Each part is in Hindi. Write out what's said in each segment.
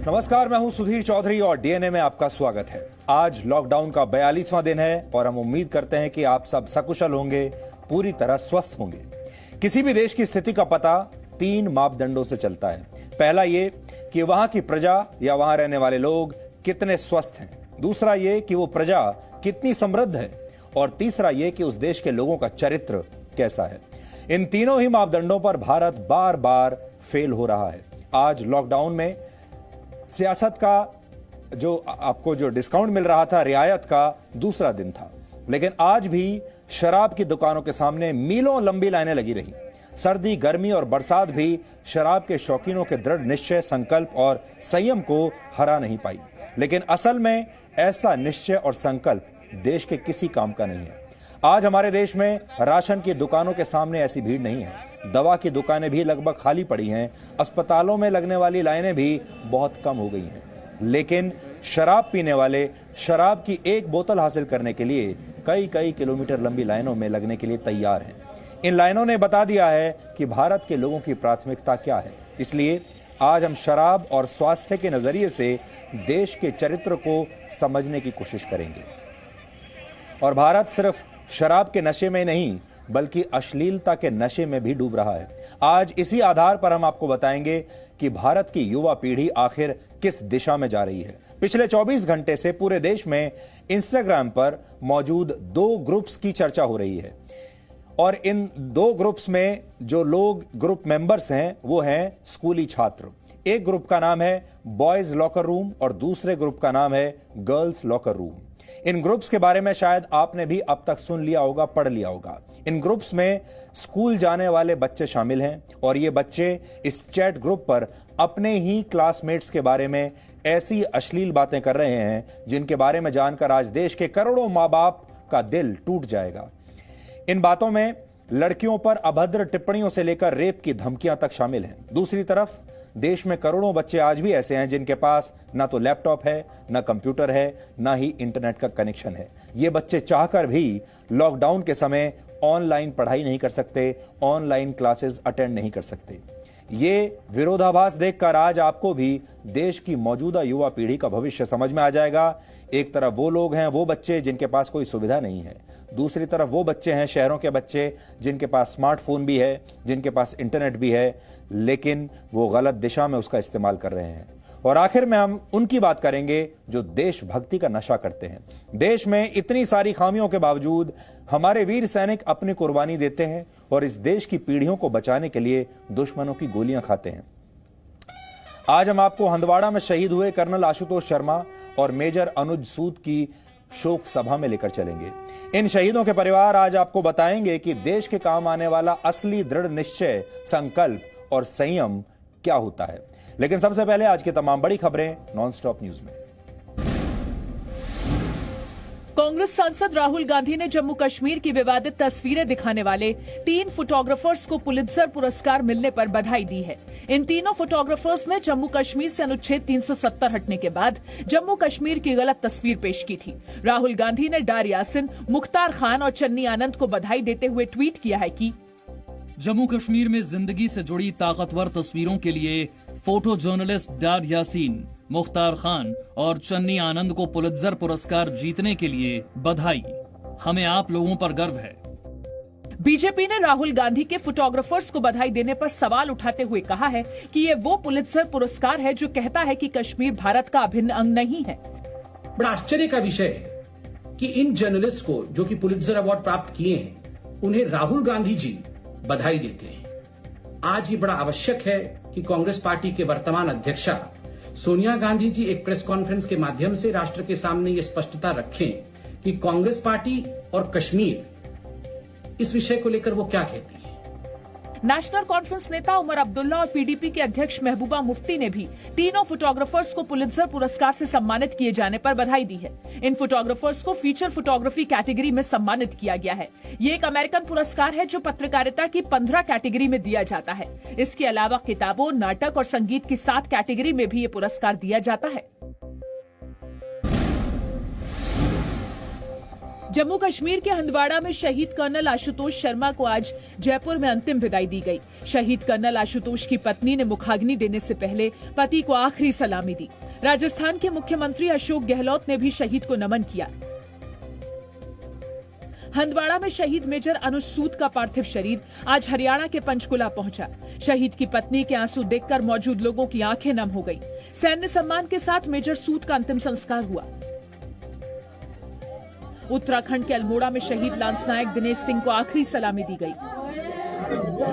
नमस्कार, मैं हूं सुधीर चौधरी और डीएनए में आपका स्वागत है। आज लॉकडाउन का 42वां दिन है और हम उम्मीद करते हैं कि आप सब सकुशल होंगे, पूरी तरह स्वस्थ होंगे। किसी भी देश की स्थिति का पता 3 मापदंडों से चलता है। पहला ये कि वहां की प्रजा या वहां रहने वाले लोग कितने स्वस्थ हैं। दूसरा ये कि वो प्रजा कितनी समृद्ध है और तीसरा ये कि उस देश के लोगों का चरित्र कैसा है। इन तीनों ही मापदंडों पर भारत बार बार फेल हो रहा है। आज लॉकडाउन में सियासत का आपको जो डिस्काउंट मिल रहा था, रियायत का दूसरा दिन था, लेकिन आज भी शराब की दुकानों के सामने मीलों लंबी लाइनें लगी रही। सर्दी, गर्मी और बरसात भी शराब के शौकीनों के दृढ़ निश्चय, संकल्प और संयम को हरा नहीं पाई। लेकिन असल में ऐसा निश्चय और संकल्प देश के किसी काम का नहीं है। आज हमारे देश में राशन की दुकानों के सामने ऐसी भीड़ नहीं है। दवा की दुकानें भी लगभग खाली पड़ी हैं। अस्पतालों में लगने वाली लाइनें भी बहुत कम हो गई हैं। लेकिन शराब पीने वाले शराब की एक बोतल हासिल करने के लिए कई किलोमीटर लंबी लाइनों में लगने के लिए तैयार हैं। इन लाइनों ने बता दिया है कि भारत के लोगों की प्राथमिकता क्या है। इसलिए आज हम शराब और स्वास्थ्य के नजरिए से देश के चरित्र को समझने की कोशिश करेंगे। और भारत सिर्फ शराब के नशे में नहीं बल्कि अश्लीलता के नशे में भी डूब रहा है। आज इसी आधार पर हम आपको बताएंगे कि भारत की युवा पीढ़ी आखिर किस दिशा में जा रही है। पिछले 24 घंटे से पूरे देश में इंस्टाग्राम पर मौजूद 2 ग्रुप्स की चर्चा हो रही है और इन 2 ग्रुप्स में जो लोग ग्रुप मेंबर्स हैं वो हैं स्कूली छात्र। एक ग्रुप का नाम है बॉयज लॉकर रूम और दूसरे ग्रुप का नाम है गर्ल्स लॉकर रूम। इन ग्रुप्स के बारे में शायद आपने भी अब तक सुन लिया होगा, पढ़ लिया होगा। इन ग्रुप्स में स्कूल जाने वाले बच्चे शामिल हैं और ये बच्चे इस चैट ग्रुप पर अपने ही क्लासमेट्स के बारे में ऐसी अश्लील बातें कर रहे हैं जिनके बारे में जानकर आज देश के करोड़ों माँ बाप का दिल टूट जाएगा। इन बातों में लड़कियों पर अभद्र टिप्पणियों से लेकर रेप की धमकियां तक शामिल हैं। दूसरी तरफ देश में करोड़ों बच्चे आज भी ऐसे हैं जिनके पास ना तो लैपटॉप है, ना कंप्यूटर है, ना ही इंटरनेट का कनेक्शन है। ये बच्चे चाहकर भी लॉकडाउन के समय ऑनलाइन पढ़ाई नहीं कर सकते, ऑनलाइन क्लासेस अटेंड नहीं कर सकते। ये विरोधाभास देखकर आज आपको भी देश की मौजूदा युवा पीढ़ी का भविष्य समझ में आ जाएगा। एक तरफ वो लोग हैं, वो बच्चे जिनके पास कोई सुविधा नहीं है, दूसरी तरफ वो बच्चे हैं, शहरों के बच्चे जिनके पास स्मार्टफोन भी है, जिनके पास इंटरनेट भी है, लेकिन वो गलत दिशा में उसका इस्तेमाल कर रहे हैं। और आखिर में हम उनकी बात करेंगे जो देशभक्ति का नशा करते हैं। देश में इतनी सारी खामियों के बावजूद हमारे वीर सैनिक अपनी कुर्बानी देते हैं और इस देश की पीढ़ियों को बचाने के लिए दुश्मनों की गोलियां खाते हैं। आज हम आपको हंदवाड़ा में शहीद हुए कर्नल आशुतोष शर्मा और मेजर अनुज सूद की शोक सभा में लेकर चलेंगे। इन शहीदों के परिवार आज आपको बताएंगे कि देश के काम आने वाला असली दृढ़ निश्चय, संकल्प और संयम क्या होता है। लेकिन सबसे पहले आज की तमाम बड़ी खबरें नॉनस्टॉप न्यूज में। कांग्रेस सांसद राहुल गांधी ने जम्मू कश्मीर की विवादित तस्वीरें दिखाने वाले 3 फोटोग्राफर्स को पुलित्जर पुरस्कार मिलने पर बधाई दी है। इन तीनों फोटोग्राफर्स ने जम्मू कश्मीर से अनुच्छेद 370 हटने के बाद जम्मू कश्मीर की गलत तस्वीर पेश की थी। राहुल गांधी ने डार यासिन, मुख्तार खान और चन्नी आनंद को बधाई देते हुए ट्वीट किया है कि जम्मू कश्मीर में जिंदगी से जुड़ी ताकतवर तस्वीरों के लिए फोटो जर्नलिस्ट डार यासीन, मुख्तार खान और चन्नी आनंद को पुलित्जर पुरस्कार जीतने के लिए बधाई। हमें आप लोगों पर गर्व है। बीजेपी ने राहुल गांधी के फोटोग्राफर्स को बधाई देने पर सवाल उठाते हुए कहा है कि ये वो पुलित्जर पुरस्कार है जो कहता है कि कश्मीर भारत का अभिन्न अंग नहीं है। बड़ा आश्चर्य का विषय है कि इन जर्नलिस्ट को जो कि पुलित्जर अवार्ड प्राप्त किए हैं, उन्हें राहुल गांधी जी बधाई देते हैं। आज ये बड़ा आवश्यक है कि कांग्रेस पार्टी के वर्तमान अध्यक्षा सोनिया गांधी जी एक प्रेस कॉन्फ्रेंस के माध्यम से राष्ट्र के सामने ये स्पष्टता रखें कि कांग्रेस पार्टी और कश्मीर इस विषय को लेकर वो क्या कहती है। नेशनल कॉन्फ्रेंस नेता उमर अब्दुल्ला और पीडीपी के अध्यक्ष महबूबा मुफ्ती ने भी तीनों फोटोग्राफर्स को पुलित्जर पुरस्कार से सम्मानित किए जाने पर बधाई दी है। इन फोटोग्राफर्स को फीचर फोटोग्राफी कैटेगरी में सम्मानित किया गया है। ये एक अमेरिकन पुरस्कार है जो पत्रकारिता की 15 कैटेगरी में दिया जाता है। इसके अलावा किताबों, नाटक और संगीत की 7 कैटेगरी में भी ये पुरस्कार दिया जाता है। जम्मू कश्मीर के हंदवाड़ा में शहीद कर्नल आशुतोष शर्मा को आज जयपुर में अंतिम विदाई दी गई। शहीद कर्नल आशुतोष की पत्नी ने मुखाग्नि देने से पहले पति को आखिरी सलामी दी। राजस्थान के मुख्यमंत्री अशोक गहलोत ने भी शहीद को नमन किया। हंदवाड़ा में शहीद मेजर अनुज सूद का पार्थिव शरीर आज हरियाणा के पंचकुला पहुंचा। शहीद की पत्नी के आंसू देखकर मौजूद लोगों की आंखें नम हो गई। सैन्य सम्मान के साथ मेजर सूद का अंतिम संस्कार हुआ। उत्तराखंड के अल्मोड़ा में शहीद लांस नायक दिनेश सिंह को आखिरी सलामी दी गई।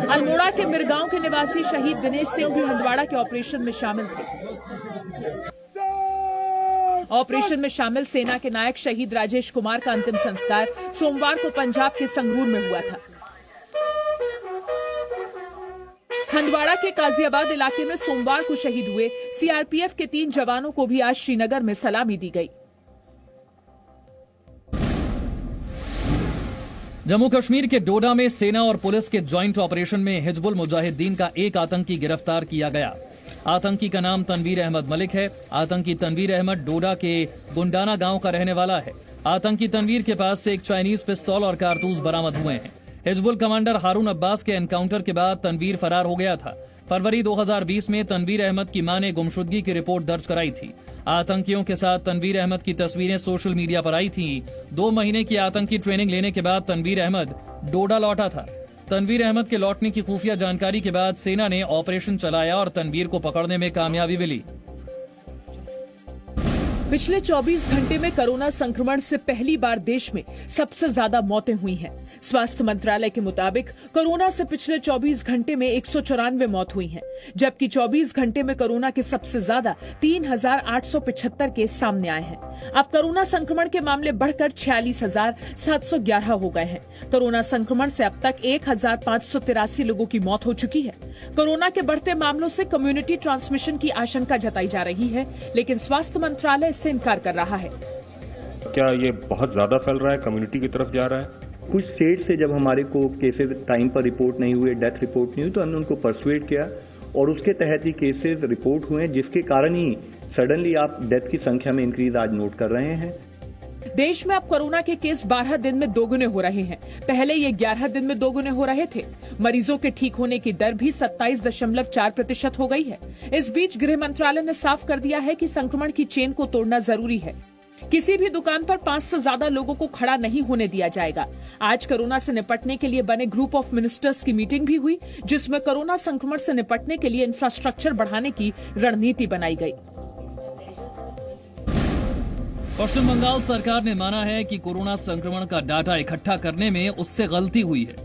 अल्मोड़ा के मिरगांव के निवासी शहीद दिनेश सिंह भी हंदवाड़ा के ऑपरेशन में शामिल थे। ऑपरेशन में शामिल सेना के नायक शहीद राजेश कुमार का अंतिम संस्कार सोमवार को पंजाब के संगरूर में हुआ था। हंदवाड़ा के काजियाबाद इलाके में सोमवार को शहीद हुए सीआरपीएफ के 3 जवानों को भी आज श्रीनगर में सलामी दी गई। जम्मू कश्मीर के डोडा में सेना और पुलिस के ज्वाइंट ऑपरेशन में हिजबुल मुजाहिदीन का एक आतंकी गिरफ्तार किया गया। आतंकी का नाम तनवीर अहमद मलिक है। आतंकी तनवीर अहमद डोडा के गुंडाना गांव का रहने वाला है। आतंकी तनवीर के पास से एक चाइनीज पिस्तौल और कारतूस बरामद हुए हैं। हिजबुल कमांडर हारून अब्बास के एनकाउंटर के बाद तनवीर फरार हो गया था। फरवरी 2020 में तनवीर अहमद की मां ने गुमशुदगी की रिपोर्ट दर्ज कराई थी। आतंकियों के साथ तनवीर अहमद की तस्वीरें सोशल मीडिया पर आई थीं। 2 महीने की आतंकी ट्रेनिंग लेने के बाद तनवीर अहमद डोडा लौटा था। तनवीर अहमद के लौटने की खुफिया जानकारी के बाद सेना ने ऑपरेशन चलाया और तनवीर को पकड़ने में कामयाबी मिली। पिछले 24 घंटे में कोरोना संक्रमण से पहली बार देश में सबसे ज्यादा मौतें हुई हैं। स्वास्थ्य मंत्रालय के मुताबिक कोरोना से पिछले 24 घंटे में 194 मौत हुई हैं, जबकि 24 घंटे में कोरोना के सबसे ज्यादा 3875 केस सामने आए हैं। अब कोरोना संक्रमण के मामले बढ़कर 46,711 हो गए हैं। कोरोना संक्रमण से अब तक 1,583 लोगों की मौत हो चुकी है। कोरोना के बढ़ते मामलों से कम्युनिटी ट्रांसमिशन की आशंका जताई जा रही है, लेकिन स्वास्थ्य मंत्रालय इससे इनकार कर रहा है। क्या ये बहुत ज्यादा फैल रहा है, कम्युनिटी की तरफ जा रहा है? कुछ स्टेट से जब हमारे को केसेस टाइम पर रिपोर्ट नहीं हुए, डेथ रिपोर्ट नहीं हुई, तो हमने उनको परसुएट किया और उसके तहत ही केसेस रिपोर्ट हुए, जिसके कारण ही सडनली आप डेथ की संख्या में इंक्रीज आज नोट कर रहे हैं। देश में अब कोरोना के केस 12 दिन में दोगुने हो रहे हैं। पहले ये 11 दिन में दोगुने हो रहे थे। मरीजों के ठीक होने की दर भी 27.4% हो गई है। इस बीच गृह मंत्रालय ने साफ कर दिया है कि संक्रमण की चेन को तोड़ना जरूरी है। किसी भी दुकान पर 5 से ज्यादा लोगों को खड़ा नहीं होने दिया जाएगा। आज कोरोना से निपटने के लिए बने ग्रुप ऑफ मिनिस्टर्स की मीटिंग भी हुई, जिसमें कोरोना संक्रमण से निपटने के लिए इंफ्रास्ट्रक्चर बढ़ाने की रणनीति बनाई गई। पश्चिम बंगाल सरकार ने माना है कि कोरोना संक्रमण का डाटा इकट्ठा करने में उससे गलती हुई है।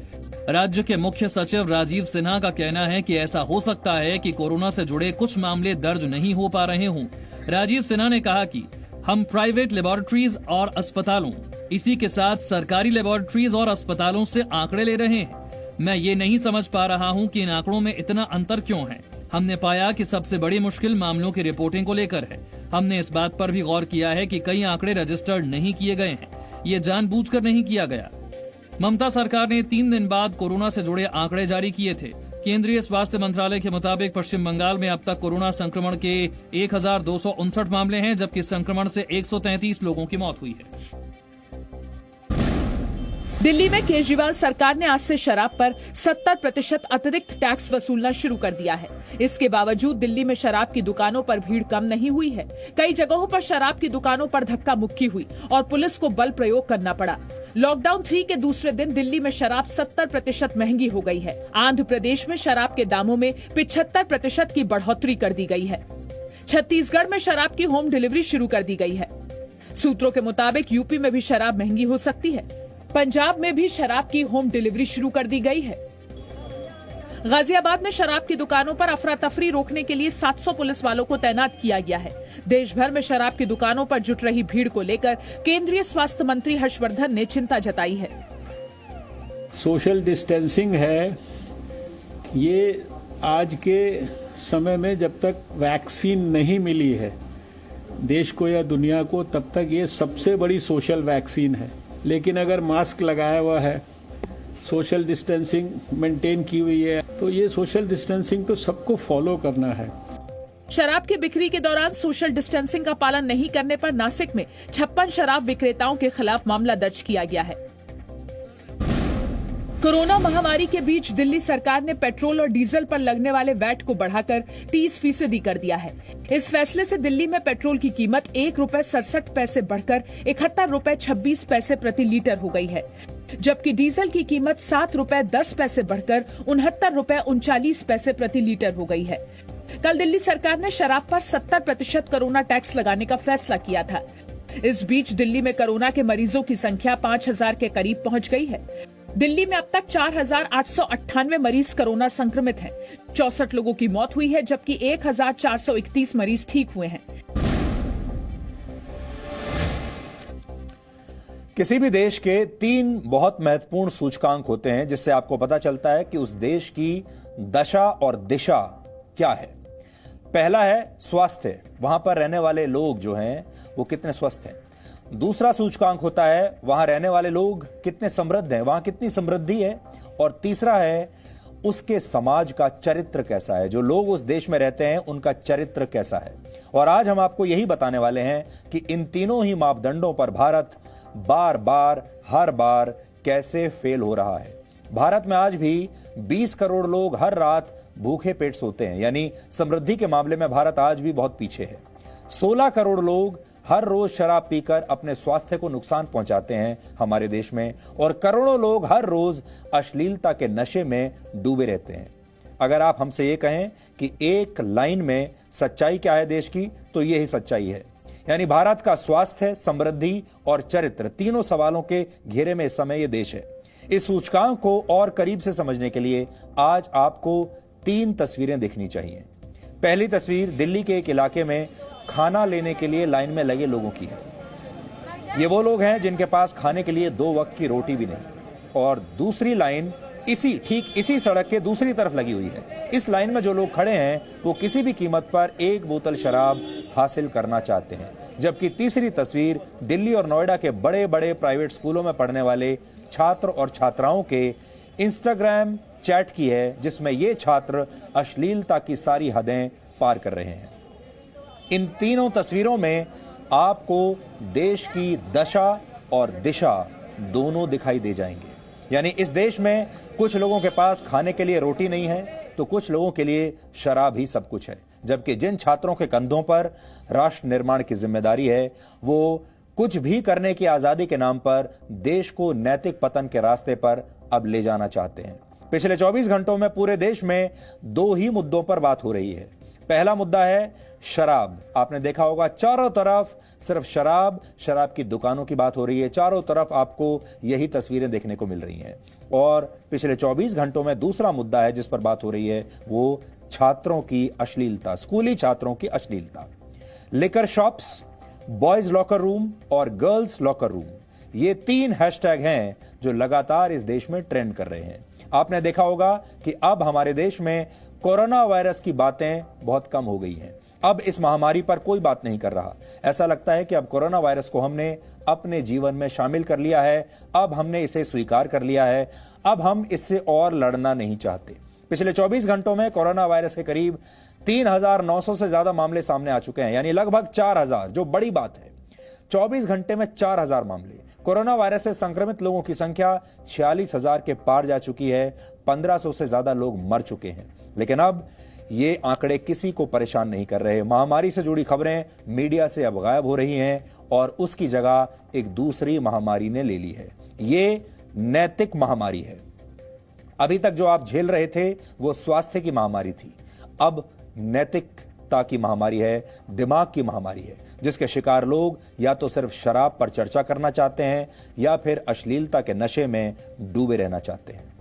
राज्य के मुख्य सचिव राजीव सिन्हा का कहना है कि ऐसा हो सकता है कि कोरोना से जुड़े कुछ मामले दर्ज नहीं हो पा रहे हों। राजीव सिन्हा ने कहा कि हम प्राइवेट लेबोरेटरीज और अस्पतालों, इसी के साथ सरकारी लेबोरेटरीज और अस्पतालों से आंकड़े ले रहे हैं। मैं ये नहीं समझ पा रहा हूं कि इन आंकड़ों में इतना अंतर क्यों है। हमने पाया कि सबसे बड़ी मुश्किल मामलों की रिपोर्टिंग को लेकर है। हमने इस बात पर भी गौर किया है कि कई आंकड़े रजिस्टर्ड नहीं किए गए हैं। ये जानबूझकर नहीं किया गया। ममता सरकार ने 3 दिन बाद कोरोना से जुड़े आंकड़े जारी किए थे। केंद्रीय स्वास्थ्य मंत्रालय के मुताबिक पश्चिम बंगाल में अब तक कोरोना संक्रमण के 1,259 मामले हैं, जबकि संक्रमण से 133 लोगों की मौत हुई है। दिल्ली में केजरीवाल सरकार ने आज से शराब पर 70% अतिरिक्त टैक्स वसूलना शुरू कर दिया है। इसके बावजूद दिल्ली में शराब की दुकानों पर भीड़ कम नहीं हुई है। कई जगहों पर शराब की दुकानों पर धक्का मुक्की हुई और पुलिस को बल प्रयोग करना पड़ा। लॉकडाउन 3 के दूसरे दिन दिल्ली में शराब 70% महंगी हो गई है। आंध्र प्रदेश में शराब के दामों में 75% की बढ़ोतरी कर दी गई है। छत्तीसगढ़ में शराब की होम डिलीवरी शुरू कर दी गई है। सूत्रों के मुताबिक यूपी में भी शराब महंगी हो सकती है। पंजाब में भी शराब की होम डिलीवरी शुरू कर दी गई है। गाजियाबाद में शराब की दुकानों पर अफरा तफरी रोकने के लिए 700 पुलिस वालों को तैनात किया गया है। देश भर में शराब की दुकानों पर जुट रही भीड़ को लेकर केंद्रीय स्वास्थ्य मंत्री हर्षवर्धन ने चिंता जताई है। सोशल डिस्टेंसिंग है, ये आज के समय में जब तक वैक्सीन नहीं मिली है देश को या दुनिया को, तब तक ये सबसे बड़ी सोशल वैक्सीन है। लेकिन अगर मास्क लगाया हुआ है, सोशल डिस्टेंसिंग मेंटेन की हुई है, तो ये सोशल डिस्टेंसिंग तो सबको फॉलो करना है। शराब की बिक्री के दौरान सोशल डिस्टेंसिंग का पालन नहीं करने पर नासिक में 56 शराब विक्रेताओं के खिलाफ मामला दर्ज किया गया है। कोरोना महामारी के बीच दिल्ली सरकार ने पेट्रोल और डीजल पर लगने वाले वैट को बढ़ाकर 30% कर दिया है। इस फैसले से दिल्ली में पेट्रोल की कीमत ₹1.67 बढ़कर 71 रुपए 26 पैसे प्रति लीटर हो गई है, जबकि डीजल की कीमत ₹7.10 बढ़कर 69 रुपए 39 पैसे प्रति लीटर हो गई है। कल दिल्ली सरकार ने शराब पर 70% कोरोना टैक्स लगाने का फैसला किया था। इस बीच दिल्ली में कोरोना के मरीजों की संख्या 5000 के करीब पहुंच गई है। दिल्ली में अब तक 4898 मरीज कोरोना संक्रमित हैं। 64 लोगों की मौत हुई है, जबकि 1431 मरीज ठीक हुए हैं। किसी भी देश के 3 बहुत महत्वपूर्ण सूचकांक होते हैं जिससे आपको पता चलता है कि उस देश की दशा और दिशा क्या है। पहला है स्वास्थ्य, वहां पर रहने वाले लोग जो हैं वो कितने स्वस्थ हैं। दूसरा सूचकांक होता है वहां रहने वाले लोग कितने समृद्ध हैं, वहां कितनी समृद्धि है। और तीसरा है उसके समाज का चरित्र कैसा है, जो लोग उस देश में रहते हैं उनका चरित्र कैसा है। और आज हम आपको यही बताने वाले हैं कि इन तीनों ही मापदंडों पर भारत बार बार हर बार कैसे फेल हो रहा है। भारत में आज भी 20 करोड़ लोग हर रात भूखे पेट सोते हैं, यानी समृद्धि के मामले में भारत आज भी बहुत पीछे है। 16 करोड़ लोग हर रोज शराब पीकर अपने स्वास्थ्य को नुकसान पहुंचाते हैं हमारे देश में, और करोड़ों लोग हर रोज अश्लीलता के नशे में डूबे रहते हैं। अगर आप हमसे ये कहें कि एक लाइन में सच्चाई क्या है देश की, तो यही सच्चाई है। यानी भारत का स्वास्थ्य, समृद्धि और चरित्र तीनों सवालों के घेरे में इस समय यह देश है। इस सूचकांक को और करीब से समझने के लिए आज आपको 3 तस्वीरें देखनी चाहिए। पहली तस्वीर दिल्ली के एक इलाके में खाना लेने के लिए लाइन में लगे लोगों की है। ये वो लोग हैं जिनके पास खाने के लिए 2 वक्त की रोटी भी नहीं। और दूसरी लाइन ठीक इसी सड़क के दूसरी तरफ लगी हुई है। इस लाइन में जो लोग खड़े हैं वो किसी भी कीमत पर 1 बोतल शराब हासिल करना चाहते हैं। जबकि तीसरी तस्वीर दिल्ली और नोएडा के बड़े बड़े प्राइवेट स्कूलों में पढ़ने वाले छात्र और छात्राओं के इंस्टाग्राम चैट की है, जिसमें ये छात्र अश्लीलता की सारी हदें पार कर रहे हैं। इन तीनों तस्वीरों में आपको देश की दशा और दिशा दोनों दिखाई दे जाएंगे। यानी इस देश में कुछ लोगों के पास खाने के लिए रोटी नहीं है, तो कुछ लोगों के लिए शराब ही सब कुछ है। जबकि जिन छात्रों के कंधों पर राष्ट्र निर्माण की जिम्मेदारी है, वो कुछ भी करने की आजादी के नाम पर देश को नैतिक पतन के रास्ते पर अब ले जाना चाहते हैं। पिछले 24 घंटों में पूरे देश में 2 ही मुद्दों पर बात हो रही है। पहला मुद्दा है शराब। आपने देखा होगा चारों तरफ सिर्फ शराब की दुकानों की बात हो रही है। चारों तरफ आपको यही तस्वीरें देखने को मिल रही हैं। और पिछले 24 घंटों में दूसरा मुद्दा है जिस पर बात हो रही है, वो छात्रों की अश्लीलता, स्कूली छात्रों की अश्लीलता। Liquor shops, boys locker room और गर्ल्स लॉकर रूम, ये 3 हैशटैग हैं जो लगातार इस देश में ट्रेंड कर रहे हैं। आपने देखा होगा कि अब हमारे देश में कोरोना वायरस की बातें बहुत कम हो गई हैं। अब इस महामारी पर कोई बात नहीं कर रहा। ऐसा लगता है कि अब कोरोना वायरस को हमने अपने जीवन में शामिल कर लिया है, अब हमने इसे स्वीकार कर लिया है, अब हम इससे और लड़ना नहीं चाहते। पिछले 24 घंटों में कोरोना वायरस के करीब 3900 से ज्यादा मामले सामने आ चुके हैं, यानी लगभग 4000, जो बड़ी बात है। 24 घंटे में 4000 मामले। कोरोना वायरस से संक्रमित लोगों की संख्या 46000 के पार जा चुकी है। 1500 से ज्यादा लोग मर चुके हैं। लेकिन अब ये आंकड़े किसी को परेशान नहीं कर रहे। महामारी से जुड़ी खबरें मीडिया से अब गायब हो रही हैं और उसकी जगह एक दूसरी महामारी ने ले ली है। ये नैतिक महामारी है। अभी तक जो आप झेल रहे थे वो स्वास्थ्य की महामारी थी, अब नैतिकता की महामारी है, दिमाग की महामारी है, जिसके शिकार लोग या तो सिर्फ शराब पर चर्चा करना चाहते हैं या फिर अश्लीलता के नशे में डूबे रहना चाहते हैं।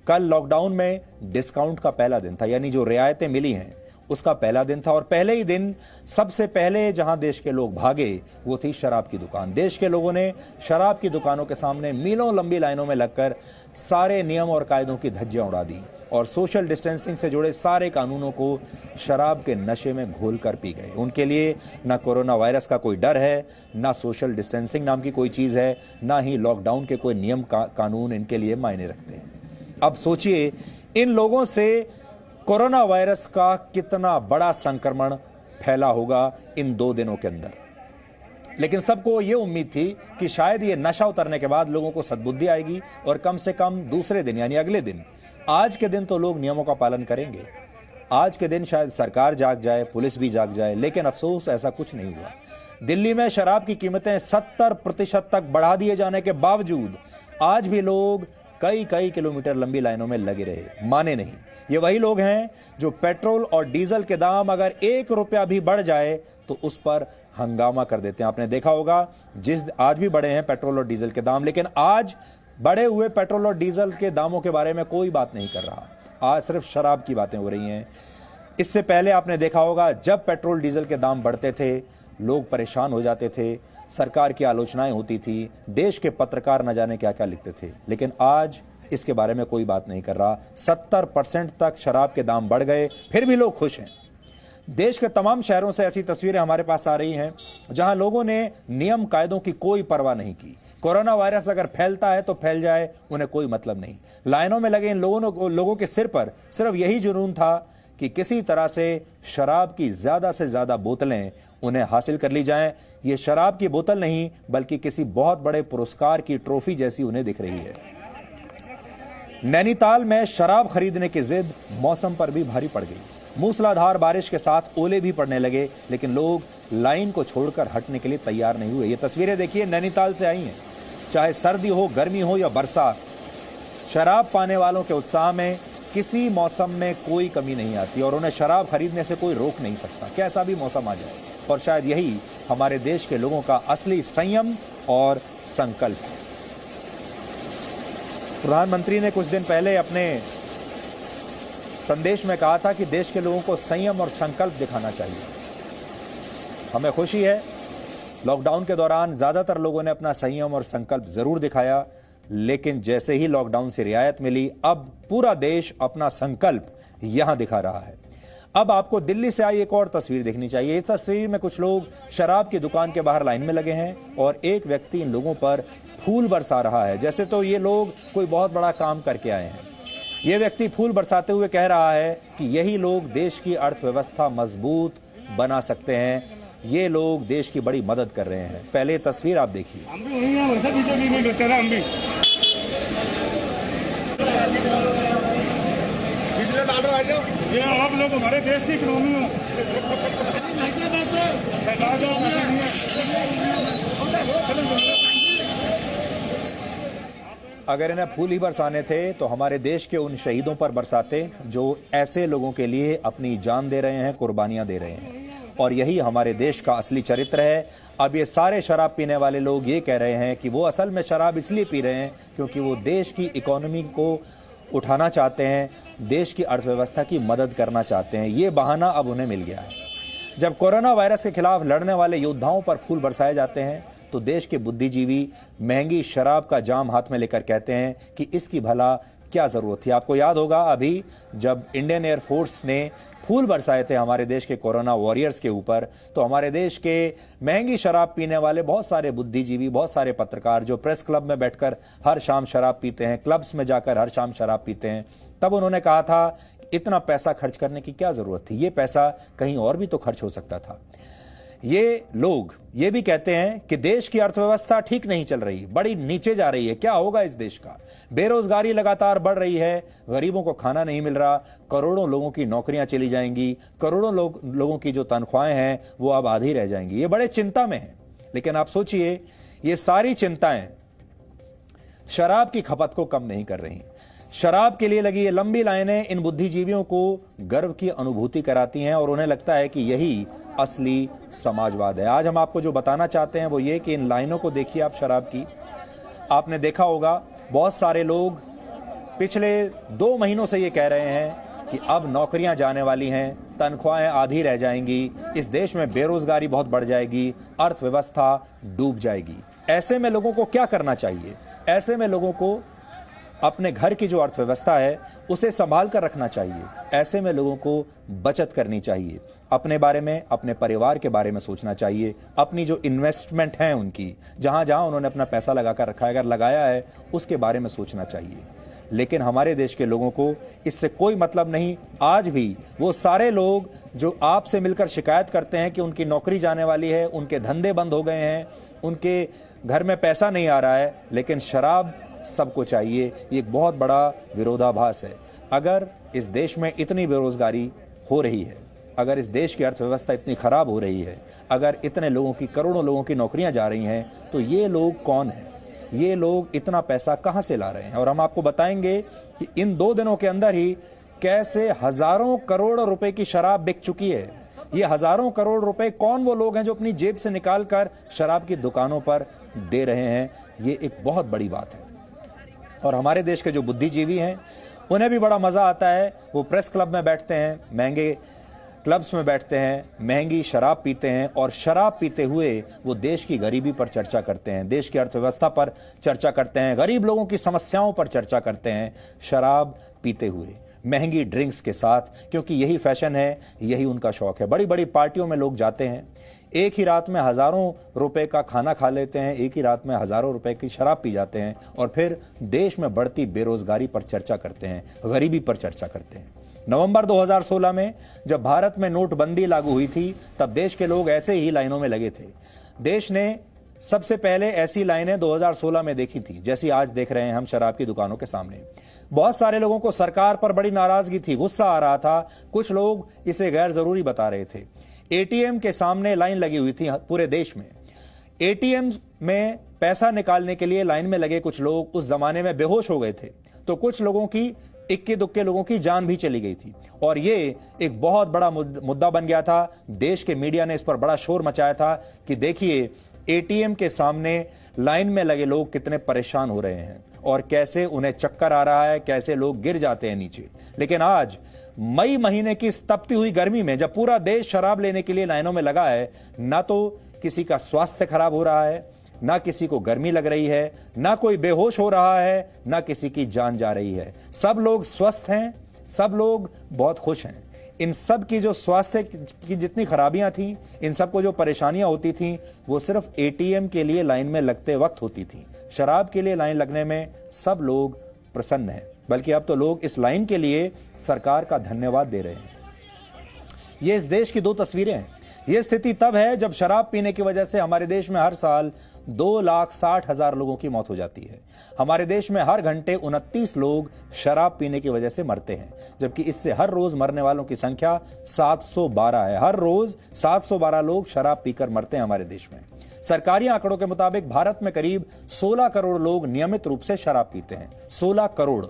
कल लॉकडाउन में डिस्काउंट का पहला दिन था, यानी जो रियायतें मिली हैं उसका पहला दिन था। और पहले ही दिन सबसे पहले जहां देश के लोग भागे वो थी शराब की दुकान। देश के लोगों ने शराब की दुकानों के सामने मीलों लंबी लाइनों में लगकर सारे नियम और कायदों की धज्जियां उड़ा दी और सोशल डिस्टेंसिंग से जुड़े सारे कानूनों को शराब के नशे में घोल कर पी गए। उनके लिए ना कोरोना वायरस का कोई डर है, ना सोशल डिस्टेंसिंग नाम की कोई चीज है, ना ही लॉकडाउन के कोई नियम कानून इनके लिए मायने रखते हैं। अब सोचिए इन लोगों से कोरोना वायरस का कितना बड़ा संक्रमण फैला होगा इन 2 दिनों के अंदर। लेकिन सबको ये उम्मीद थी कि शायद ये नशा उतरने के बाद लोगों को सद्बुद्धि आएगी और कम से कम दूसरे दिन यानी अगले दिन, आज के दिन तो लोग नियमों का पालन करेंगे। आज के दिन शायद सरकार जाग जाए, पुलिस भी जाग जाए, लेकिन अफसोस ऐसा कुछ नहीं हुआ। दिल्ली में शराब की कीमतें 70% तक बढ़ा दिए जाने के बावजूद आज भी लोग कई किलोमीटर लंबी लाइनों में लगे रहे, माने नहीं। ये वही लोग हैं जो पेट्रोल और डीजल के दाम अगर 1 रुपया भी बढ़ जाए तो उस पर हंगामा कर देते हैं। आपने देखा होगा आज भी बढ़े हैं पेट्रोल और डीजल के दाम, लेकिन आज बढ़े हुए पेट्रोल और डीजल के दामों के बारे में कोई बात नहीं कर रहा। आज सिर्फ शराब की बातें हो रही हैं। इससे पहले आपने देखा होगा जब पेट्रोल डीजल के दाम बढ़ते थे लोग परेशान हो जाते थे, सरकार की आलोचनाएं होती थी, देश के पत्रकार न जाने क्या क्या लिखते थे, लेकिन आज इसके बारे में कोई बात नहीं कर रहा। 70% तक शराब के दाम बढ़ गए, फिर भी लोग खुश हैं। देश के तमाम शहरों से ऐसी तस्वीरें हमारे पास आ रही हैं जहां लोगों ने नियम कायदों की कोई परवाह नहीं की। कोरोना वायरस अगर फैलता है तो फैल जाए, उन्हें कोई मतलब नहीं। लाइनों में लगे इन लोगों के सिर पर सिर्फ यही जुनून था कि किसी तरह से शराब की ज्यादा से ज्यादा बोतलें उन्हें हासिल कर ली जाएं। ये शराब की बोतल नहीं बल्कि किसी बहुत बड़े पुरस्कार की ट्रॉफी जैसी उन्हें दिख रही है। नैनीताल में शराब खरीदने की जिद मौसम पर भी भारी पड़ गई। मूसलाधार बारिश के साथ ओले भी पड़ने लगे, लेकिन लोग लाइन को छोड़कर हटने के लिए तैयार नहीं हुए। ये तस्वीरें देखिए नैनीताल से आई हैं। चाहे सर्दी हो, गर्मी हो या बरसात, शराब पाने वालों के उत्साह में किसी मौसम में कोई कमी नहीं आती और उन्हें शराब खरीदने से कोई रोक नहीं सकता, कैसा भी मौसम आ जाए। और शायद यही हमारे देश के लोगों का असली संयम और संकल्प है। प्रधानमंत्री ने कुछ दिन पहले अपने संदेश में कहा था कि देश के लोगों को संयम और संकल्प दिखाना चाहिए। हमें खुशी है लॉकडाउन के दौरान ज्यादातर लोगों ने अपना संयम और संकल्प जरूर दिखाया, लेकिन जैसे ही लॉकडाउन से रियायत मिली अब पूरा देश अपना संकल्प यहां दिखा रहा है। अब आपको दिल्ली से आई एक और तस्वीर देखनी चाहिए। इस तस्वीर में कुछ लोग शराब की दुकान के बाहर लाइन में लगे हैं और एक व्यक्ति इन लोगों पर फूल बरसा रहा है, जैसे तो ये लोग कोई बहुत बड़ा काम करके आए हैं। ये व्यक्ति फूल बरसाते हुए कह रहा है कि यही लोग देश की अर्थव्यवस्था मजबूत बना सकते हैं, ये लोग देश की बड़ी मदद कर रहे हैं। पहले तस्वीर आप देखिए। ये आप लोग हमारे देश की इकोनॉमी हो। अगर इन्हें फूल ही बरसाने थे तो हमारे देश के उन शहीदों पर बरसाते जो ऐसे लोगों के लिए अपनी जान दे रहे हैं, कुर्बानियां दे रहे हैं। और यही हमारे देश का असली चरित्र है। अब ये सारे शराब पीने वाले लोग ये कह रहे हैं कि वो असल में शराब इसलिए पी रहे हैं क्योंकि वो देश की इकोनॉमी को उठाना चाहते हैं, देश की अर्थव्यवस्था की मदद करना चाहते हैं। ये बहाना अब उन्हें मिल गया है। जब कोरोना वायरस के खिलाफ लड़ने वाले योद्धाओं पर फूल बरसाए जाते हैं तो देश के बुद्धिजीवी महंगी शराब का जाम हाथ में लेकर कहते हैं कि इसकी भला क्या जरूरत थी। आपको याद होगा अभी जब इंडियन एयरफोर्स ने फूल बरसाए थे हमारे देश के कोरोना वॉरियर्स के ऊपर, तो हमारे देश के महंगी शराब पीने वाले बहुत सारे बुद्धिजीवी, बहुत सारे पत्रकार जो प्रेस क्लब में बैठकर हर शाम शराब पीते हैं, क्लब्स में जाकर हर शाम शराब पीते हैं, तब उन्होंने कहा था इतना पैसा खर्च करने की क्या जरूरत थी, ये पैसा कहीं और भी तो खर्च हो सकता था। ये लोग ये भी कहते हैं कि देश की अर्थव्यवस्था ठीक नहीं चल रही, बड़ी नीचे जा रही है, क्या होगा इस देश का। बेरोजगारी लगातार बढ़ रही है, गरीबों को खाना नहीं मिल रहा, करोड़ों लोगों की नौकरियां चली जाएंगी, करोड़ों लोगों की जो तनख्वाहें हैं वो अब आधी रह जाएंगी। ये बड़े चिंता में हैं। लेकिन आप सोचिए ये सारी चिंताएं शराब की खपत को कम नहीं कर रही। शराब के लिए लगी ये लंबी लाइनें इन बुद्धिजीवियों को गर्व की अनुभूति कराती हैं और उन्हें लगता है कि यही असली समाजवाद है। आज हम आपको जो बताना चाहते हैं वो ये कि इन लाइनों को देखिए आप शराब की। आपने देखा होगा बहुत सारे लोग पिछले 2 महीनों से ये कह रहे हैं कि अब नौकरियां जाने वाली हैं, तनख्वाहें आधी रह जाएंगी, इस देश में बेरोजगारी बहुत बढ़ जाएगी, अर्थव्यवस्था डूब जाएगी। ऐसे में लोगों को क्या करना चाहिए? ऐसे में लोगों को अपने घर की जो अर्थव्यवस्था है उसे संभाल कर रखना चाहिए। ऐसे में लोगों को बचत करनी चाहिए, अपने बारे में, अपने परिवार के बारे में सोचना चाहिए, अपनी जो इन्वेस्टमेंट है उनकी, जहां जहां उन्होंने अपना पैसा लगा कर रखा है, अगर लगाया है उसके बारे में सोचना चाहिए। लेकिन हमारे देश के लोगों को इससे कोई मतलब नहीं। आज भी वो सारे लोग जो आपसे मिलकर शिकायत करते हैं कि उनकी नौकरी जाने वाली है, उनके धंधे बंद हो गए हैं, उनके घर में पैसा नहीं आ रहा है, लेकिन शराब सबको चाहिए, ये एक बहुत बड़ा विरोधाभास है। अगर इस देश में इतनी बेरोजगारी हो रही है, अगर इस देश की अर्थव्यवस्था इतनी खराब हो रही है, अगर इतने लोगों की, करोड़ों लोगों की नौकरियां जा रही हैं, तो ये लोग कौन हैं? ये लोग इतना पैसा कहां से ला रहे हैं? और हम आपको बताएंगे कि इन 2 दिनों के अंदर ही कैसे हजारों करोड़ रुपए की शराब बिक चुकी है। ये हजारों करोड़ रुपए कौन वो लोग हैं जो अपनी जेब से निकालकर शराब की दुकानों पर दे रहे हैं? ये एक बहुत बड़ी बात है। और हमारे देश के जो बुद्धिजीवी हैं उन्हें भी बड़ा मजा आता है। वो प्रेस क्लब में बैठते हैं, महंगे क्लब्स में बैठते हैं, महंगी शराब पीते हैं और शराब पीते हुए वो देश की गरीबी पर चर्चा करते हैं, देश की अर्थव्यवस्था पर चर्चा करते हैं, गरीब लोगों की समस्याओं पर चर्चा करते हैं, शराब पीते हुए, महंगी ड्रिंक्स के साथ, क्योंकि यही फैशन है, यही उनका शौक है। बड़ी बड़ी पार्टियों में लोग जाते हैं, एक ही रात में हजारों रुपए का खाना खा लेते हैं, एक ही रात में हजारों रुपए की शराब पी जाते हैं और फिर देश में बढ़ती बेरोजगारी पर चर्चा करते हैं, गरीबी पर चर्चा करते हैं। नवंबर 2016 में जब भारत में नोटबंदी लागू हुई थी, तब देश के लोग ऐसे ही लाइनों में लगे थे। देश ने सबसे पहले ऐसी लाइनें 2016 में देखी थी, जैसी आज देख रहे हैं हम शराब की दुकानों के सामने। बहुत सारे लोगों को सरकार पर बड़ी नाराजगी थी, गुस्सा आ रहा था, कुछ लोग इसे गैर जरूरी बता रहे थे। एटीएम के सामने लाइन लगी हुई थी पूरे देश में। एटीएम में पैसा निकालने के लिए लाइन में लगे कुछ लोग उस जमाने में बेहोश हो गए थे, तो कुछ लोगों की, इक्के दुक्के लोगों की जान भी चली गई थी और ये एक बहुत बड़ा मुद्दा बन गया था। देश के मीडिया ने इस पर बड़ा शोर मचाया था कि देखिए एटीएम के सामने लाइन में लगे लोग कितने परेशान हो रहे हैं और कैसे उन्हें चक्कर आ रहा है, कैसे लोग गिर जाते हैं नीचे। लेकिन आज मई महीने की इस तपती हुई गर्मी में जब पूरा देश शराब लेने के लिए लाइनों में लगा है, ना तो किसी का स्वास्थ्य खराब हो रहा है, ना किसी को गर्मी लग रही है, ना कोई बेहोश हो रहा है, ना किसी की जान जा रही है। सब लोग स्वस्थ हैं, सब लोग बहुत खुश हैं। इन सब की जो स्वास्थ्य की जितनी खराबियां थी, इन सब को जो परेशानियां होती थी, वो सिर्फ एटीएम के लिए लाइन में लगते वक्त होती थी। शराब के लिए लाइन लगने में सब लोग प्रसन्न हैं, बल्कि अब तो लोग इस लाइन के लिए सरकार का धन्यवाद दे रहे हैं। ये इस देश की 2 तस्वीरें हैं। यह स्थिति तब है जब शराब पीने की वजह से हमारे देश में हर साल 2,60,000 लोगों की मौत हो जाती है। हमारे देश में हर घंटे 29 लोग शराब पीने की वजह से मरते हैं, जबकि इससे हर रोज मरने वालों की संख्या 712 है। हर रोज 712 लोग शराब पीकर मरते हैं हमारे देश में। सरकारी आंकड़ों के मुताबिक भारत में करीब 16 करोड़ लोग नियमित रूप से शराब पीते हैं। 16 करोड़।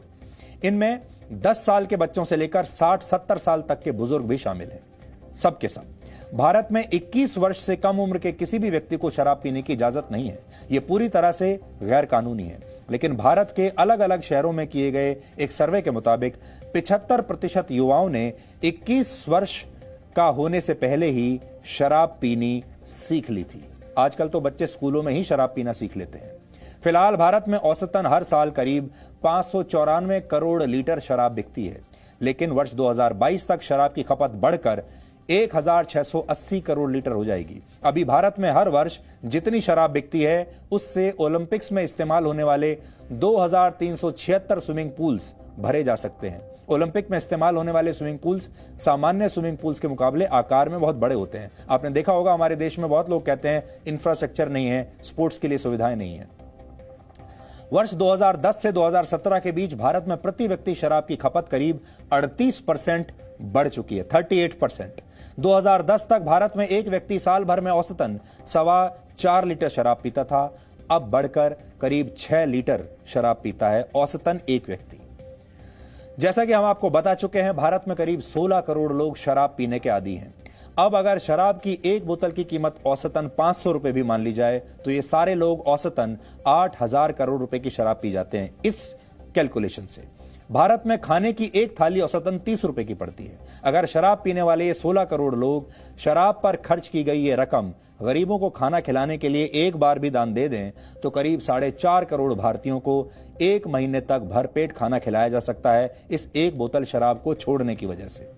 इनमें 10 साल के बच्चों से लेकर 60-70 साल तक के बुजुर्ग भी शामिल हैं। सबके सब भारत में 21 वर्ष से कम उम्र के किसी भी व्यक्ति को शराब पीने की इजाजत नहीं है। यह पूरी तरह से गैर कानूनी है। लेकिन भारत के अलग अलग शहरों में किए गए एक सर्वे के मुताबिक 75% युवाओं ने 21 वर्ष का होने से पहले ही शराब पीनी सीख ली थी। आजकल तो बच्चे स्कूलों में ही शराब पीना सीख लेते हैं। फिलहाल भारत में औसतन हर साल करीब 594 करोड़ लीटर शराब बिकती है, लेकिन वर्ष 2022 तक शराब की खपत बढ़कर 1,680 करोड़ लीटर हो जाएगी। अभी भारत में हर वर्ष जितनी शराब बिकती है, उससे ओलंपिक्स में इस्तेमाल होने वाले 2,376 स्विमिंग पूल्स भरे जा सकते हैं। ओलंपिक में इस्तेमाल होने वाले स्विमिंग पूल्स सामान्य स्विमिंग पूल्स के मुकाबले आकार में बहुत बड़े होते हैं। आपने देखा होगा, हमारे देश में बहुत लोग कहते हैं इंफ्रास्ट्रक्चर नहीं है, स्पोर्ट्स के लिए सुविधाएं नहीं है। वर्ष 2010 से 2017 के बीच भारत में प्रति व्यक्ति शराब की खपत करीब 38% बढ़ चुकी है, 38%। 2010 तक भारत में एक व्यक्ति साल भर में औसतन 4.25 लीटर शराब पीता था, अब बढ़कर करीब 6 लीटर शराब पीता है औसतन एक व्यक्ति। जैसा कि हम आपको बता चुके हैं, भारत में करीब 16 करोड़ लोग शराब पीने के आदी हैं। अब अगर शराब की एक बोतल की कीमत औसतन 500 रुपए भी मान ली जाए, तो ये सारे लोग औसतन 8,000 करोड़ रुपए की शराब पी जाते हैं। इस कैलकुलेशन से भारत में खाने की एक थाली औसतन 30 रुपए की पड़ती है। अगर शराब पीने वाले ये 16 करोड़ लोग शराब पर खर्च की गई ये रकम गरीबों को खाना खिलाने के लिए एक बार भी दान दे दें, तो करीब 4.5 करोड़ भारतीयों को एक महीने तक भरपेट खाना खिलाया जा सकता है इस एक बोतल शराब को छोड़ने की वजह से।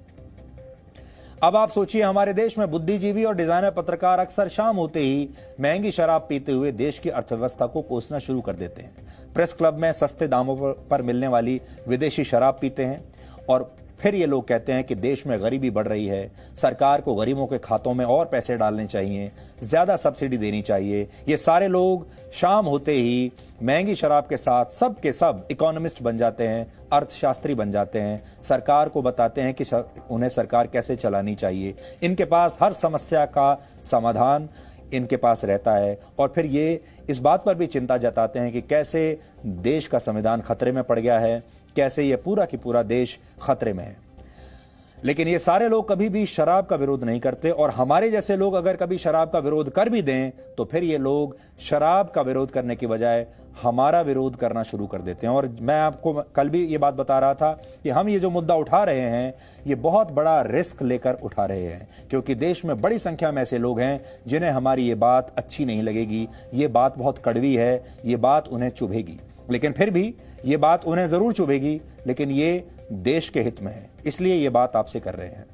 अब आप सोचिए, हमारे देश में बुद्धिजीवी और डिजाइनर पत्रकार अक्सर शाम होते ही महंगी शराब पीते हुए देश की अर्थव्यवस्था को कोसना शुरू कर देते हैं। प्रेस क्लब में सस्ते दामों पर मिलने वाली विदेशी शराब पीते हैं और फिर ये लोग कहते हैं कि देश में गरीबी बढ़ रही है, सरकार को गरीबों के खातों में और पैसे डालने चाहिए, ज्यादा सब्सिडी देनी चाहिए। ये सारे लोग शाम होते ही महंगी शराब के साथ सब के सब इकोनॉमिस्ट बन जाते हैं, अर्थशास्त्री बन जाते हैं, सरकार को बताते हैं कि उन्हें सरकार कैसे चलानी चाहिए। इनके पास हर समस्या का समाधान इनके पास रहता है और फिर ये इस बात पर भी चिंता जताते हैं कि कैसे देश का संविधान खतरे में पड़ गया है, कैसे ये पूरा की पूरा देश खतरे में है। लेकिन ये सारे लोग कभी भी शराब का विरोध नहीं करते और हमारे जैसे लोग अगर कभी शराब का विरोध कर भी दें तो फिर ये लोग शराब का विरोध करने की बजाय हमारा विरोध करना शुरू कर देते हैं। और मैं आपको कल भी ये बात बता रहा था कि हम ये जो मुद्दा उठा रहे हैं ये बहुत बड़ा रिस्क लेकर उठा रहे हैं, क्योंकि देश में बड़ी संख्या में ऐसे लोग हैं जिन्हें हमारी ये बात अच्छी नहीं लगेगी, ये बात बहुत कड़वी है, ये बात उन्हें चुभेगी। लेकिन फिर भी ये बात उन्हें जरूर चुभेगी, लेकिन ये देश के हित में है, इसलिए ये बात आपसे कर रहे हैं।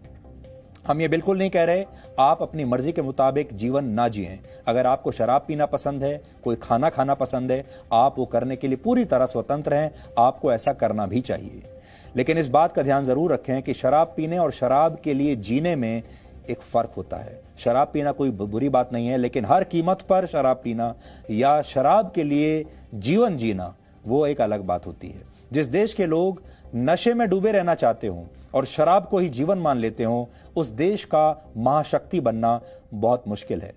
हम ये बिल्कुल नहीं कह रहे आप अपनी मर्जी के मुताबिक जीवन ना जिएं। अगर आपको शराब पीना पसंद है, कोई खाना खाना पसंद है, आप वो करने के लिए पूरी तरह स्वतंत्र हैं, आपको ऐसा करना भी चाहिए। लेकिन इस बात का ध्यान जरूर रखें कि शराब पीने और शराब के लिए जीने में एक फर्क होता है। शराब पीना कोई बुरी बात नहीं है, लेकिन हर कीमत पर शराब पीना या शराब के लिए जीवन जीना वो एक अलग बात होती है। जिस देश के लोग नशे में डूबे रहना चाहते हों और शराब को ही जीवन मान लेते हों, उस देश का महाशक्ति बनना बहुत मुश्किल है।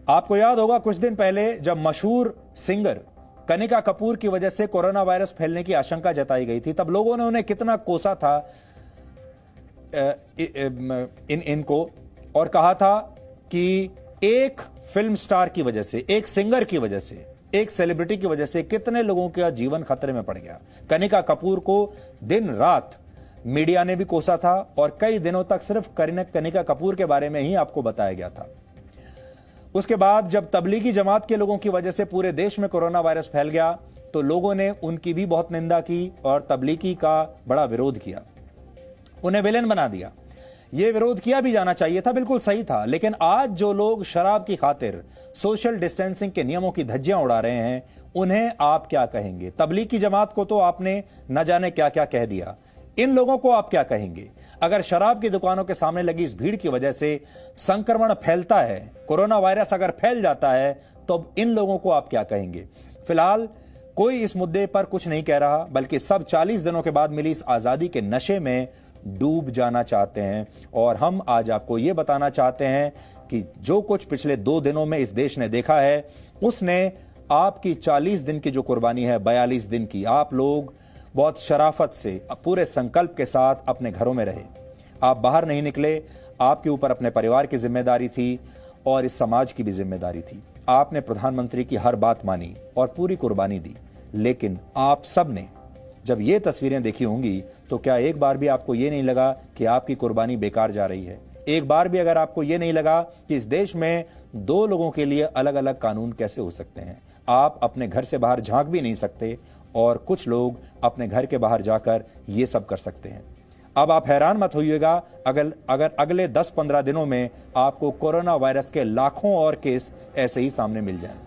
आपको याद होगा कुछ दिन पहले जब मशहूर सिंगर कनिका कपूर की वजह से कोरोना वायरस फैलने की आशंका जताई गई थी, तब लोगों ने उन्हें कितना कोसा था इनको और कहा था कि एक फिल्म स्टार की वजह से, एक सिंगर की वजह से, एक सेलिब्रिटी की वजह से कितने लोगों का जीवन खतरे में पड़ गया। कनिका कपूर को दिन रात मीडिया ने भी कोसा था और कई दिनों तक सिर्फ कनिका कपूर के बारे में ही आपको बताया गया था। उसके बाद जब तबलीगी जमात के लोगों की वजह से पूरे देश में कोरोना वायरस फैल गया तो लोगों ने उनकी भी बहुत निंदा की और तबलीगी का बड़ा विरोध किया, उन्हें विलेन बना दिया। यह विरोध किया भी जाना चाहिए था, बिल्कुल सही था। लेकिन आज जो लोग शराब की खातिर सोशल डिस्टेंसिंग के नियमों की धज्जियां उड़ा रहे हैं, उन्हें आप क्या कहेंगे? तबलीग की जमात को तो आपने न जाने क्या क्या कह दिया, इन लोगों को आप क्या कहेंगे? अगर शराब की दुकानों के सामने लगी इस भीड़ की वजह से संक्रमण फैलता है, कोरोना वायरस अगर फैल जाता है, तो इन लोगों को आप क्या कहेंगे? फिलहाल कोई इस मुद्दे पर कुछ नहीं कह रहा, बल्कि सब 40 दिनों के बाद मिली इस आजादी के नशे में डूब जाना चाहते हैं। और हम आज आपको यह बताना चाहते हैं कि जो कुछ पिछले 2 दिनों में इस देश ने देखा है, उसने आपकी 40 दिन की जो कुर्बानी है, 42 दिन की, आप लोग बहुत शराफत से पूरे संकल्प के साथ अपने घरों में रहे, आप बाहर नहीं निकले। आपके ऊपर अपने परिवार की जिम्मेदारी थी और इस समाज की भी जिम्मेदारी थी। आपने प्रधानमंत्री की हर बात मानी और पूरी कुर्बानी दी। लेकिन आप सब ने जब ये तस्वीरें देखी होंगी तो क्या एक बार भी आपको ये नहीं लगा कि आपकी कुर्बानी बेकार जा रही है? एक बार भी अगर आपको ये नहीं लगा कि इस देश में 2 लोगों के लिए अलग अलग कानून कैसे हो सकते हैं? आप अपने घर से बाहर झांक भी नहीं सकते और कुछ लोग अपने घर के बाहर जाकर ये सब कर सकते हैं। अब आप हैरान मत होइएगा अगर अगले 10-15 दिनों में आपको कोरोना वायरस के लाखों और केस ऐसे ही सामने मिल जाएं।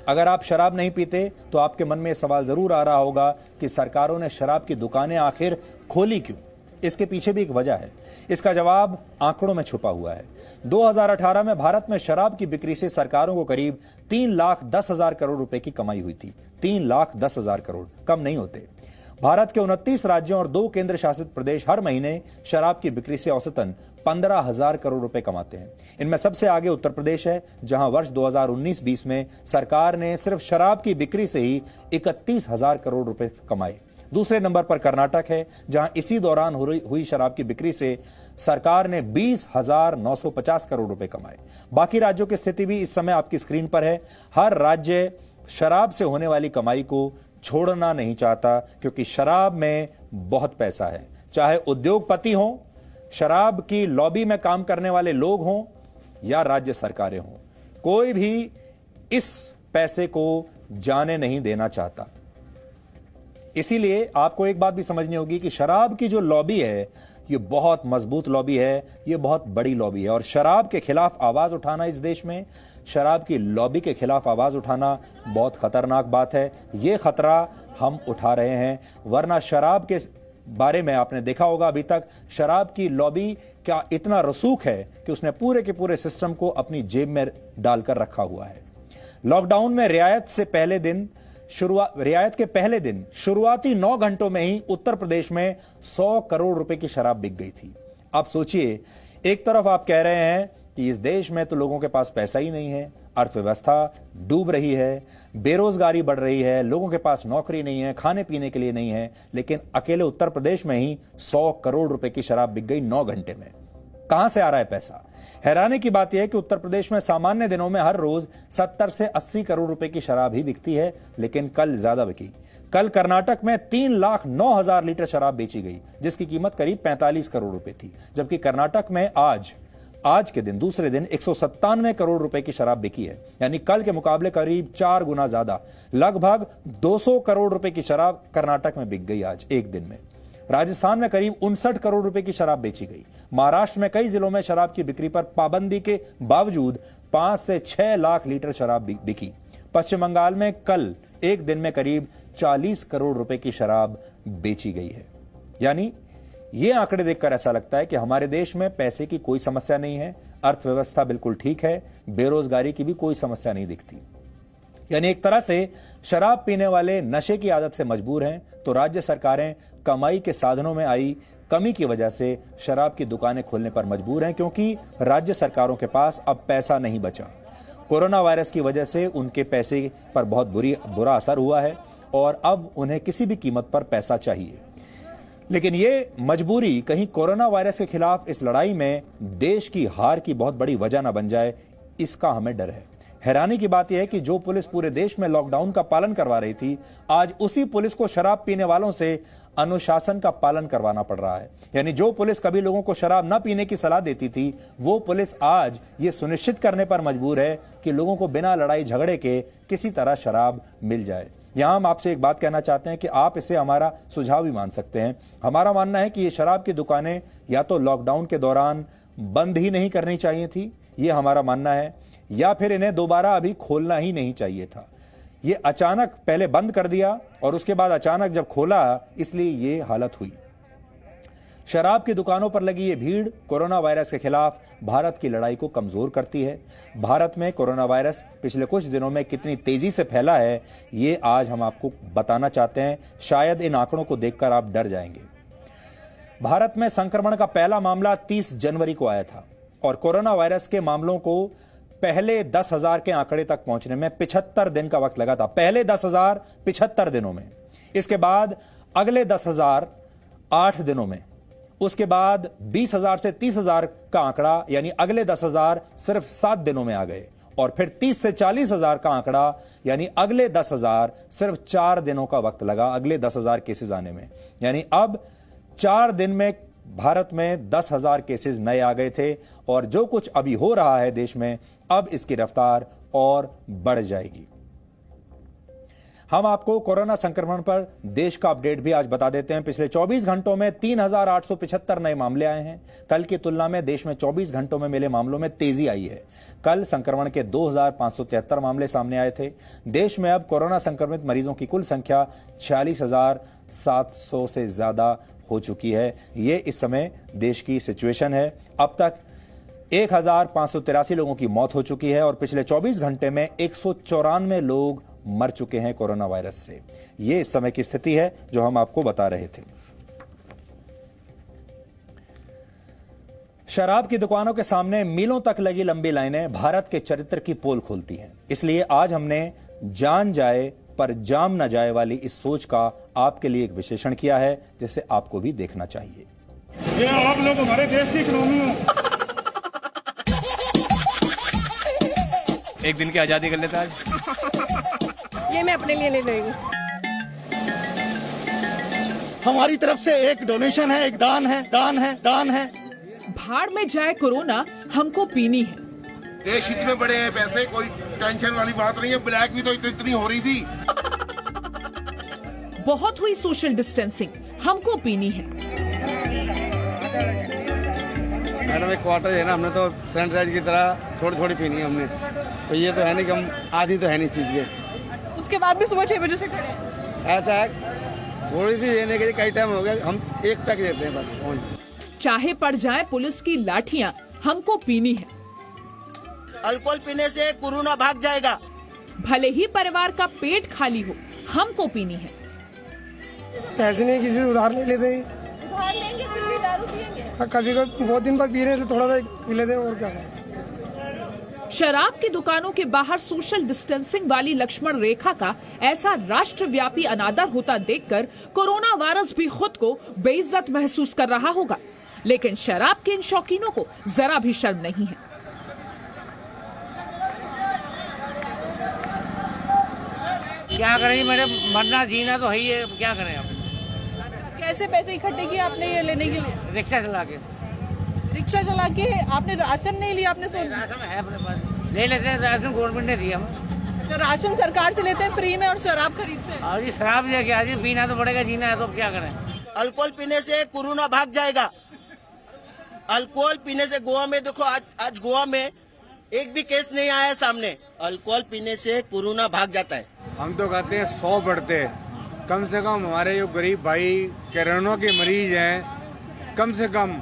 अगर आप शराब नहीं पीते तो आपके मन में यह सवाल जरूर आ रहा होगा कि सरकारों ने शराब की दुकानें आखिर खोली क्यों? इसके पीछे भी एक वजह है। इसका जवाब आंकड़ों में छुपा हुआ है। 2018 में भारत में शराब की बिक्री से सरकारों को करीब 3,10,000 करोड़ रुपए की कमाई हुई थी। 3,10,000 करोड़ कम नहीं होते। भारत के 29 राज्यों और 2 केंद्र शासित प्रदेश हर महीने शराब की बिक्री से औसतन 15,000 करोड़ रुपए कमाते हैं। इनमें सबसे आगे उत्तर प्रदेश है, जहां वर्ष 2019-20 में सरकार ने सिर्फ शराब की बिक्री से ही 31,000 करोड़ रुपए कमाए। दूसरे नंबर पर कर्नाटक है, जहां इसी दौरान हुई शराब की बिक्री से सरकार ने 20,950 करोड़ रुपए कमाए। बाकी राज्यों की स्थिति भी इस समय आपकी स्क्रीन पर है। हर राज्य शराब से होने वाली कमाई को छोड़ना नहीं चाहता, क्योंकि शराब में बहुत पैसा है। चाहे उद्योगपति हों, शराब की लॉबी में काम करने वाले लोग हों या राज्य सरकारें हों, कोई भी इस पैसे को जाने नहीं देना चाहता। इसीलिए आपको एक बात भी समझनी होगी कि शराब की जो लॉबी है, ये बहुत मजबूत लॉबी है, ये बहुत बड़ी लॉबी है। और शराब के खिलाफ आवाज उठाना इस देश में, शराब की लॉबी के खिलाफ आवाज उठाना बहुत खतरनाक बात है। ये खतरा हम उठा रहे हैं, वरना शराब के बारे में आपने देखा होगा अभी तक शराब की लॉबी का इतना रसूख है कि उसने पूरे के पूरे सिस्टम को अपनी जेब में डालकर रखा हुआ है। लॉकडाउन में रियायत के पहले दिन शुरुआती 9 घंटों में ही उत्तर प्रदेश में 100 करोड़ रुपए की शराब बिक गई थी। अब सोचिए, एक तरफ आप कह रहे हैं कि इस देश में तो लोगों के पास पैसा ही नहीं है, अर्थव्यवस्था डूब रही है, बेरोजगारी बढ़ रही है, लोगों के पास नौकरी नहीं है, खाने पीने के लिए नहीं है, लेकिन अकेले उत्तर प्रदेश में ही 100 करोड़ रुपए की शराब बिक गई 9 घंटे में। कहां से आ रहा है पैसा? हैरानी की बात यह है कि उत्तर प्रदेश में सामान्य दिनों में हर रोज 70 से 80 करोड़ रुपए की शराब ही बिकती है, लेकिन कल ज्यादा बिकी। कल कर्नाटक में 3,09,000 लीटर शराब बेची गई, जिसकी कीमत करीब 45 करोड़ रुपए थी, जबकि कर्नाटक में आज के दिन दूसरे दिन 197 करोड़ रुपए की शराब बिकी है, यानी कल के मुकाबले करीब 4 गुना ज्यादा। लगभग 200 करोड़ रुपए की शराब कर्नाटक में बिक गई आज एक दिन में। राजस्थान में करीब 59 करोड़ रुपए की शराब बेची गई। महाराष्ट्र में कई जिलों में शराब की बिक्री पर पाबंदी के बावजूद 5 से 6 लाख लीटर शराब बिकी। पश्चिम बंगाल में कल एक दिन में करीब 40 करोड़ रुपए की शराब बेची गई है। यानी ये आंकड़े देखकर ऐसा लगता है कि हमारे देश में पैसे की कोई समस्या नहीं है, अर्थव्यवस्था बिल्कुल ठीक है, बेरोजगारी की भी कोई समस्या नहीं दिखती। यानी एक तरह से शराब पीने वाले नशे की आदत से मजबूर हैं, तो राज्य सरकारें कमाई के साधनों में आई कमी की वजह से शराब की दुकानें खोलने पर मजबूर हैं, क्योंकि राज्य सरकारों के पास अब पैसा नहीं बचा। कोरोना वायरस की वजह से उनके पैसे पर बहुत बुरा असर हुआ है और अब उन्हें किसी भी कीमत पर पैसा चाहिए। लेकिन ये मजबूरी कहीं कोरोना वायरस के खिलाफ इस लड़ाई में देश की हार की बहुत बड़ी वजह न बन जाए, इसका हमें डर है। हैरानी की बात यह है कि जो पुलिस पूरे देश में लॉकडाउन का पालन करवा रही थी, आज उसी पुलिस को शराब पीने वालों से अनुशासन का पालन करवाना पड़ रहा है। यानी जो पुलिस कभी लोगों को शराब न पीने की सलाह देती थी, वो पुलिस आज ये सुनिश्चित करने पर मजबूर है कि लोगों को बिना लड़ाई झगड़े के किसी तरह शराब मिल जाए। यहां हम आपसे एक बात कहना चाहते हैं कि आप इसे हमारा सुझाव भी मान सकते हैं। हमारा मानना है कि ये शराब की दुकानें या तो लॉकडाउन के दौरान बंद ही नहीं करनी चाहिए थी, ये हमारा मानना है, या फिर इन्हें दोबारा अभी खोलना ही नहीं चाहिए था। ये अचानक पहले बंद कर दिया और उसके बाद अचानक जब खोला, इसलिए ये हालत हुई। शराब की दुकानों पर लगी ये भीड़ कोरोना वायरस के खिलाफ भारत की लड़ाई को कमजोर करती है। भारत में कोरोना वायरस पिछले कुछ दिनों में कितनी तेजी से फैला है, ये आज हम आपको बताना चाहते हैं। शायद इन आंकड़ों को देखकर आप डर जाएंगे। भारत में संक्रमण का पहला मामला 30 जनवरी को आया था और कोरोना वायरस के मामलों को पहले 10,000 के आंकड़े तक पहुंचने में 75 दिन का वक्त लगा था। पहले 10,000 75 दिनों में, इसके बाद अगले 10,000 8 दिनों में, उसके बाद 20,000 से 30,000 का आंकड़ा यानी अगले 10,000 सिर्फ 7 दिनों में आ गए, और फिर 30 से 40,000 का आंकड़ा यानी अगले 10,000 सिर्फ 4 दिनों का वक्त लगा अगले 10,000 केसेस आने में। यानी अब 4 दिन में भारत में 10,000 केसेस नए आ गए थे, और जो कुछ अभी हो रहा है देश में, अब इसकी रफ्तार और बढ़ जाएगी। हम आपको कोरोना संक्रमण पर देश का अपडेट भी आज बता देते हैं। पिछले 24 घंटों में 3,875 नए मामले आए हैं। कल की तुलना में देश में 24 घंटों में मिले मामलों में तेजी आई है। कल संक्रमण के 2,573 मामले सामने आए थे। देश में अब कोरोना संक्रमित मरीजों की कुल संख्या 46,700 से ज्यादा हो चुकी है। ये इस समय देश की सिचुएशन है। अब तक 1,583 लोगों की मौत हो चुकी है और पिछले 24 घंटे में 194 लोग मर चुके हैं कोरोना वायरस से। यह इस समय की स्थिति है जो हम आपको बता रहे थे। शराब की दुकानों के सामने मीलों तक लगी लंबी लाइनें भारत के चरित्र की पोल खोलती हैं। इसलिए आज हमने जान जाए पर जाम न जाए वाली इस सोच का आपके लिए एक विश्लेषण किया है, जिसे आपको भी देखना चाहिए। ये आप लोग हमारे देश की इकोनॉमी हो। एक दिन की आजादी कर लेता आज। ये मैं अपने लिए ले लेंगी। हमारी तरफ से एक डोनेशन है, एक दान है, दान है, दान है। भाड़ में जाए कोरोना, हमको पीनी है। देश हित में बड़े हैं पैसे, कोई टेंशन वाली बात नहीं है। ब्लैक भी तो इतनी हो रही थी। बहुत हुई सोशल डिस्टेंसिंग, हमको पीनी है। मैडम एक क्वार्टर है ना, हमने तो सैनिटाइज की तरह थोड़ी थोड़ी पीनी है हमने, तो ये तो है नहीं कि हम आदि तो है नहीं चीज़ के। उसके बाद भी सुबह 6 बजे से खड़े हैं। ऐसा है, थोड़ी सी देने के लिए कई टाइम हो गया, हम एक पैक देते हैं बस। चाहे पड़ जाए पुलिस की लाठियां, हमको पीनी है। अल्कोहल पीने से कोरोना भाग जाएगा। भले ही परिवार का पेट खाली हो, हमको पीनी है। पैसे नहीं, किसी से उधार ले लेते हैं। उधार लेंगे फिर भी दारू पिएंगे। कभी कभी बहुत दिन बाद पी रहे हैं तो थोड़ा सा पी लेते हैं, और क्या है। शराब की दुकानों के बाहर सोशल डिस्टेंसिंग वाली लक्ष्मण रेखा का ऐसा राष्ट्रव्यापी अनादर होता देखकर कोरोना वायरस भी खुद को बेइज्जत महसूस कर रहा होगा, लेकिन शराब के इन शौकीनों को जरा भी शर्म नहीं है। क्या करें मैडम, मरना जीना तो है ही है, क्या करें आप। कैसे पैसे इकट्ठे किए आपने ये लेने के लिए? रिक्शा चला के। रिक्शा चला के? आपने राशन नहीं लिया? आपने राशन है अपने पास, ले लेते हैं, राशन गवर्नमेंट ने दिया हम। अच्छा, राशन सरकार से लेते हैं फ्री में और शराब खरीदते हैं। और ये शराब लेके आज पीना तो पड़ेगा, जीना है तो क्या करें। अल्कोहल पीने से कोरोना भाग जाएगा। अल्कोहल पीने से गोवा में देखो, आज गोवा में एक भी केस नहीं आया है सामने। अल्कोहल पीने से कोरोना भाग जाता है। हम तो कहते हैं 100 बढ़ते, कम से कम हमारे जो गरीब भाई कोरोना के मरीज हैं, कम से कम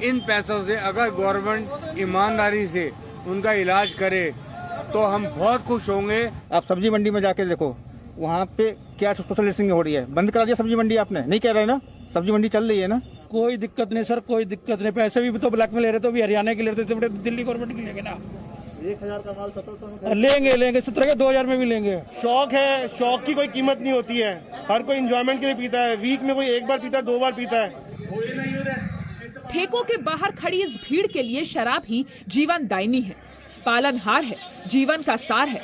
इन पैसों से अगर गवर्नमेंट ईमानदारी से उनका इलाज करे तो हम बहुत खुश होंगे। आप सब्जी मंडी में जाके देखो, वहाँ पे क्या सोशल डिस्टेंसिंग हो रही है। बंद करा दिया सब्जी मंडी, आपने नहीं कह रहे ना, सब्जी मंडी चल रही है ना। कोई दिक्कत नहीं सर, कोई दिक्कत नहीं। पैसे भी तो ब्लैक में ले रहे, तो भी हरियाणा के ले रहे थे, दिल्ली गवर्नमेंट के लेंगे ना। 1000 का माल 1700 लेंगे 17 के 2000 में भी लेंगे। शौक है, शौक की कोई कीमत नहीं होती है। हर कोई एंजॉयमेंट के लिए पीता है, वीक में कोई एक बार पीता है, 2 बार पीता है। ठेकों के बाहर खड़ी इस भीड़ के लिए शराब ही जीवन दायिनी है, पालनहार है, जीवन का सार है।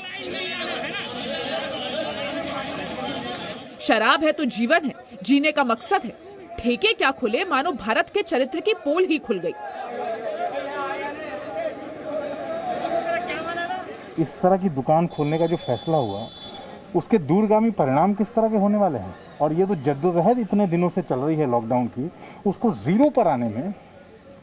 शराब है तो जीवन है, जीने का मकसद है। ठेके क्या खुले, मानो भारत के चरित्र की पोल ही खुल गई। इस तरह की दुकान खोलने का जो फैसला हुआ, उसके दूरगामी परिणाम किस तरह के होने वाले हैं, और ये तो जद्दोजहद इतने दिनों से चल रही है लॉकडाउन की, उसको जीरो पर आने में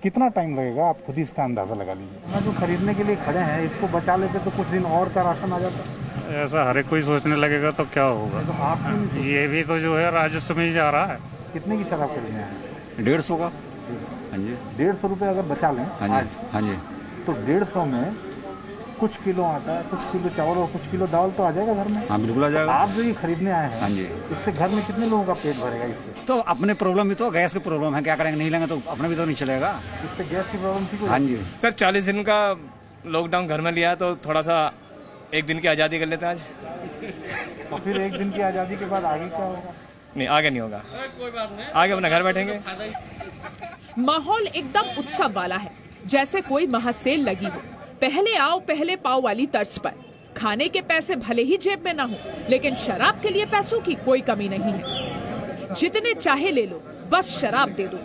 कितना टाइम लगेगा, आप खुद ही इसका अंदाजा लगा लीजिए। मैं जो खरीदने के लिए खड़े हैं, इसको बचा लेते तो कुछ दिन और का राशन आ जाता। ऐसा हर एक कोई सोचने लगेगा तो क्या होगा। तो आप ये भी तो जो है राजस्व में ही जा रहा है। कितने की शराब खरीदने हैं? 150 का। हाँ जी, 150 रुपये अगर बचा लें आज, हाँ जी, तो 150 में कुछ किलो आटा, कुछ किलो चावल और कुछ किलो दाल तो आ जाएगा घर में। हाँ बिल्कुल आ जाएगा। आप जो ये खरीदने आए हैं, हाँ जी, इससे घर में कितने लोगों का पेट भरेगा? इससे तो अपने प्रॉब्लम भी तो गैस की प्रॉब्लम है, क्या करेंगे, नहीं लेंगे तो अपने भी तो नहीं चलेगा। इससे गैस की प्रॉब्लम ठीक हो? हाँ जी सर, 40 दिन का लॉकडाउन घर में लिया, तो थोड़ा सा एक दिन की आज़ादी कर लेते हैं आज। और फिर एक दिन की आज़ादी के बाद आगे क्या होगा? नहीं, आगे नहीं होगा, आगे अपना घर बैठेंगे। माहौल एकदम उत्सव वाला है, जैसे कोई महासेल लगी हो। पहले आओ पहले पाओ वाली तर्ज पर खाने के पैसे भले ही जेब में ना हो, लेकिन शराब के लिए पैसों की कोई कमी नहीं है। जितने चाहे ले लो, बस शराब दे दो।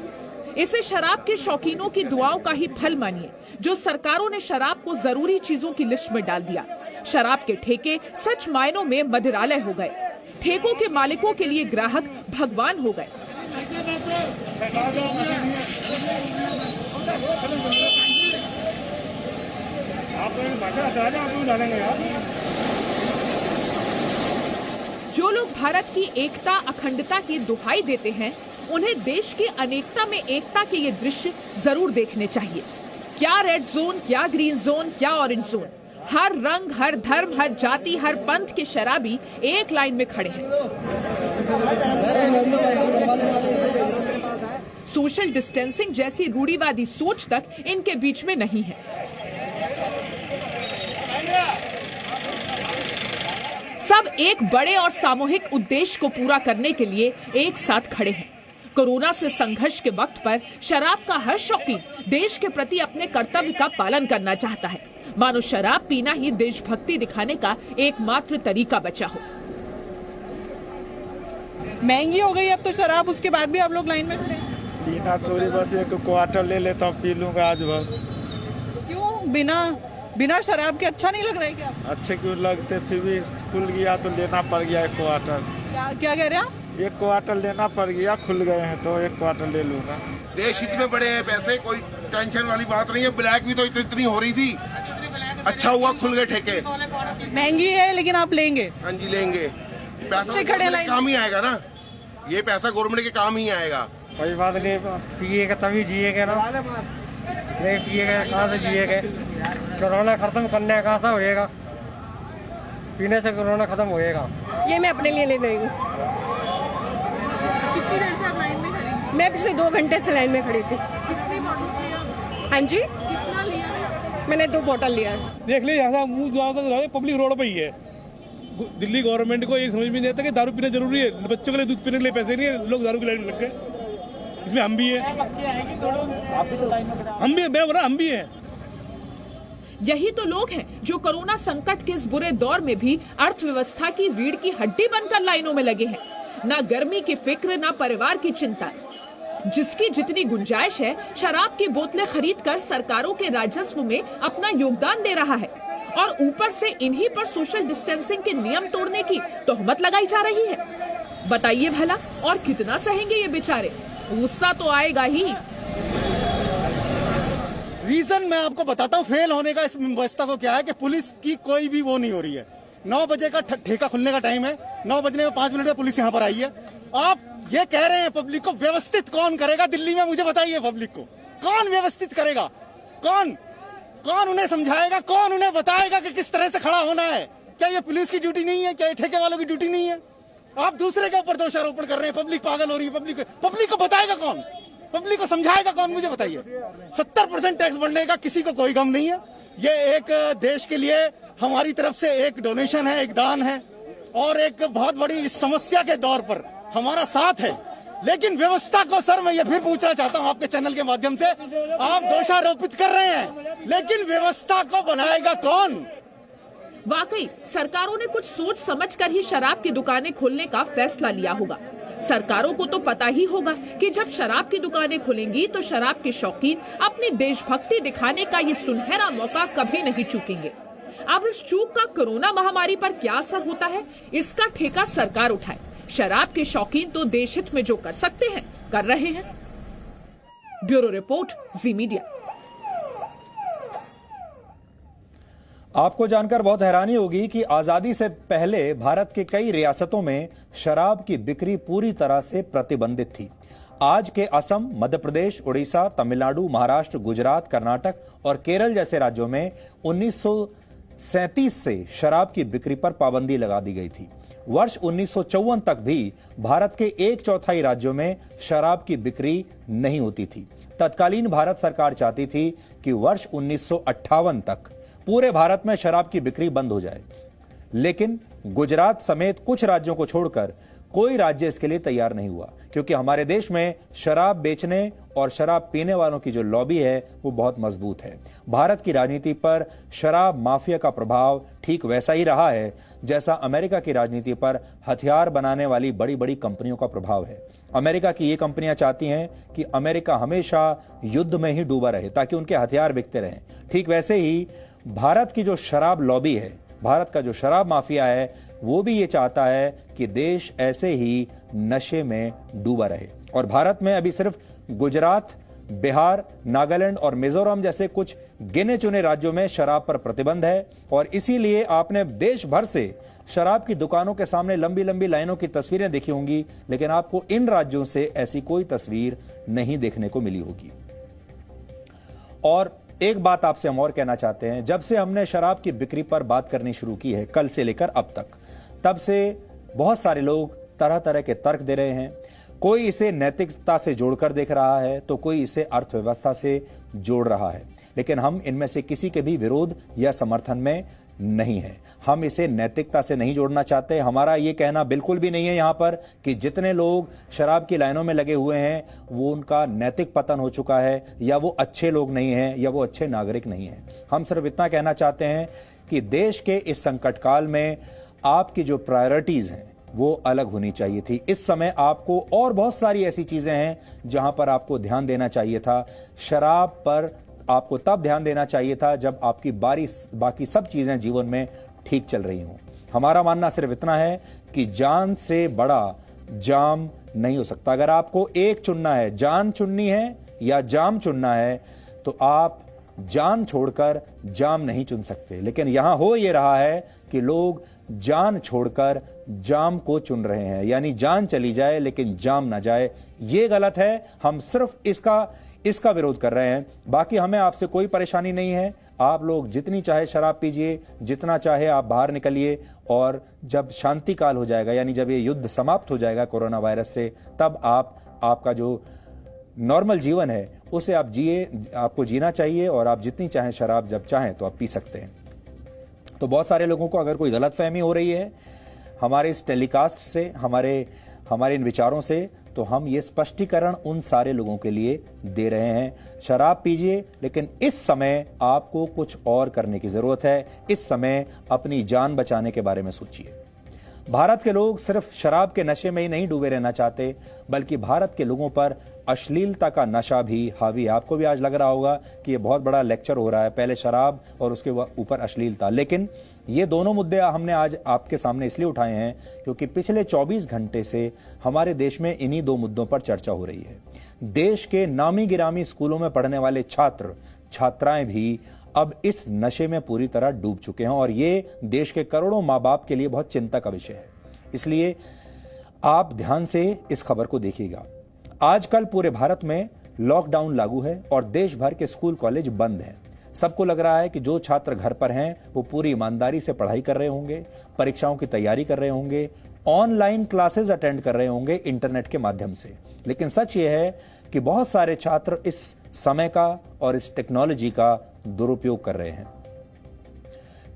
इसे शराब के शौकीनों की दुआओं का ही फल मानिए, जो सरकारों ने शराब को जरूरी चीजों की लिस्ट में डाल दिया। शराब के ठेके सच मायनों में मदिरालय हो गए। ठेकों के मालिकों के लिए ग्राहक भगवान हो गए। जो लोग भारत की एकता अखंडता की दुहाई देते हैं, उन्हें देश की अनेकता में एकता के ये दृश्य जरूर देखने चाहिए। क्या रेड जोन, क्या ग्रीन जोन, क्या ऑरेंज जोन, हर रंग, हर धर्म, हर जाति, हर पंथ के शराबी एक लाइन में खड़े हैं। सोशल डिस्टेंसिंग जैसी रूढ़िवादी सोच तक इनके बीच में नहीं है। सब एक बड़े और सामूहिक उद्देश्य को पूरा करने के लिए एक साथ खड़े हैं। कोरोना से संघर्ष के वक्त पर शराब का हर शौकीन देश के प्रति अपने कर्तव्य का पालन करना चाहता है, मानो शराब पीना ही देशभक्ति दिखाने का एकमात्र तरीका बचा हो। महंगी हो गई अब तो शराब, उसके बाद भी आप लोग लाइन में खड़े हैं। पीना थोड़ी, बस एक क्वार्टर ले लेता हूँ, पी लूंगा आज भर। क्यों? बिना शराब के अच्छा नहीं लग रहा है क्या? अच्छे क्यों लगते, फिर भी खुल गया तो लेना पड़ गया एक क्वार्टर। क्या कह रहे हैं आप? एक क्वार्टर लेना पड़ गया, खुल गए हैं तो एक क्वार्टर ले लूंगा। देश हित में बड़े हैं पैसे, कोई टेंशन वाली बात नहीं है। ब्लैक भी तो इतनी हो रही थी, अच्छा हुआ खुल गए ठेके। महंगी है लेकिन आप लेंगे? हाँ जी लेंगे, पैसा खड़े लाइन काम ही आएगा ना, ये पैसा गवर्नमेंट के काम ही आएगा। कोई बात नहीं, पिएगा तभी जिएगा ना, नहीं पिएगा कहाँ से जिएगा? कोरोना खत्म करने कहाँ से होएगा? पीने से कोरोना खत्म होएगा। ये मैं अपने लिए ले रही हूँ। कितनी देर से आप लाइन में खड़ी? मैं पिछले 2 घंटे से लाइन में खड़ी थी। कितनी बॉटल? हाँ जी, कितना लिया है? मैंने 2 बोतल लिया है। देख लीजिए यहाँ मुँह ज्यादा पब्लिक रोड पे ही है। दिल्ली गवर्नमेंट को एक समझ में नहीं आता कि दारू पीना जरूरी है, बच्चों के लिए दूध पीने के लिए पैसे नहीं है, लोग दारू की लाइन में लग गए। इसमें हम भी हैं, हम भी हैं। यही तो लोग हैं जो कोरोना संकट के इस बुरे दौर में भी अर्थव्यवस्था की रीढ़ की हड्डी बनकर लाइनों में लगे हैं। ना गर्मी की फिक्र, ना परिवार की चिंता। जिसकी जितनी गुंजाइश है, शराब की बोतलें खरीदकर सरकारों के राजस्व में अपना योगदान दे रहा है और ऊपर से इन्हीं पर सोशल डिस्टेंसिंग के नियम तोड़ने की तोहमत लगाई जा रही है। बताइए भला और कितना सहेंगे ये बेचारे? गुस्सा तो आएगा ही। रीजन मैं आपको बताता हूँ फेल होने का इस व्यवस्था को क्या है कि पुलिस की कोई भी वो नहीं हो रही है। 9 बजे का ठेका खुलने का टाइम है, 9 बजने में 5 मिनट में पुलिस यहाँ पर आई है। आप ये कह रहे हैं पब्लिक को व्यवस्थित कौन करेगा दिल्ली में? मुझे बताइए, पब्लिक को कौन व्यवस्थित करेगा? कौन उन्हें समझाएगा? कौन उन्हें बताएगा कि किस तरह से खड़ा होना है? क्या ये पुलिस की ड्यूटी नहीं है? क्या ये ठेके वालों की ड्यूटी नहीं है? आप दूसरे के ऊपर दोषारोपण कर रहे हैं। पब्लिक पागल हो रही है। पब्लिक को बताएगा कौन? पब्लिक को समझाएगा कौन? मुझे बताइए। 70% टैक्स बढ़ने का किसी को कोई गम नहीं है। ये एक देश के लिए हमारी तरफ से एक डोनेशन है, एक दान है और एक बहुत बड़ी इस समस्या के दौर पर हमारा साथ है। लेकिन व्यवस्था को सर मैं ये फिर पूछना चाहता हूँ आपके चैनल के माध्यम से, आप दोषारोपित कर रहे हैं लेकिन व्यवस्था को बनाएगा कौन? वाकई सरकारों ने कुछ सोच समझकर ही शराब की दुकानें खोलने का फैसला लिया होगा। सरकारों को तो पता ही होगा कि जब शराब की दुकानें खुलेंगी तो शराब के शौकीन अपनी देशभक्ति दिखाने का ये सुनहरा मौका कभी नहीं चूकेंगे। अब इस चूक का कोरोना महामारी पर क्या असर होता है, इसका ठेका सरकार उठाए। शराब के शौकीन तो देश हित में जो कर सकते हैं कर रहे हैं। ब्यूरो रिपोर्ट, जी मीडिया। आपको जानकर बहुत हैरानी होगी कि आजादी से पहले भारत के कई रियासतों में शराब की बिक्री पूरी तरह से प्रतिबंधित थी। आज के असम, मध्य प्रदेश, उड़ीसा, तमिलनाडु, महाराष्ट्र, गुजरात, कर्नाटक और केरल जैसे राज्यों में 1937 से शराब की बिक्री पर पाबंदी लगा दी गई थी। वर्ष 1954 तक भी भारत के 1/4 राज्यों में शराब की बिक्री नहीं होती थी। तत्कालीन भारत सरकार चाहती थी कि वर्ष 1958 तक पूरे भारत में शराब की बिक्री बंद हो जाए, लेकिन गुजरात समेत कुछ राज्यों को छोड़कर कोई राज्य इसके लिए तैयार नहीं हुआ, क्योंकि हमारे देश में शराब बेचने और शराब पीने वालों की जो लॉबी है वो बहुत मजबूत है। भारत की राजनीति पर शराब माफिया का प्रभाव ठीक वैसा ही रहा है जैसा अमेरिका की राजनीति पर हथियार बनाने वाली बड़ी बड़ी कंपनियों का प्रभाव है। अमेरिका की ये कंपनियां चाहती हैं कि अमेरिका हमेशा युद्ध में ही डूबा रहे ताकि उनके हथियार बिकते रहें। ठीक वैसे ही भारत की जो शराब लॉबी है, भारत का जो शराब माफिया है, वो भी ये चाहता है कि देश ऐसे ही नशे में डूबा रहे। और भारत में अभी सिर्फ गुजरात, बिहार, नागालैंड और मिजोरम जैसे कुछ गिने चुने राज्यों में शराब पर प्रतिबंध है और इसीलिए आपने देश भर से शराब की दुकानों के सामने लंबी लंबी लाइनों की तस्वीरें देखी होंगी, लेकिन आपको इन राज्यों से ऐसी कोई तस्वीर नहीं देखने को मिली होगी। और एक बात आपसे हम और कहना चाहते हैं, जब से हमने शराब की बिक्री पर बात करनी शुरू की है, कल से लेकर अब तक, तब से बहुत सारे लोग तरह तरह के तर्क दे रहे हैं। कोई इसे नैतिकता से जोड़कर देख रहा है तो कोई इसे अर्थव्यवस्था से जोड़ रहा है, लेकिन हम इनमें से किसी के भी विरोध या समर्थन में नहीं है। हम इसे नैतिकता से नहीं जोड़ना चाहते। हमारा ये कहना बिल्कुल भी नहीं है यहाँ पर कि जितने लोग शराब की लाइनों में लगे हुए हैं वो उनका नैतिक पतन हो चुका है या वो अच्छे लोग नहीं हैं या वो अच्छे नागरिक नहीं हैं। हम सिर्फ इतना कहना चाहते हैं कि देश के इस संकट काल में आपकी जो प्रायोरिटीज हैं वो अलग होनी चाहिए थी। इस समय आपको और बहुत सारी ऐसी चीजें हैं जहां पर आपको ध्यान देना चाहिए था। शराब पर आपको तब ध्यान देना चाहिए था जब आपकी बाकी सब चीजें जीवन में ठीक चल रही हों। हमारा मानना सिर्फ इतना है कि जान से बड़ा जाम नहीं हो सकता। अगर आपको एक चुनना है, जान चुननी है या जाम चुनना है, तो आप जान छोड़कर जाम नहीं चुन सकते। लेकिन यहां हो यह रहा है कि लोग जान छोड़कर जाम को चुन रहे हैं, यानी जान चली जाए लेकिन जाम ना जाए। यह गलत है। हम सिर्फ इसका विरोध कर रहे हैं। बाकी हमें आपसे कोई परेशानी नहीं है। आप लोग जितनी चाहे शराब पीजिए, जितना चाहे आप बाहर निकलिए, और जब शांति काल हो जाएगा, यानी जब ये युद्ध समाप्त हो जाएगा कोरोना वायरस से, तब आपका जो नॉर्मल जीवन है उसे आप जिए, आपको जीना चाहिए, और आप जितनी चाहें शराब जब चाहें तो आप पी सकते हैं। तो बहुत सारे लोगों को अगर कोई गलतफहमी हो रही है हमारे इस टेलीकास्ट से, हमारे इन विचारों से, तो हम ये स्पष्टीकरण उन सारे लोगों के लिए दे रहे हैं। शराब पीजिए, लेकिन इस समय आपको कुछ और करने की जरूरत है। इस समय अपनी जान बचाने के बारे में सोचिए। भारत के लोग सिर्फ शराब के नशे में ही नहीं डूबे रहना चाहते, बल्कि भारत के लोगों पर अश्लीलता का नशा भी हावी है। आपको भी आज लग रहा होगा कि ये बहुत बड़ा लेक्चर हो रहा है, पहले शराब और उसके ऊपर अश्लीलता। लेकिन ये दोनों मुद्दे हमने आज आपके सामने इसलिए उठाए हैं क्योंकि पिछले 24 घंटे से हमारे देश में इन्हीं दो मुद्दों पर चर्चा हो रही है। देश के नामी गिरामी स्कूलों में पढ़ने वाले छात्र छात्राएं भी अब इस नशे में पूरी तरह डूब चुके हैं, और ये देश के करोड़ों माँ बाप के लिए बहुत चिंता का विषय है। इसलिए आप ध्यान से इस खबर को देखिएगा। आजकल पूरे भारत में लॉकडाउन लागू है और देश भर के स्कूल कॉलेज बंद हैं। सबको लग रहा है कि जो छात्र घर पर हैं वो पूरी ईमानदारी से पढ़ाई कर रहे होंगे, परीक्षाओं की तैयारी कर रहे होंगे, ऑनलाइन क्लासेस अटेंड कर रहे होंगे इंटरनेट के माध्यम से। लेकिन सच ये है कि बहुत सारे छात्र इस समय का और इस टेक्नोलॉजी का दुरुपयोग कर रहे हैं।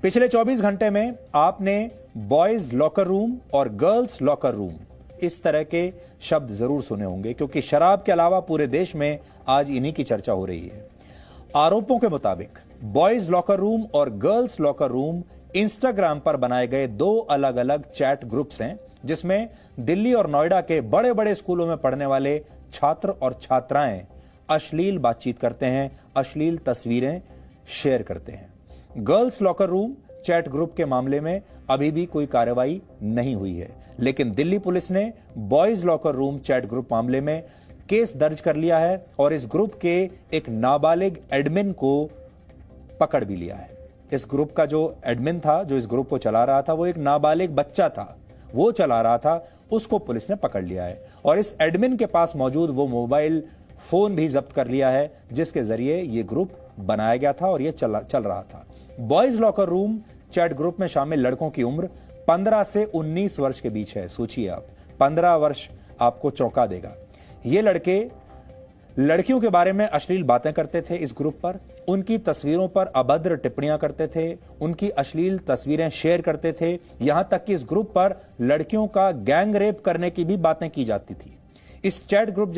पिछले 24 घंटे में आपने बॉयज लॉकर रूम और गर्ल्स लॉकर रूम इस तरह के शब्द जरूर सुने होंगे, क्योंकि शराब के अलावा पूरे देश में आज इन्हीं की चर्चा हो रही है। आरोपों के मुताबिक बॉयज लॉकर रूम और गर्ल्स लॉकर रूम इंस्टाग्राम पर बनाए गए दो अलग अलग चैट ग्रुप्स हैं, जिसमें दिल्ली और नोएडा के बड़े बड़े स्कूलों में पढ़ने वाले छात्र और छात्राएं अश्लील बातचीत करते हैं, अश्लील तस्वीरें शेयर करते हैं। Girls locker room chat group के मामले में अभी भी कोई कार्रवाई नहीं हुई है, लेकिन दिल्ली पुलिस ने boys locker room chat group मामले में केस दर्ज कर लिया है और इस ग्रुप के एक नाबालिग एडमिन को पकड़ भी लिया है। इस ग्रुप का जो एडमिन था, जो इस ग्रुप को चला रहा था, वो एक नाबालिग बच्चा था, वो चला रहा था, उसको पुलिस ने पकड़ लिया है और इस एडमिन के पास मौजूद वो मोबाइल फोन भी जब्त कर लिया है जिसके जरिए ये ग्रुप बनाया गया था और ये चल रहा था। Boys locker room chat group में शामिल लड़कों की उम्र 15 से 19 वर्ष के बीच है। सोचिए आप, 15 वर्ष आपको चौंका देगा। ये लड़के लड़कियों के बारे में अश्लील बातें करते थे इस ग्रुप पर, उनकी तस्वीरों पर अभद्र टिप्पणियां करते थे, उनकी अश्लील तस्वीरें शेयर करते थे, यहां तक कि इस ग्रुप पर लड़कियों का गैंग रेप करने की भी बातें की जाती थी। इस चैट ग्रुप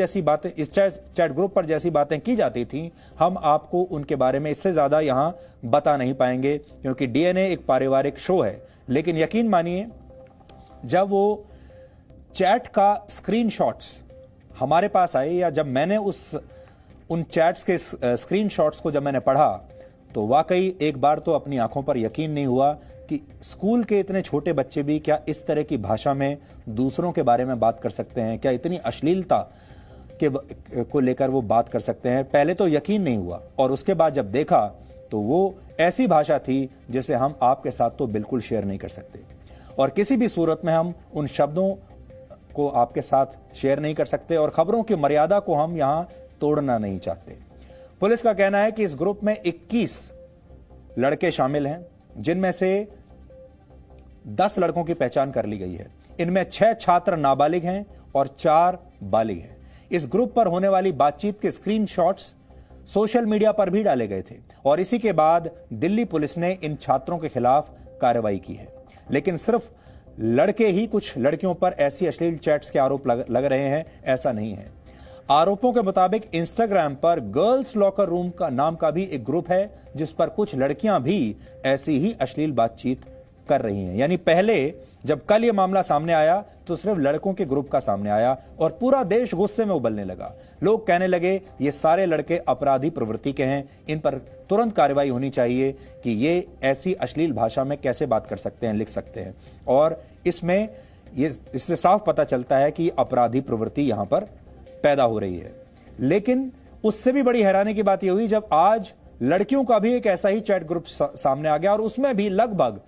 पर जैसी बातें की जाती थी, हम आपको उनके बारे में इससे ज्यादा यहां बता नहीं पाएंगे क्योंकि डीएनए एक पारिवारिक शो है। लेकिन यकीन मानिए, जब वो चैट का स्क्रीनशॉट्स हमारे पास आए या जब मैंने उन चैट्स के स्क्रीनशॉट्स को जब मैंने पढ़ा, तो वाकई एक बार तो अपनी आंखों पर यकीन नहीं हुआ कि स्कूल के इतने छोटे बच्चे भी क्या इस तरह की भाषा में दूसरों के बारे में बात कर सकते हैं, क्या इतनी अश्लीलता को लेकर वो बात कर सकते हैं। पहले तो यकीन नहीं हुआ और उसके बाद जब देखा तो वो ऐसी भाषा थी जिसे हम आपके साथ तो बिल्कुल शेयर नहीं कर सकते और किसी भी सूरत में हम उन शब्दों को आपके साथ शेयर नहीं कर सकते और खबरों की मर्यादा को हम यहां तोड़ना नहीं चाहते। पुलिस का कहना है कि इस ग्रुप में 21 लड़के शामिल हैं, जिनमें से 10 लड़कों की पहचान कर ली गई है। इनमें 6 छात्र नाबालिग हैं और 4 बालिग हैं। इस ग्रुप पर होने वाली बातचीत के स्क्रीनशॉट्स सोशल मीडिया पर भी डाले गए थे और इसी के बाद दिल्ली पुलिस ने इन छात्रों के खिलाफ कार्रवाई की है। लेकिन सिर्फ लड़के ही कुछ लड़कियों पर ऐसी अश्लील चैट्स के आरोप लग रहे हैं, ऐसा नहीं है। आरोपों के मुताबिक इंस्टाग्राम पर गर्ल्स लॉकर रूम का नाम का भी एक ग्रुप है जिस पर कुछ लड़कियां भी ऐसी ही अश्लील बातचीत कर रही हैं। यानी पहले जब कल यह मामला सामने आया तो सिर्फ लड़कों के ग्रुप का सामने आया और पूरा देश गुस्से में उबलने लगा। लोग कहने लगे ये सारे लड़के अपराधी प्रवृत्ति के हैं, इन पर तुरंत कार्रवाई होनी चाहिए कि ये ऐसी अश्लील भाषा में कैसे बात कर सकते हैं, लिख सकते हैं। और इससे साफ पता चलता है कि अपराधी प्रवृत्ति यहां पर पैदा हो रही है। लेकिन उससे भी बड़ी हैरानी की बात यह हुई जब आज लड़कियों का भी एक ऐसा ही चैट ग्रुप सामने आ गया और उसमें भी लगभग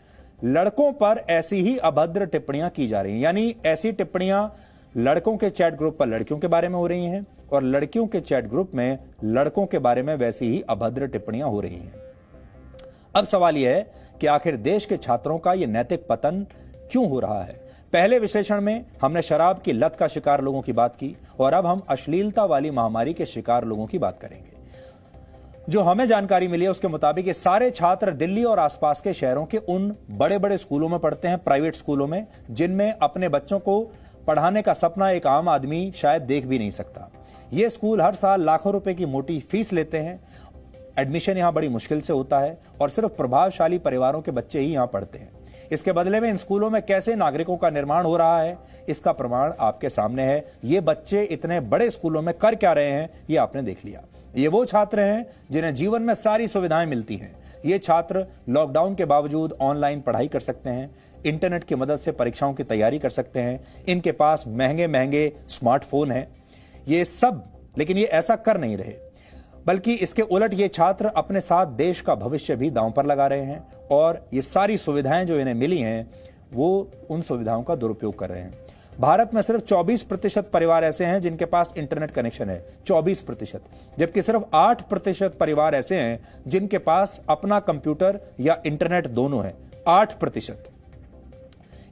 लड़कों पर ऐसी ही अभद्र टिप्पणियां की जा रही हैं। यानी ऐसी टिप्पणियां लड़कों के चैट ग्रुप पर लड़कियों के बारे में हो रही हैं और लड़कियों के चैट ग्रुप में लड़कों के बारे में वैसी ही अभद्र टिप्पणियां हो रही हैं। अब सवाल यह है कि आखिर देश के छात्रों का यह नैतिक पतन क्यों हो रहा है। पहले विश्लेषण में हमने शराब की लत का शिकार लोगों की बात की और अब हम अश्लीलता वाली महामारी के शिकार लोगों की बात करेंगे। जो हमें जानकारी मिली है उसके मुताबिक ये सारे छात्र दिल्ली और आसपास के शहरों के उन बड़े बड़े स्कूलों में पढ़ते हैं, प्राइवेट स्कूलों में, जिनमें अपने बच्चों को पढ़ाने का सपना एक आम आदमी शायद देख भी नहीं सकता। ये स्कूल हर साल लाखों रुपए की मोटी फीस लेते हैं। एडमिशन यहां बड़ी मुश्किल से होता है और सिर्फ प्रभावशाली परिवारों के बच्चे ही यहां पढ़ते हैं। इसके बदले में इन स्कूलों में कैसे नागरिकों का निर्माण हो रहा है, इसका प्रमाण आपके सामने है। ये बच्चे इतने बड़े स्कूलों में कर क्या रहे हैं, ये आपने देख लिया। ये वो छात्र हैं जिन्हें जीवन में सारी सुविधाएं मिलती हैं। ये छात्र लॉकडाउन के बावजूद ऑनलाइन पढ़ाई कर सकते हैं, इंटरनेट की मदद से परीक्षाओं की तैयारी कर सकते हैं, इनके पास महंगे महंगे स्मार्टफोन हैं। ये सब, लेकिन ये ऐसा कर नहीं रहे, बल्कि इसके उलट ये छात्र अपने साथ देश का भविष्य भी दांव पर लगा रहे हैं और ये सारी सुविधाएं जो इन्हें मिली हैं वो उन सुविधाओं का दुरुपयोग कर रहे हैं। भारत में सिर्फ 24% परिवार ऐसे हैं जिनके पास इंटरनेट कनेक्शन है, 24%, जबकि सिर्फ 8% परिवार ऐसे हैं जिनके पास अपना कंप्यूटर या इंटरनेट दोनों है। 8%।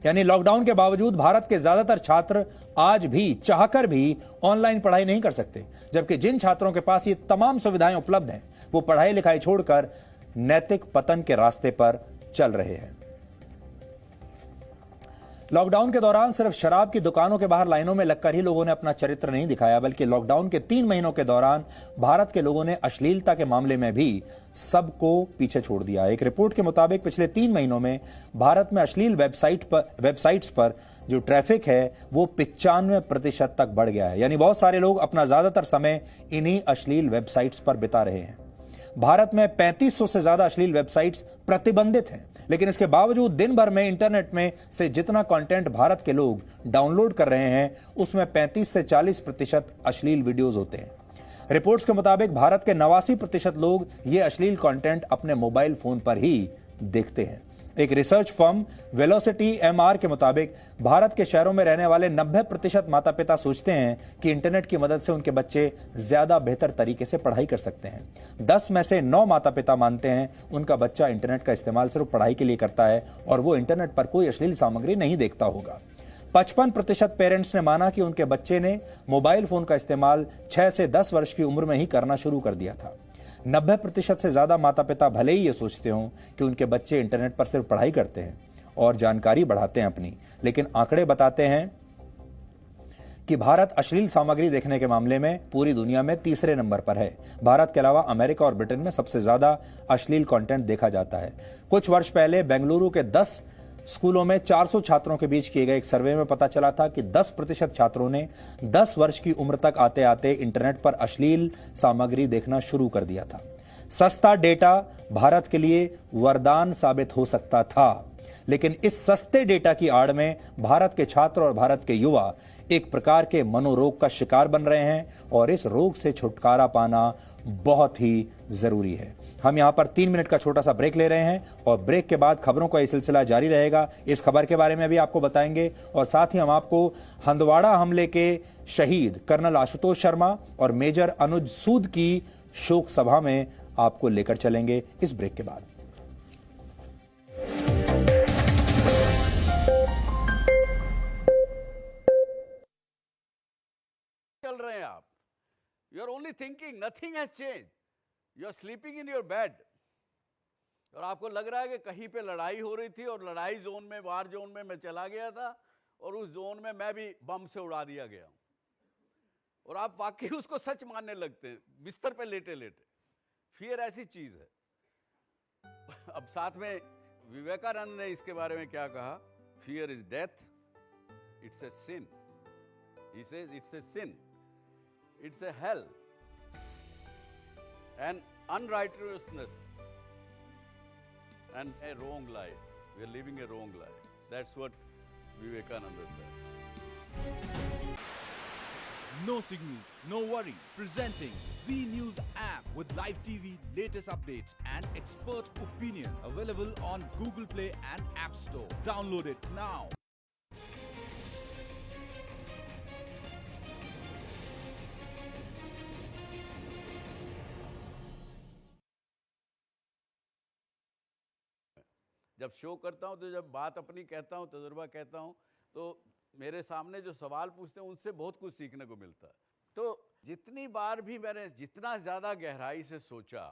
यानी लॉकडाउन के बावजूद भारत के ज्यादातर छात्र आज भी चाहकर भी ऑनलाइन पढ़ाई नहीं कर सकते, जबकि जिन छात्रों के पास ये तमाम सुविधाएं उपलब्ध हैं वो पढ़ाई लिखाई छोड़कर नैतिक पतन के रास्ते पर चल रहे हैं। लॉकडाउन के दौरान सिर्फ शराब की दुकानों के बाहर लाइनों में लगकर ही लोगों ने अपना चरित्र नहीं दिखाया, बल्कि लॉकडाउन के 3 महीनों के दौरान भारत के लोगों ने अश्लीलता के मामले में भी सबको पीछे छोड़ दिया। एक रिपोर्ट के मुताबिक पिछले 3 महीनों में भारत में अश्लील वेबसाइट्स पर जो ट्रैफिक है वो 95% तक बढ़ गया है। यानी बहुत सारे लोग अपना ज्यादातर समय इन्हीं अश्लील वेबसाइट्स पर बिता रहे हैं। भारत में 3500 से ज्यादा अश्लील वेबसाइट्स प्रतिबंधित हैं, लेकिन इसके बावजूद दिन भर में इंटरनेट में से जितना कंटेंट भारत के लोग डाउनलोड कर रहे हैं उसमें 35 से 40% अश्लील वीडियोस होते हैं। रिपोर्ट्स के मुताबिक भारत के 89% लोग ये अश्लील कंटेंट अपने मोबाइल फोन पर ही देखते हैं। एक रिसर्च फर्म वेलोसिटी MR के मुताबिक भारत के शहरों में रहने वाले 90% माता पिता सोचते हैं कि इंटरनेट की मदद से उनके बच्चे ज्यादा बेहतर तरीके से पढ़ाई कर सकते हैं। 10 में से 9 माता पिता मानते हैं उनका बच्चा इंटरनेट का इस्तेमाल सिर्फ पढ़ाई के लिए करता है और वो इंटरनेट पर कोई अश्लील सामग्री नहीं देखता होगा। 55% पेरेंट्स ने माना कि उनके बच्चे ने मोबाइल फोन का इस्तेमाल 6 से 10 वर्ष की उम्र में ही करना शुरू कर दिया था। 90% से ज्यादा माता पिता भले ही ये सोचते हों कि उनके बच्चे इंटरनेट पर सिर्फ पढ़ाई करते हैं और जानकारी बढ़ाते हैं अपनी, लेकिन आंकड़े बताते हैं कि भारत अश्लील सामग्री देखने के मामले में पूरी दुनिया में 3रे नंबर पर है। भारत के अलावा अमेरिका और ब्रिटेन में सबसे ज्यादा अश्लील कंटेंट देखा जाता है। कुछ वर्ष पहले बेंगलुरु के 10 स्कूलों में 400 छात्रों के बीच किए गए एक सर्वे में पता चला था कि 10% छात्रों ने 10 वर्ष की उम्र तक आते आते इंटरनेट पर अश्लील सामग्री देखना शुरू कर दिया था। सस्ता डेटा भारत के लिए वरदान साबित हो सकता था, लेकिन इस सस्ते डेटा की आड़ में भारत के छात्र और भारत के युवा एक प्रकार के मनोरोग का शिकार बन रहे हैं और इस रोग से छुटकारा पाना बहुत ही जरूरी है। हम यहां पर 3 मिनट का छोटा सा ब्रेक ले रहे हैं और ब्रेक के बाद खबरों का यह सिलसिला जारी रहेगा। इस खबर के बारे में भी आपको बताएंगे और साथ ही हम आपको हंदवाड़ा हमले के शहीद कर्नल आशुतोष शर्मा और मेजर अनुज सूद की शोक सभा में आपको लेकर चलेंगे इस ब्रेक के बाद। चल रहे हैं आप, you are only thinking, nothing has change, you are sleeping in your bed और आपको लग रहा है कि कहीं पे लड़ाई हो रही थी और लड़ाई जोन में, वार जोन में मैं चला गया था और उस जोन में मैं भी बम से उड़ा दिया गया हूं और आप वाकई उसको सच मानने लगते हैं बिस्तर पे लेटे लेटे। फियर ऐसी चीज है। अब साथ में विवेकानंद ने इसके बारे में क्या कहा, fear is death, it's a sin, he says it's a sin, it's a hell and unrighteousness and a wrong life. We are living a wrong life. That's what Vivekananda said. no signal, no worry. Presenting Z News app with live TV, latest updates and expert opinion. Available on Google Play and App Store. Download it now. जब शो करता हूं तो जब बात अपनी कहता हूं, तजुर्बा कहता हूं, तो मेरे सामने जो सवाल पूछते हैं उनसे बहुत कुछ सीखने को मिलता है। तो जितनी बार भी मैंने जितना ज़्यादा गहराई से सोचा,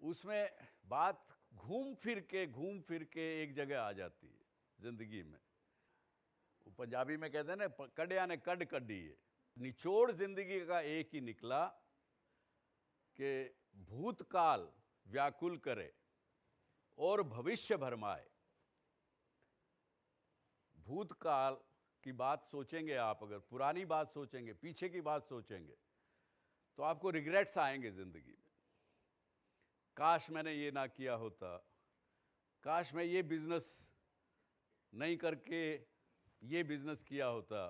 उसमें बात घूम फिर के एक जगह आ जाती है ज़िंदगी में। वो पंजाबी में कहते हैं ना, कड़िया ने कड कड्डी है। निचोड़ ज़िंदगी का एक ही निकला कि भूतकाल व्याकुल करे और भविष्य भरमाए। भूतकाल की बात सोचेंगे आप, अगर पुरानी बात सोचेंगे, पीछे की बात सोचेंगे, तो आपको रिग्रेट्स आएंगे जिंदगी में। काश मैंने ये ना किया होता, काश मैं ये बिजनेस नहीं करके ये बिजनेस किया होता,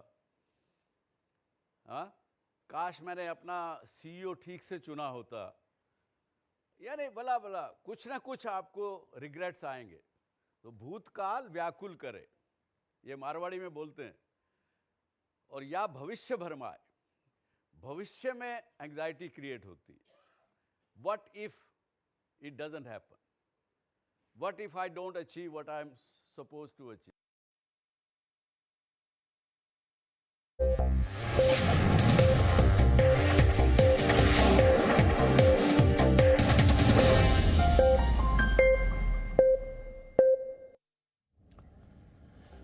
हाँ, काश मैंने अपना सीईओ ठीक से चुना होता। यानी भला भला कुछ ना कुछ आपको रिग्रेट्स आएंगे। तो भूतकाल व्याकुल करे, ये मारवाड़ी में बोलते हैं, और या भविष्य भरमाए। भविष्य में एंग्जाइटी क्रिएट होती है। What if it doesn't happen, what if I don't achieve what I am suppose to achieve.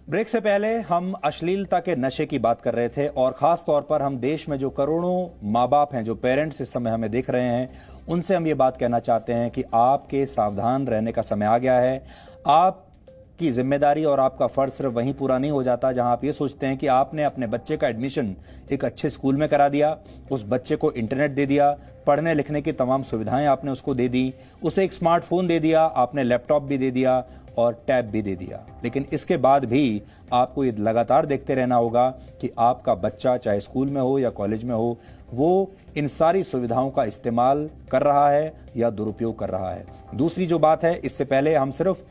Break से पहले हम अश्लीलता के नशे की बात कर रहे थे, और खास तौर पर हम देश में जो करोड़ों माँ बाप हैं, जो पेरेंट्स इस समय हमें देख रहे हैं, उनसे हम ये बात कहना चाहते हैं कि आपके सावधान रहने का समय आ गया है। आपकी जिम्मेदारी और आपका फर्ज सिर्फ वहीं पूरा नहीं हो जाता जहां आप ये सोचते हैं कि आपने अपने बच्चे का एडमिशन एक अच्छे स्कूल में करा दिया, उस बच्चे को इंटरनेट दे दिया, पढ़ने लिखने की तमाम सुविधाएं आपने उसको दे दी, उसे एक स्मार्टफोन दे दिया, आपने लैपटॉप भी दे दिया और टैब भी दे दिया। लेकिन इसके बाद भी आपको ये लगातार देखते रहना होगा कि आपका बच्चा चाहे स्कूल में हो या कॉलेज में हो, वो इन सारी सुविधाओं का इस्तेमाल कर रहा है या दुरुपयोग कर रहा है। दूसरी जो बात है, इससे पहले हम सिर्फ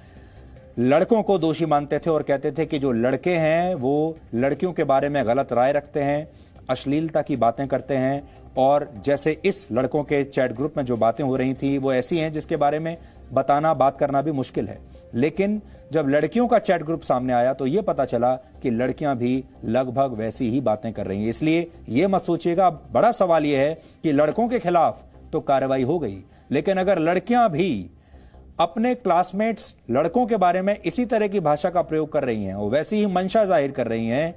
लड़कों को दोषी मानते थे और कहते थे कि जो लड़के हैं वो लड़कियों के बारे में गलत राय रखते हैं, अश्लीलता की बातें करते हैं, और जैसे इस लड़कों के चैट ग्रुप में जो बातें हो रही थी वो ऐसी हैं जिसके बारे में बात करना भी मुश्किल है। लेकिन जब लड़कियों का चैट ग्रुप सामने आया तो ये पता चला कि लड़कियां भी लगभग वैसी ही बातें कर रही हैं। इसलिए ये मत सोचिएगा, बड़ा सवाल ये है कि लड़कों के खिलाफ तो कार्रवाई हो गई, लेकिन अगर लड़कियां भी अपने क्लासमेट्स लड़कों के बारे में इसी तरह की भाषा का प्रयोग कर रही हैं और वैसी ही मंशा जाहिर कर रही हैं,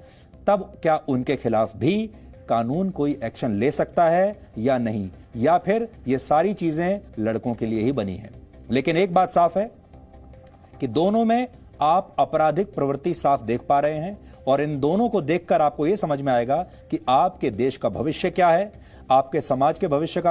तब क्या उनके खिलाफ भी कानून कोई एक्शन ले सकता है या नहीं, या फिर ये सारी चीजें लड़कों के लिए ही बनी हैं। लेकिन एक बात साफ है कि दोनों में आप आपराधिक प्रवृत्ति साफ देख पा रहे हैं, और इन दोनों को देखकर आपको यह समझ में आएगा कि आपके देश का भविष्य क्या है, आपके समाज के भविष्य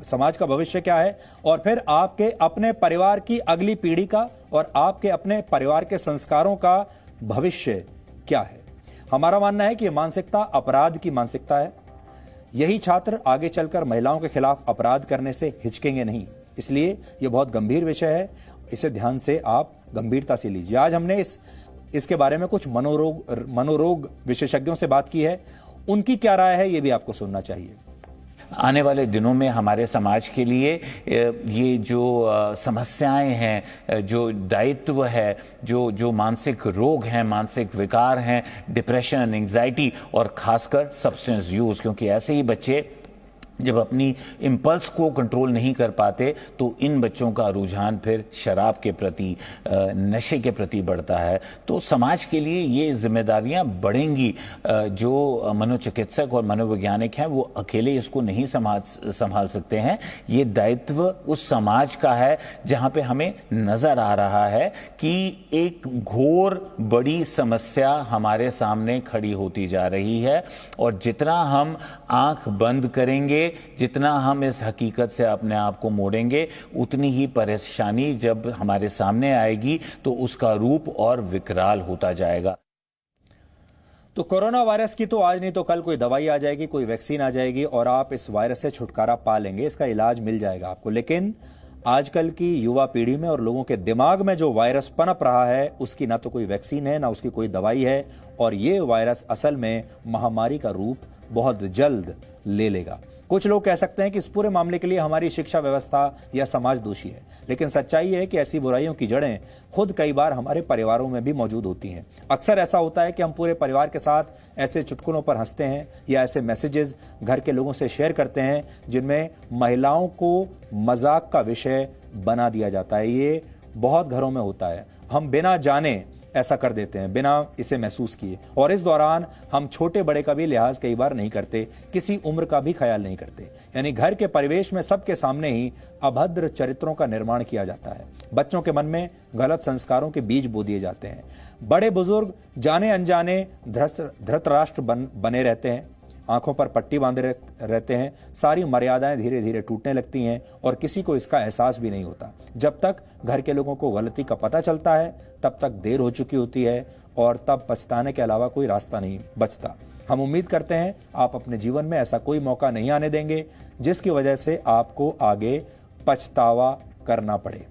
समाज का भविष्य क्या है, और फिर आपके अपने परिवार की अगली पीढ़ी का और आपके अपने परिवार के संस्कारों का भविष्य क्या है। हमारा मानना है कि यह मानसिकता अपराध की मानसिकता है। यही छात्र आगे चलकर महिलाओं के खिलाफ अपराध करने से हिचकेंगे नहीं। इसलिए यह बहुत गंभीर विषय है, इसे ध्यान से आप गंभीरता से लीजिए। आज हमने इसके बारे में कुछ मनोरोग विशेषज्ञों से बात की है, उनकी क्या राय है ये भी आपको सुनना चाहिए। आने वाले दिनों में हमारे समाज के लिए ये जो समस्याएं हैं, जो दायित्व है, जो मानसिक रोग हैं, मानसिक विकार हैं, डिप्रेशन, एंग्जाइटी और खासकर सब्सटेंस यूज, क्योंकि ऐसे ही बच्चे जब अपनी इम्पल्स को कंट्रोल नहीं कर पाते तो इन बच्चों का रुझान फिर शराब के प्रति, नशे के प्रति बढ़ता है। तो समाज के लिए ये जिम्मेदारियां बढ़ेंगी। जो मनोचिकित्सक और मनोवैज्ञानिक हैं वो अकेले इसको नहीं संभाल सकते हैं। ये दायित्व उस समाज का है जहां पे हमें नजर आ रहा है कि एक घोर बड़ी समस्या हमारे सामने खड़ी होती जा रही है, और जितना हम आंख बंद करेंगे, जितना हम इस हकीकत से अपने आप को मोड़ेंगे, उतनी ही परेशानी जब हमारे सामने आएगी तो उसका रूप और विकराल होता जाएगा। तो कोरोना वायरस की तो आज नहीं तो कल कोई दवाई आ जाएगी, कोई वैक्सीन आ जाएगी और आप इस वायरस से छुटकारा पा लेंगे, इसका इलाज मिल जाएगा आपको। लेकिन आजकल की युवा पीढ़ी में और लोगों के दिमाग में जो वायरस पनप रहा है उसकी ना तो कोई वैक्सीन है, ना उसकी कोई दवाई है और ये वायरस असल में महामारी का रूप बहुत जल्द ले लेगा। कुछ लोग कह सकते हैं कि इस पूरे मामले के लिए हमारी शिक्षा व्यवस्था या समाज दोषी है, लेकिन सच्चाई है कि ऐसी बुराइयों की जड़ें खुद कई बार हमारे परिवारों में भी मौजूद होती हैं। अक्सर ऐसा होता है कि हम पूरे परिवार के साथ ऐसे चुटकुलों पर हंसते हैं या ऐसे मैसेजेस घर के लोगों से शेयर करते हैं जिनमें महिलाओं को मजाक का विषय बना दिया जाता है। ये बहुत घरों में होता है, हम बिना जाने ऐसा कर देते हैं, बिना इसे महसूस किए, और इस दौरान हम छोटे बड़े का भी लिहाज कई बार नहीं करते, किसी उम्र का भी ख्याल नहीं करते। यानी घर के परिवेश में सबके सामने ही अभद्र चरित्रों का निर्माण किया जाता है। बच्चों के मन में गलत संस्कारों के बीज बो दिए जाते हैं। बड़े बुजुर्ग जाने अनजाने धृतराष्ट्र बने रहते हैं, आंखों पर पट्टी बांधे रहते हैं, सारी मर्यादाएं धीरे धीरे टूटने लगती हैं और किसी को इसका एहसास भी नहीं होता। जब तक घर के लोगों को गलती का पता चलता है तब तक देर हो चुकी होती है और तब पछताने के अलावा कोई रास्ता नहीं बचता। हम उम्मीद करते हैं आप अपने जीवन में ऐसा कोई मौका नहीं आने देंगे जिसकी वजह से आपको आगे पछतावा करना पड़े।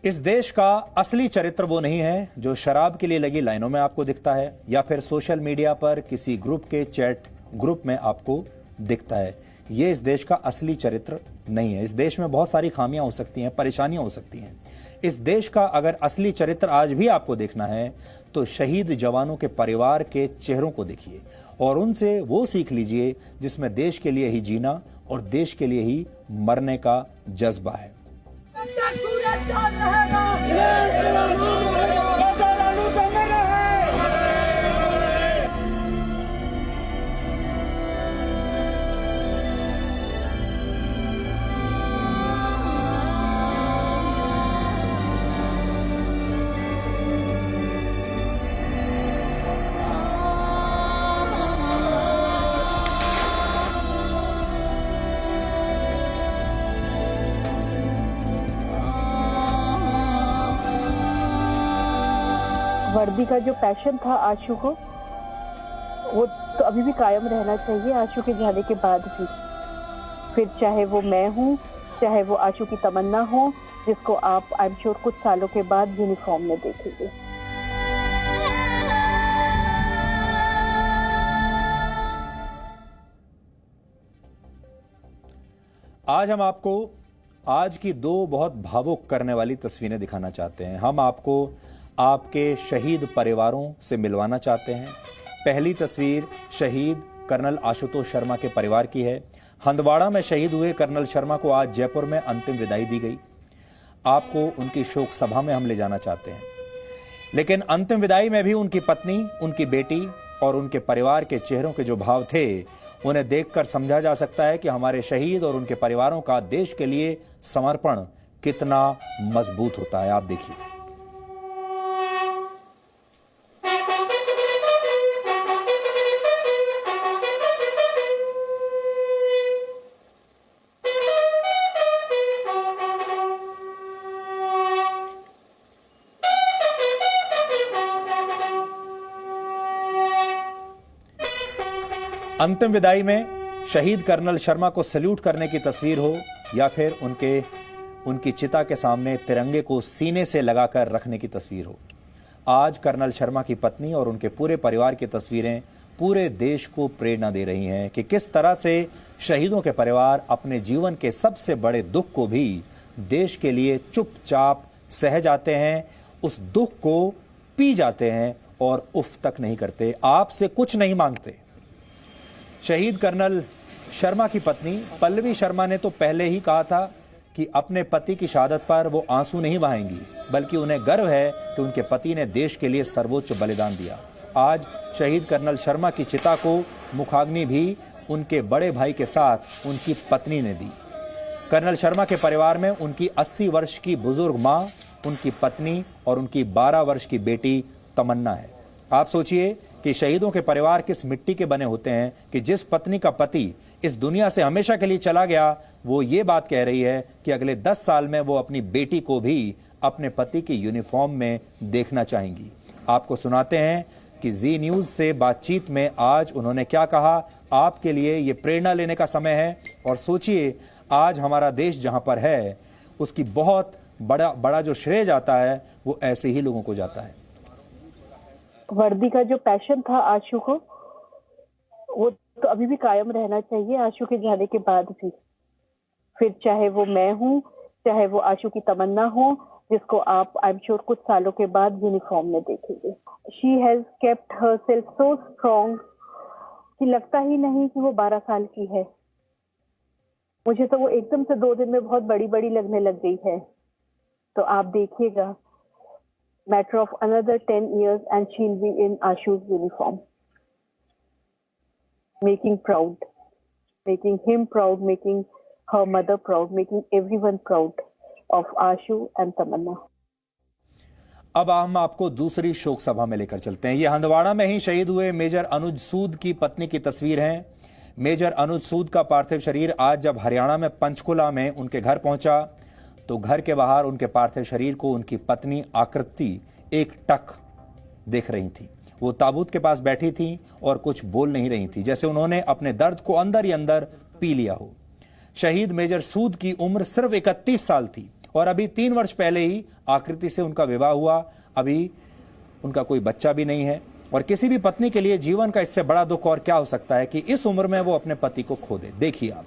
इस देश का असली चरित्र वो नहीं है जो शराब के लिए लगी लाइनों में आपको दिखता है या फिर सोशल मीडिया पर किसी ग्रुप के चैट ग्रुप में आपको दिखता है। ये इस देश का असली चरित्र नहीं है। इस देश में बहुत सारी खामियां हो सकती हैं, परेशानियां हो सकती हैं। इस देश का अगर असली चरित्र आज भी आपको देखना है तो शहीद जवानों के परिवार के चेहरों को देखिए और उनसे वो सीख लीजिए जिसमें देश के लिए ही जीना और देश के लिए ही मरने का जज्बा है। वर्दी का जो पैशन था आशु को, वो तो अभी भी कायम रहना चाहिए आशु के जाने के बाद भी। फिर चाहे वो मैं हूँ, चाहे वो आशु की तमन्ना हो, जिसको आप आई एम श्योर कुछ सालों के बाद यूनिफॉर्म में देखेंगे। आज हम आपको आज की दो बहुत भावुक करने वाली तस्वीरें दिखाना चाहते हैं। हम आपको आपके शहीद परिवारों से मिलवाना चाहते हैं। पहली तस्वीर शहीद कर्नल आशुतोष शर्मा के परिवार की है। हंदवाड़ा में शहीद हुए कर्नल शर्मा को आज जयपुर में अंतिम विदाई दी गई। आपको उनकी शोक सभा में हम ले जाना चाहते हैं, लेकिन अंतिम विदाई में भी उनकी पत्नी, उनकी बेटी और उनके परिवार के चेहरों के जो भाव थे उन्हें देखकर समझा जा सकता है कि हमारे शहीद और उनके परिवारों का देश के लिए समर्पण कितना मजबूत होता है। आप देखिए। अंतिम विदाई में शहीद कर्नल शर्मा को सैल्यूट करने की तस्वीर हो या फिर उनकी चिता के सामने तिरंगे को सीने से लगाकर रखने की तस्वीर हो, आज कर्नल शर्मा की पत्नी और उनके पूरे परिवार की तस्वीरें पूरे देश को प्रेरणा दे रही हैं कि किस तरह से शहीदों के परिवार अपने जीवन के सबसे बड़े दुख को भी देश के लिए चुपचाप सह जाते हैं, उस दुख को पी जाते हैं और उफ तक नहीं करते, आपसे कुछ नहीं मांगते। शहीद कर्नल शर्मा की पत्नी पल्लवी शर्मा ने तो पहले ही कहा था कि अपने पति की शहादत पर वो आंसू नहीं बहाएंगी, बल्कि उन्हें गर्व है कि उनके पति ने देश के लिए सर्वोच्च बलिदान दिया। आज शहीद कर्नल शर्मा की चिता को मुखाग्नि भी उनके बड़े भाई के साथ उनकी पत्नी ने दी। कर्नल शर्मा के परिवार में उनकी 80 वर्ष की बुजुर्ग मां, उनकी पत्नी और उनकी 12 वर्ष की बेटी तमन्ना है। आप सोचिए कि शहीदों के परिवार किस मिट्टी के बने होते हैं कि जिस पत्नी का पति इस दुनिया से हमेशा के लिए चला गया, वो ये बात कह रही है कि अगले 10 साल में वो अपनी बेटी को भी अपने पति की यूनिफॉर्म में देखना चाहेंगी। आपको सुनाते हैं कि जी न्यूज से बातचीत में आज उन्होंने क्या कहा। आपके लिए ये प्रेरणा लेने का समय है और सोचिए आज हमारा देश जहां पर है उसकी बहुत बड़ा जो श्रेय जाता है वो ऐसे ही लोगों को जाता है। वर्दी का जो पैशन था आशु को, वो तो अभी भी कायम रहना चाहिए आशु के जाने के बाद भी। फिर चाहे वो मैं हूँ, चाहे वो आशु की तमन्ना हो, जिसको आप आई एम श्योर कुछ सालों के बाद यूनिफॉर्म में देखेंगे। She has kept her self so strong कि लगता ही नहीं कि वो 12 साल की है। मुझे तो वो एकदम से 2 दिन में बहुत बड़ी लगने लग गई है। तो आप देखिएगा, matter of another 10 years and she'll be in Ashu's uniform, making him proud, making her mother proud, making everyone proud of Ashu and Tamanna. अब हम आपको दूसरी शोक सभा में लेकर चलते हैं। ये हंदवाड़ा में ही शहीद हुए मेजर अनुज सूद की पत्नी की तस्वीर है। मेजर अनुज सूद का पार्थिव शरीर आज जब हरियाणा में पंचकुला में उनके घर पहुंचा तो घर के बाहर उनके पार्थिव शरीर को उनकी पत्नी आकृति एक टक देख रही थी। वो ताबूत के पास बैठी थी और कुछ बोल नहीं रही थी, जैसे उन्होंने अपने दर्द को अंदर ही अंदर पी लिया हो। शहीद मेजर सूद की उम्र सिर्फ 31 साल थी और अभी 3 वर्ष पहले ही आकृति से उनका विवाह हुआ। अभी उनका कोई बच्चा भी नहीं है और किसी भी पत्नी के लिए जीवन का इससे बड़ा दुख और क्या हो सकता है कि इस उम्र में वो अपने पति को खो दे। देखिए आप।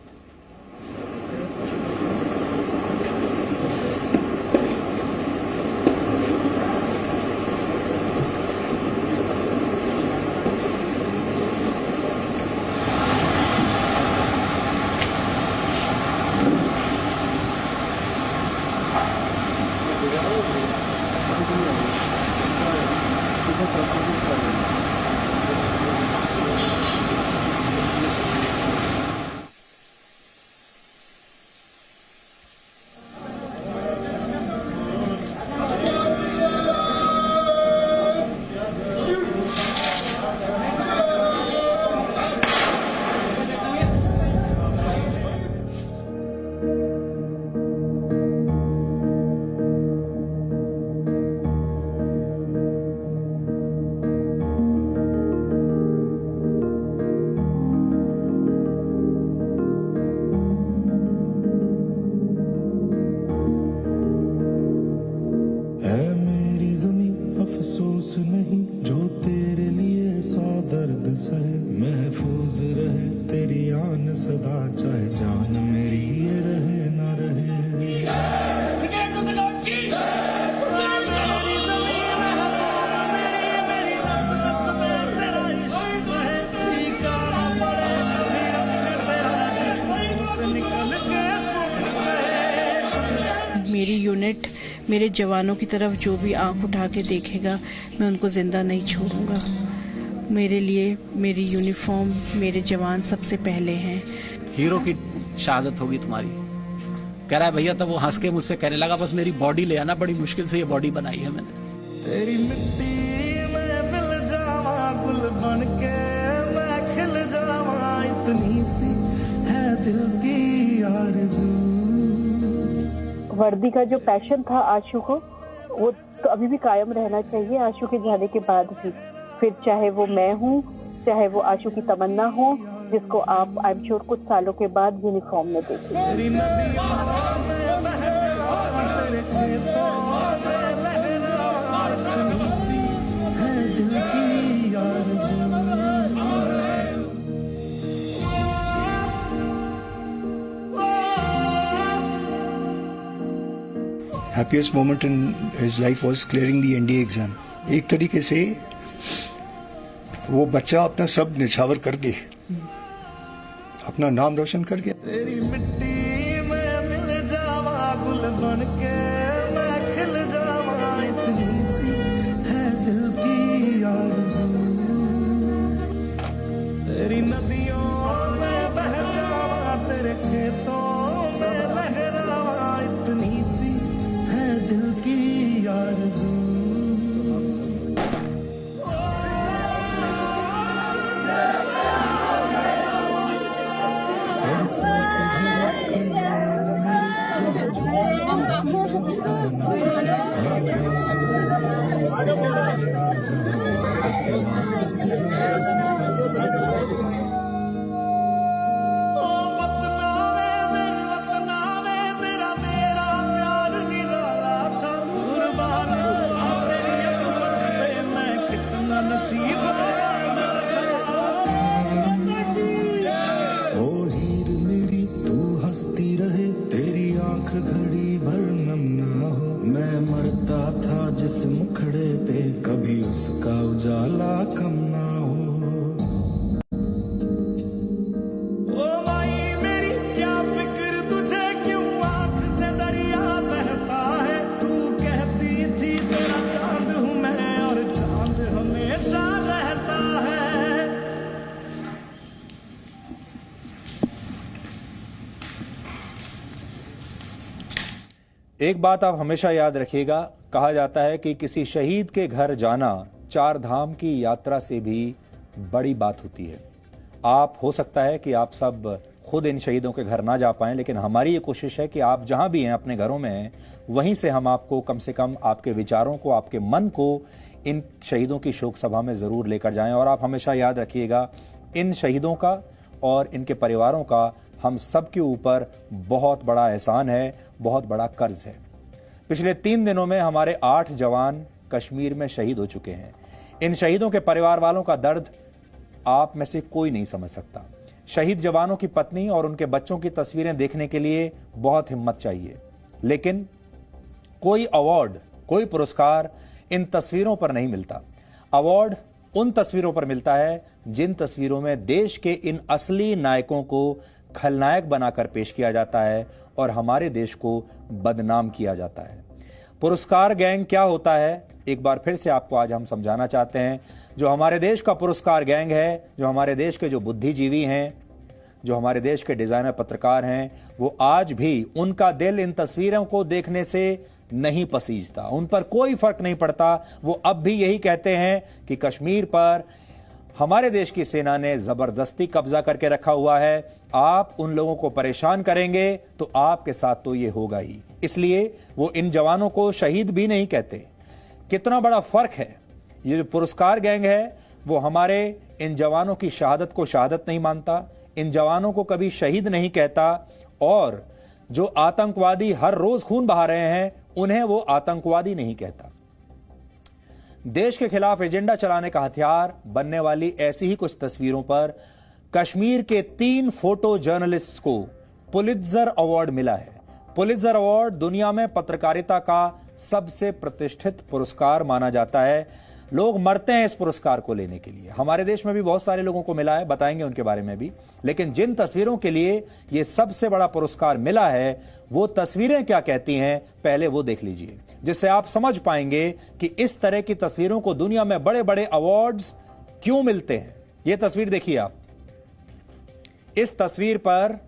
अफसोस नहीं जो तेरे लिए 100 दर्द सहे, महफूज रहे तेरी आन सदा, चाहे जान मेरी ये रहे ना रहे। मेरी यूनिट मेरे जवानों की तरफ जो भी आंख उठा के देखेगा मैं उनको जिंदा नहीं छोड़ूंगा। मेरे लिए मेरी यूनिफॉर्म, मेरे जवान सबसे पहले हैं। हीरो की शहादत होगी तुम्हारी, कह रहा है भैया। तब वो हंस के मुझसे कहने लगा बस मेरी बॉडी ले आना, बड़ी मुश्किल से ये बॉडी बनाई है मैंने। तेरी मिट्टी में मिल जावा, गुल बन के मैं खिल जावा, इतनी सी है दिल की आरज़ू। वर्दी का जो पैशन था आशु को, वो तो अभी भी कायम रहना चाहिए आशु के जाने के बाद भी। फिर चाहे वो मैं हूँ, चाहे वो आशु की तमन्ना हो, जिसको आप आई एम श्योर कुछ सालों के बाद यूनिफॉर्म में देखेंगे। Happiest moment in his life was clearing the NDA exam. एक तरीके से वो बच्चा अपना सब निछावर कर के अपना नाम रोशन कर गया। तेरी मिट्टी में मिल जावा, गुल बन के मैं खिल जावा, इतनी सी है दिल की आरज़ू। तेरी नदियों में बह जावा, तेरे खेतों में लहरावा, इतनी सी है दिल की आरज़ू। मैं मरता था जिस मुखड़े पे, कभी उसका उजाला कम ना हो। ओ माई मेरी क्या फिक्र तुझे, क्यों आंख से दरिया बहता है। तू कहती थी तेरा चांद हूं मैं, और चांद हमेशा रहता है। एक बात आप हमेशा याद रखिएगा, कहा जाता है कि किसी शहीद के घर जाना 4 धाम की यात्रा से भी बड़ी बात होती है। आप हो सकता है कि आप सब खुद इन शहीदों के घर ना जा पाएं, लेकिन हमारी ये कोशिश है कि आप जहां भी हैं, अपने घरों में हैं, वहीं से हम आपको कम से कम आपके विचारों को, आपके मन को इन शहीदों की शोक सभा में ज़रूर लेकर जाएं। और आप हमेशा याद रखिएगा, इन शहीदों का और इनके परिवारों का हम सब के ऊपर बहुत बड़ा एहसान है, बहुत बड़ा कर्ज है। पिछले 3 दिनों में हमारे 8 जवान कश्मीर में शहीद हो चुके हैं। इन शहीदों के परिवार वालों का दर्द आप में से कोई नहीं समझ सकता। शहीद जवानों की पत्नी और उनके बच्चों की तस्वीरें देखने के लिए बहुत हिम्मत चाहिए, लेकिन कोई अवार्ड, कोई पुरस्कार इन तस्वीरों पर नहीं मिलता। अवार्ड उन तस्वीरों पर मिलता है जिन तस्वीरों में देश के इन असली नायकों को खलनायक बनाकर पेश किया जाता है और हमारे देश को बदनाम किया जाता है। पुरस्कार गैंग क्या होता है, एक बार फिर से आपको आज हम समझाना चाहते हैं। जो हमारे देश का पुरस्कार गैंग है, जो हमारे देश के जो बुद्धिजीवी हैं, जो हमारे देश के डिजाइनर पत्रकार हैं, वो आज भी उनका दिल इन तस्वीरों को देखने से नहीं पसीजता, उन पर कोई फर्क नहीं पड़ता। वो अब भी यही कहते हैं कि कश्मीर पर हमारे देश की सेना ने जबरदस्ती कब्जा करके रखा हुआ है। आप उन लोगों को परेशान करेंगे तो आपके साथ तो ये होगा ही। इसलिए वो इन जवानों को शहीद भी नहीं कहते। कितना बड़ा फर्क है। ये जो पुरस्कार गैंग है वो हमारे इन जवानों की शहादत को शहादत नहीं मानता, इन जवानों को कभी शहीद नहीं कहता, और जो आतंकवादी हर रोज खून बहा रहे हैं उन्हें वो आतंकवादी नहीं कहता। देश के खिलाफ एजेंडा चलाने का हथियार बनने वाली ऐसी ही कुछ तस्वीरों पर कश्मीर के 3 फोटो जर्नलिस्ट को पुलित्जर अवार्ड मिला है। पुलित्जर अवार्ड दुनिया में पत्रकारिता का सबसे प्रतिष्ठित पुरस्कार माना जाता है। लोग मरते हैं इस पुरस्कार को लेने के लिए। हमारे देश में भी बहुत सारे लोगों को मिला है, बताएंगे उनके बारे में भी। लेकिन जिन तस्वीरों के लिए यह सबसे बड़ा पुरस्कार मिला है, वो तस्वीरें क्या कहती हैं, पहले वो देख लीजिए, जिससे आप समझ पाएंगे कि इस तरह की तस्वीरों को दुनिया में बड़े बड़े अवार्ड्स क्यों मिलते हैं। यह तस्वीर देखिए आप। इस तस्वीर पर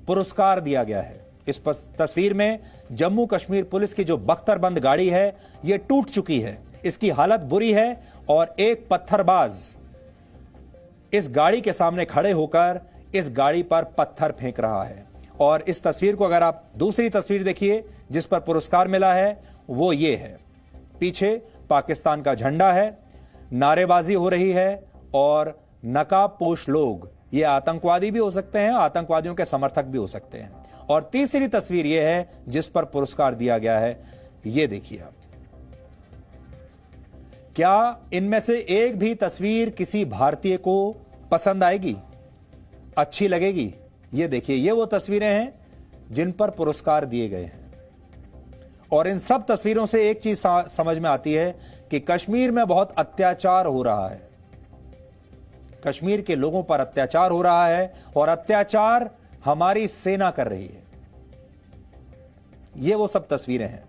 पुरस्कार दिया गया है। इस तस्वीर में जम्मू कश्मीर पुलिस की जो बख्तरबंद गाड़ी है, यह टूट चुकी है, इसकी हालत बुरी है, और एक पत्थरबाज इस गाड़ी के सामने खड़े होकर इस गाड़ी पर पत्थर फेंक रहा है। और इस तस्वीर को अगर आप दूसरी तस्वीर देखिए जिस पर पुरस्कार मिला है, वो ये है। पीछे पाकिस्तान का झंडा है, नारेबाजी हो रही है, और नकाबपोश लोग, ये आतंकवादी भी हो सकते हैं, आतंकवादियों के समर्थक भी हो सकते हैं। और तीसरी तस्वीर यह है जिस पर पुरस्कार दिया गया है, यह देखिए आप। क्या इनमें से एक भी तस्वीर किसी भारतीय को पसंद आएगी, अच्छी लगेगी? ये देखिए, ये वो तस्वीरें हैं जिन पर पुरस्कार दिए गए हैं। और इन सब तस्वीरों से एक चीज समझ में आती है कि कश्मीर में बहुत अत्याचार हो रहा है, कश्मीर के लोगों पर अत्याचार हो रहा है, और अत्याचार हमारी सेना कर रही है। ये वो सब तस्वीरें हैं।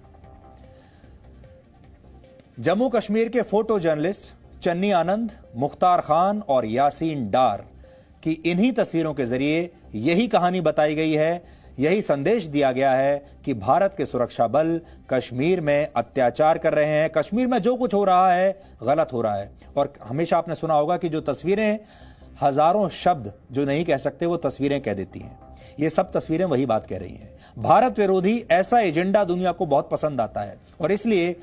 जम्मू कश्मीर के फोटो जर्नलिस्ट चन्नी आनंद, मुख्तार खान और यासीन डार की इन्हीं तस्वीरों के जरिए यही कहानी बताई गई है, यही संदेश दिया गया है कि भारत के सुरक्षा बल कश्मीर में अत्याचार कर रहे हैं, कश्मीर में जो कुछ हो रहा है गलत हो रहा है। और हमेशा आपने सुना होगा कि जो तस्वीरें हजारों शब्द जो नहीं कह सकते वो तस्वीरें कह देती हैं। ये सब तस्वीरें वही बात कह रही हैं। भारत विरोधी ऐसा एजेंडा दुनिया को बहुत पसंद आता है, और इसलिए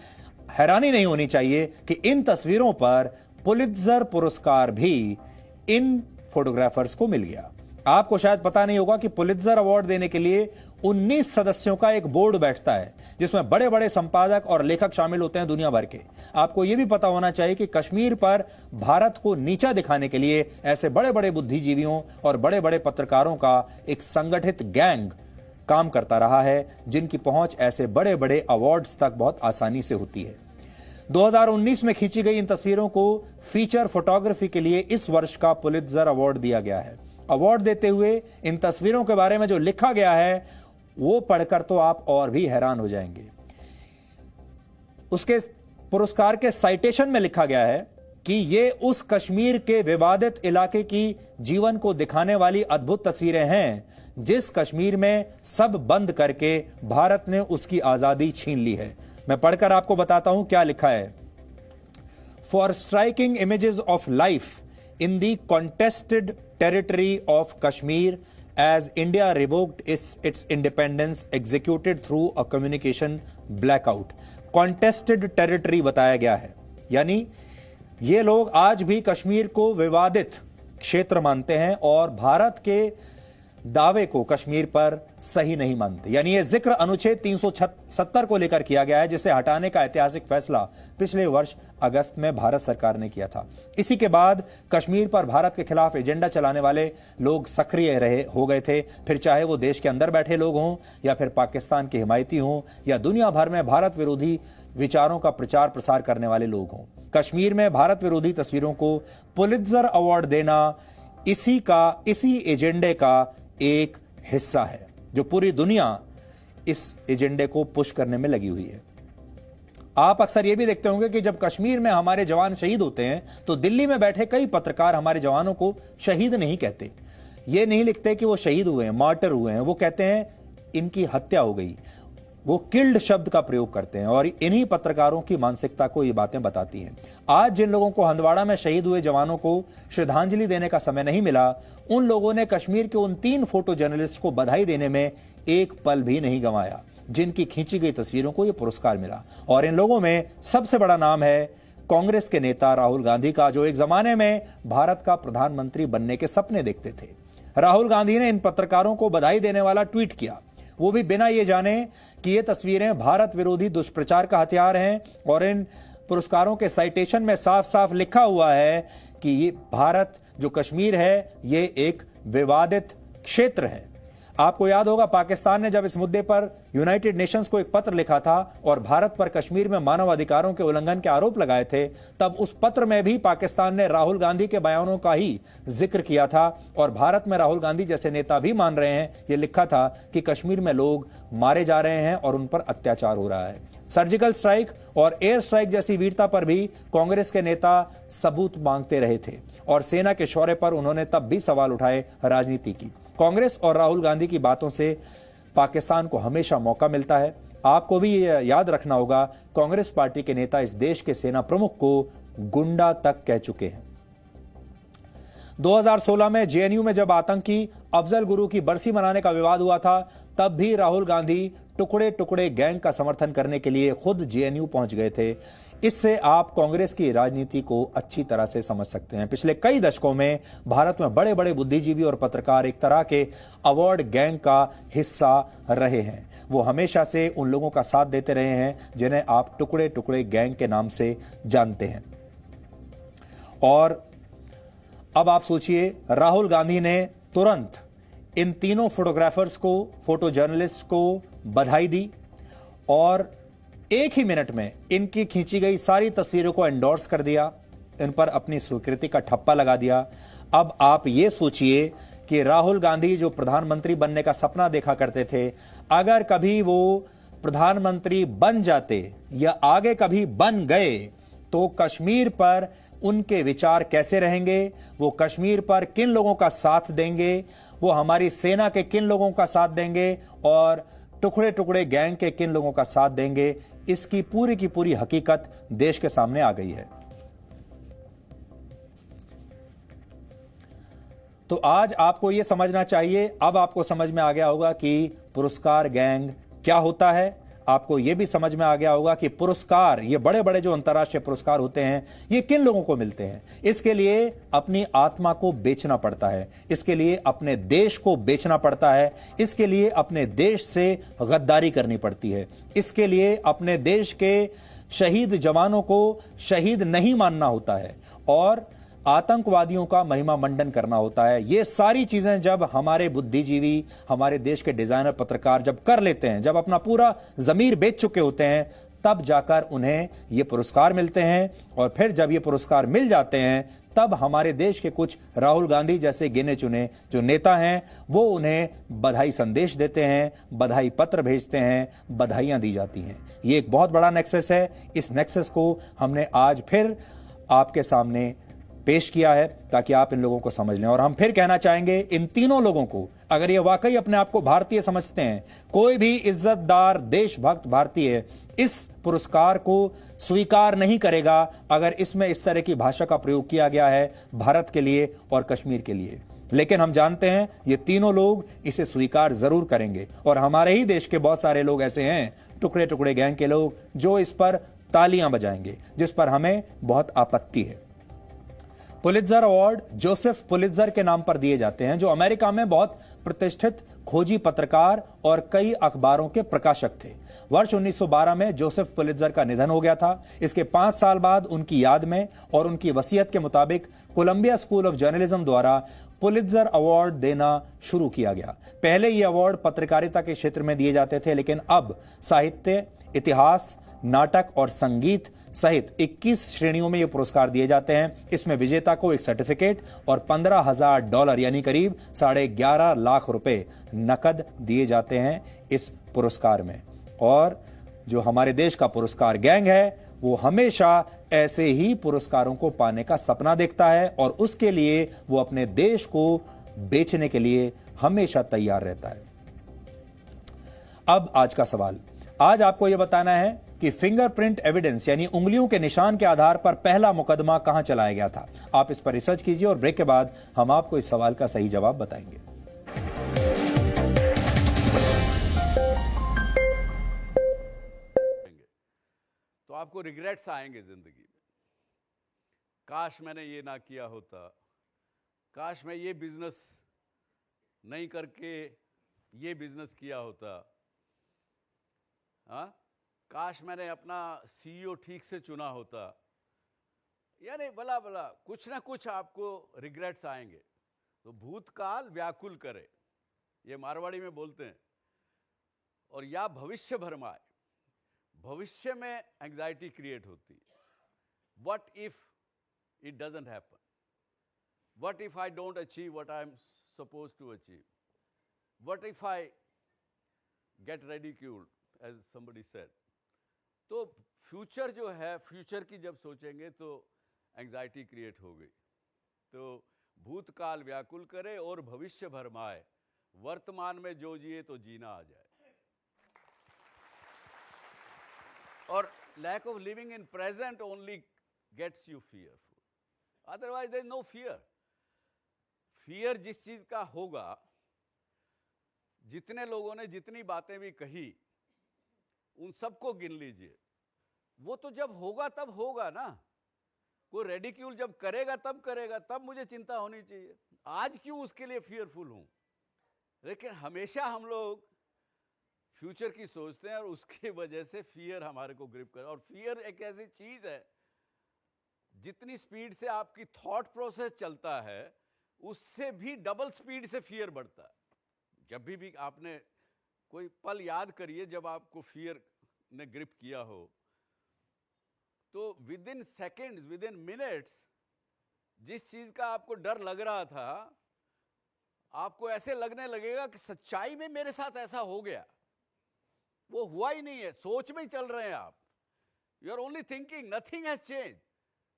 हैरानी नहीं होनी चाहिए कि इन तस्वीरों पर पुलित्जर पुरस्कार भी इन फोटोग्राफर्स को मिल गया। आपको शायद पता नहीं होगा कि पुलित्जर अवार्ड देने के लिए 19 सदस्यों का एक बोर्ड बैठता है, जिसमें बड़े बड़े संपादक और लेखक शामिल होते हैं दुनिया भर के। आपको यह भी पता होना चाहिए कि कश्मीर पर भारत को नीचा दिखाने के लिए ऐसे बड़े बड़े बुद्धिजीवियों और बड़े बड़े पत्रकारों का एक संगठित गैंग काम करता रहा है, जिनकी पहुंच ऐसे बड़े बड़े अवार्ड्स तक बहुत आसानी से होती है। 2019 में खींची गई इन तस्वीरों को फीचर फोटोग्राफी के लिए इस वर्ष का पुलित्जर अवार्ड दिया गया है। अवार्ड देते हुए इन तस्वीरों के बारे में जो लिखा गया है वो पढ़कर तो आप और भी हैरान हो जाएंगे। उसके पुरस्कार के साइटेशन में लिखा गया है कि ये उस कश्मीर के विवादित इलाके की जीवन को दिखाने वाली अद्भुत तस्वीरें हैं जिस कश्मीर में सब बंद करके भारत ने उसकी आजादी छीन ली है। मैं पढ़कर आपको बताता हूं क्या लिखा है। For striking images of life in the contested territory of Kashmir as India revoked its independence executed through a communication blackout। contested territory बताया गया है, यानी ये लोग आज भी कश्मीर को विवादित क्षेत्र मानते हैं और भारत के दावे को कश्मीर पर सही नहीं मानते। यानी ये जिक्र अनुच्छेद 370 को लेकर किया गया है, जिसे हटाने का ऐतिहासिक फैसला पिछले वर्ष अगस्त में भारत सरकार ने किया था। इसी के बाद कश्मीर पर भारत के खिलाफ एजेंडा चलाने वाले लोग सक्रिय हो गए थे, फिर चाहे वो देश के अंदर बैठे लोग हों या फिर पाकिस्तान के हिमायती हों या दुनिया भर में भारत विरोधी विचारों का प्रचार प्रसार करने वाले लोग हों। कश्मीर में भारत विरोधी तस्वीरों को पुलित्जर अवार्ड देना इसी एजेंडे का एक हिस्सा है, जो पूरी दुनिया इस एजेंडे को पुश करने में लगी हुई है। आप अक्सर यह भी देखते होंगे कि जब कश्मीर में हमारे जवान शहीद होते हैं तो दिल्ली में बैठे कई पत्रकार हमारे जवानों को शहीद नहीं कहते। ये नहीं लिखते कि वो शहीद हुए हैं, मार्टर हुए हैं, वो कहते हैं इनकी हत्या हो गई। वो किल्ड शब्द का प्रयोग करते हैं और इन्हीं पत्रकारों की मानसिकता को ये बातें बताती हैं। आज जिन लोगों को हंदवाड़ा में शहीद हुए जवानों को श्रद्धांजलि देने का समय नहीं मिला, उन लोगों ने कश्मीर के उन 3 फोटो जर्नलिस्ट को बधाई देने में एक पल भी नहीं गंवाया जिनकी खींची गई तस्वीरों को यह पुरस्कार मिला। और इन लोगों में सबसे बड़ा नाम है कांग्रेस के नेता राहुल गांधी का, जो एक जमाने में भारत का प्रधानमंत्री बनने के सपने देखते थे। राहुल गांधी ने इन पत्रकारों को बधाई देने वाला ट्वीट किया, वो भी बिना ये जाने कि ये तस्वीरें भारत विरोधी दुष्प्रचार का हथियार हैं। और इन पुरस्कारों के साइटेशन में साफ साफ लिखा हुआ है कि ये भारत जो कश्मीर है ये एक विवादित क्षेत्र है। आपको याद होगा पाकिस्तान ने जब इस मुद्दे पर यूनाइटेड नेशंस को एक पत्र लिखा था और भारत पर कश्मीर में मानव अधिकारों के उल्लंघन के आरोप लगाए थे, तब उस पत्र में भी पाकिस्तान ने राहुल गांधी के बयानों का ही जिक्र किया था और भारत में राहुल गांधी जैसे नेता भी मान रहे हैं, ये लिखा था कि कश्मीर में लोग मारे जा रहे हैं और उन पर अत्याचार हो रहा है। सर्जिकल स्ट्राइक और एयर स्ट्राइक जैसी वीरता पर भी कांग्रेस के नेता सबूत मांगते रहे थे और सेना के शौर्य पर उन्होंने तब भी सवाल उठाए राजनीति की। कांग्रेस और राहुल गांधी की बातों से पाकिस्तान को हमेशा मौका मिलता है। आपको भी ये याद रखना होगा, कांग्रेस पार्टी के नेता इस देश के सेना प्रमुख को गुंडा तक कह चुके हैं। 2016 में जेएनयू में जब आतंकी अफजल गुरु की बरसी मनाने का विवाद हुआ था, तब भी राहुल गांधी टुकड़े टुकड़े गैंग का समर्थन करने के लिए खुद जेएनयू पहुंच गए थे। इससे आप कांग्रेस की राजनीति को अच्छी तरह से समझ सकते हैं। पिछले कई दशकों में भारत में बड़े बड़े बुद्धिजीवी और पत्रकार एक तरह के अवार्ड गैंग का हिस्सा रहे हैं। वो हमेशा से उन लोगों का साथ देते रहे हैं जिन्हें आप टुकड़े टुकड़े गैंग के नाम से जानते हैं। और अब आप सोचिए, राहुल गांधी ने तुरंत इन तीनों फोटोग्राफर्स को, फोटो जर्नलिस्ट को बधाई दी और एक ही मिनट में इनकी खींची गई सारी तस्वीरों को एंडोर्स कर दिया, इन पर अपनी स्वीकृति का ठप्पा लगा दिया। अब आप ये सोचिए कि राहुल गांधी जो प्रधानमंत्री बनने का सपना देखा करते थे, अगर कभी वो प्रधानमंत्री बन जाते या आगे कभी बन गए तो कश्मीर पर उनके विचार कैसे रहेंगे, वो कश्मीर पर किन लोगों का साथ देंगे, वो हमारी सेना के किन लोगों का साथ देंगे और टुकड़े टुकड़े गैंग के किन लोगों का साथ देंगे, इसकी पूरी की पूरी हकीकत देश के सामने आ गई है। तो आज आपको यह समझना चाहिए, अब आपको समझ में आ गया होगा कि पुरस्कार गैंग क्या होता है। आपको यह भी समझ में आ गया होगा कि पुरस्कार, ये बड़े बड़े जो अंतर्राष्ट्रीय पुरस्कार होते हैं, ये किन लोगों को मिलते हैं। इसके लिए अपनी आत्मा को बेचना पड़ता है, इसके लिए अपने देश को बेचना पड़ता है, इसके लिए अपने देश से गद्दारी करनी पड़ती है, इसके लिए अपने देश के शहीद जवानों को शहीद नहीं मानना होता है और आतंकवादियों का महिमा मंडन करना होता है। ये सारी चीजें जब हमारे बुद्धिजीवी, हमारे देश के डिजाइनर, पत्रकार जब कर लेते हैं, जब अपना पूरा जमीर बेच चुके होते हैं, तब जाकर उन्हें ये पुरस्कार मिलते हैं। और फिर जब ये पुरस्कार मिल जाते हैं, तब हमारे देश के कुछ राहुल गांधी जैसे गिने चुने जो नेता हैं, वो उन्हें बधाई संदेश देते हैं, बधाई पत्र भेजते हैं, बधाइयां दी जाती हैं। ये एक बहुत बड़ा नेक्सस है। इस नेक्सस को हमने आज फिर आपके सामने पेश किया है ताकि आप इन लोगों को समझ लें। और हम फिर कहना चाहेंगे इन तीनों लोगों को, अगर ये वाकई अपने आप को भारतीय समझते हैं, कोई भी इज्जतदार देशभक्त भारतीय इस पुरस्कार को स्वीकार नहीं करेगा अगर इसमें इस तरह की भाषा का प्रयोग किया गया है भारत के लिए और कश्मीर के लिए। लेकिन हम जानते हैं ये तीनों लोग इसे स्वीकार जरूर करेंगे। और हमारे ही देश के बहुत सारे लोग ऐसे हैं, टुकड़े टुकड़े गैंग के लोग, जो इस पर तालियां बजाएंगे, जिस पर हमें बहुत आपत्ति है। पुलित्जर अवार्ड जोसेफ पुलित्जर के नाम पर दिए जाते हैं, जो अमेरिका में बहुत प्रतिष्ठित खोजी पत्रकार और कई अखबारों के प्रकाशक थे। वर्ष 1912 में जोसेफ पुलित्जर का निधन हो गया था। इसके 5 साल बाद उनकी याद में और उनकी वसीयत के मुताबिक कोलंबिया स्कूल ऑफ जर्नलिज्म द्वारा पुलित्जर अवार्ड देना शुरू किया गया। पहले ये अवार्ड पत्रकारिता के क्षेत्र में दिए जाते थे, लेकिन अब साहित्य, इतिहास, नाटक और संगीत सहित 21 श्रेणियों में ये पुरस्कार दिए जाते हैं। इसमें विजेता को एक सर्टिफिकेट और $15,000 यानी करीब 11.5 लाख रुपए नकद दिए जाते हैं इस पुरस्कार में। और जो हमारे देश का पुरस्कार गैंग है, वो हमेशा ऐसे ही पुरस्कारों को पाने का सपना देखता है और उसके लिए वो अपने देश को बेचने के लिए हमेशा तैयार रहता है। अब आज का सवाल, आज आपको यह बताना है कि फिंगरप्रिंट एविडेंस यानी उंगलियों के निशान के आधार पर पहला मुकदमा कहां चलाया गया था। आप इस पर रिसर्च कीजिए और ब्रेक के बाद हम आपको इस सवाल का सही जवाब बताएंगे। तो आपको रिग्रेट्स आएंगे जिंदगी में, काश मैंने ये ना किया होता, काश मैं ये बिजनेस नहीं करके ये बिजनेस किया होता, हाँ, काश मैंने अपना सीईओ ठीक से चुना होता। यानी भला भला कुछ ना कुछ आपको रिग्रेट्स आएंगे। तो भूतकाल व्याकुल करे, ये मारवाड़ी में बोलते हैं, और या भविष्य भरमाए। भविष्य में एंग्जाइटी क्रिएट होती है। What if it doesn't happen, what if I don't achieve what I am suppose to achieve, what if I get ridiculed as somebody said. तो फ्यूचर जो है, फ्यूचर की जब सोचेंगे तो एंग्जाइटी क्रिएट हो गई। तो भूतकाल व्याकुल करे और भविष्य भरमाए, वर्तमान में जो जिए तो जीना आ जाए। और lack of living in present only gets you fearful, otherwise there is no fear. Fear जिस चीज का होगा, जितने लोगों ने जितनी बातें भी कही उन सबको गिन लीजिए, वो तो जब होगा तब होगा ना। कोई रेडिक्यूल जब करेगा तब करेगा, तब मुझे चिंता होनी चाहिए। आज क्यों उसके लिए फियरफुल हूं? लेकिन हमेशा हम लोग फ्यूचर की सोचते हैं और उसकी वजह से फियर हमारे को ग्रिप कर। और फियर एक ऐसी चीज है, जितनी स्पीड से आपकी थॉट प्रोसेस चलता है, उससे भी डबल स्पीड से फियर बढ़ता है। जब भी आपने कोई पल याद करिए जब आपको फियर ने ग्रिप किया हो, तो with in seconds, with in minutes, जिस चीज का आपको डर लग रहा था, आपको ऐसे लगने लगेगा कि सच्चाई में मेरे साथ ऐसा हो गया। वो हुआ ही नहीं है, सोच में ही चल रहे हैं आप। You are only thinking, nothing has change.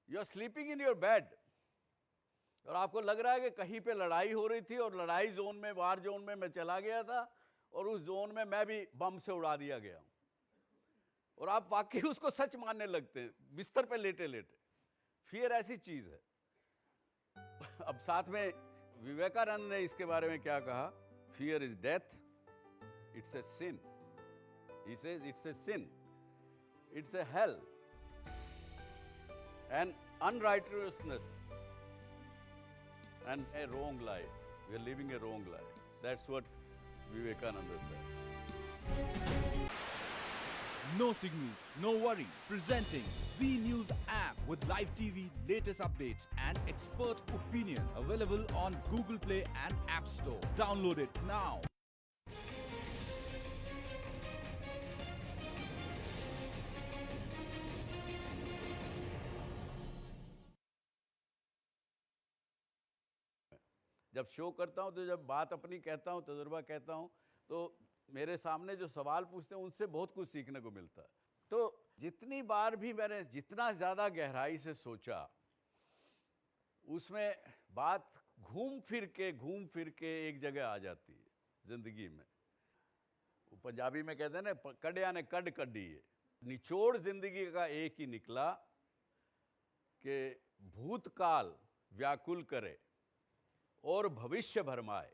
You are sleeping in your bed और आपको लग रहा है कि कहीं पे लड़ाई हो रही थी और लड़ाई जोन में, वार जोन में मैं चला गया था और उस जोन में मैं भी बम से उड़ा दिया गया हूं। और आप वाकई उसको सच मानने लगते हैं बिस्तर पे लेटे लेटे। फियर ऐसी चीज है। अब साथ में विवेकानंद ने इसके बारे में क्या कहा? Fear is death, it's a sin. He says it's a sin, it's a hell, and unrighteousness and a wrong life. We are living a wrong life. That's what Vivekananda said. No signal, no worry. Presenting Z News app with live TV, latest updates and expert opinion. Available on Google Play and App Store. Download it now. जब शो करता हूं तो जब बात अपनी कहता हूं, तजुर्बा कहता हूं, तो मेरे सामने जो सवाल पूछते हैं उनसे बहुत कुछ सीखने को मिलता है। तो जितनी बार भी मैंने जितना ज़्यादा गहराई से सोचा, उसमें बात घूम फिर के एक जगह आ जाती है ज़िंदगी में। वो पंजाबी में कहते हैं ना, कड़िया ने कड कड्डी है। निचोड़ ज़िंदगी का एक ही निकला कि भूतकाल व्याकुल करे और भविष्य भरमाए।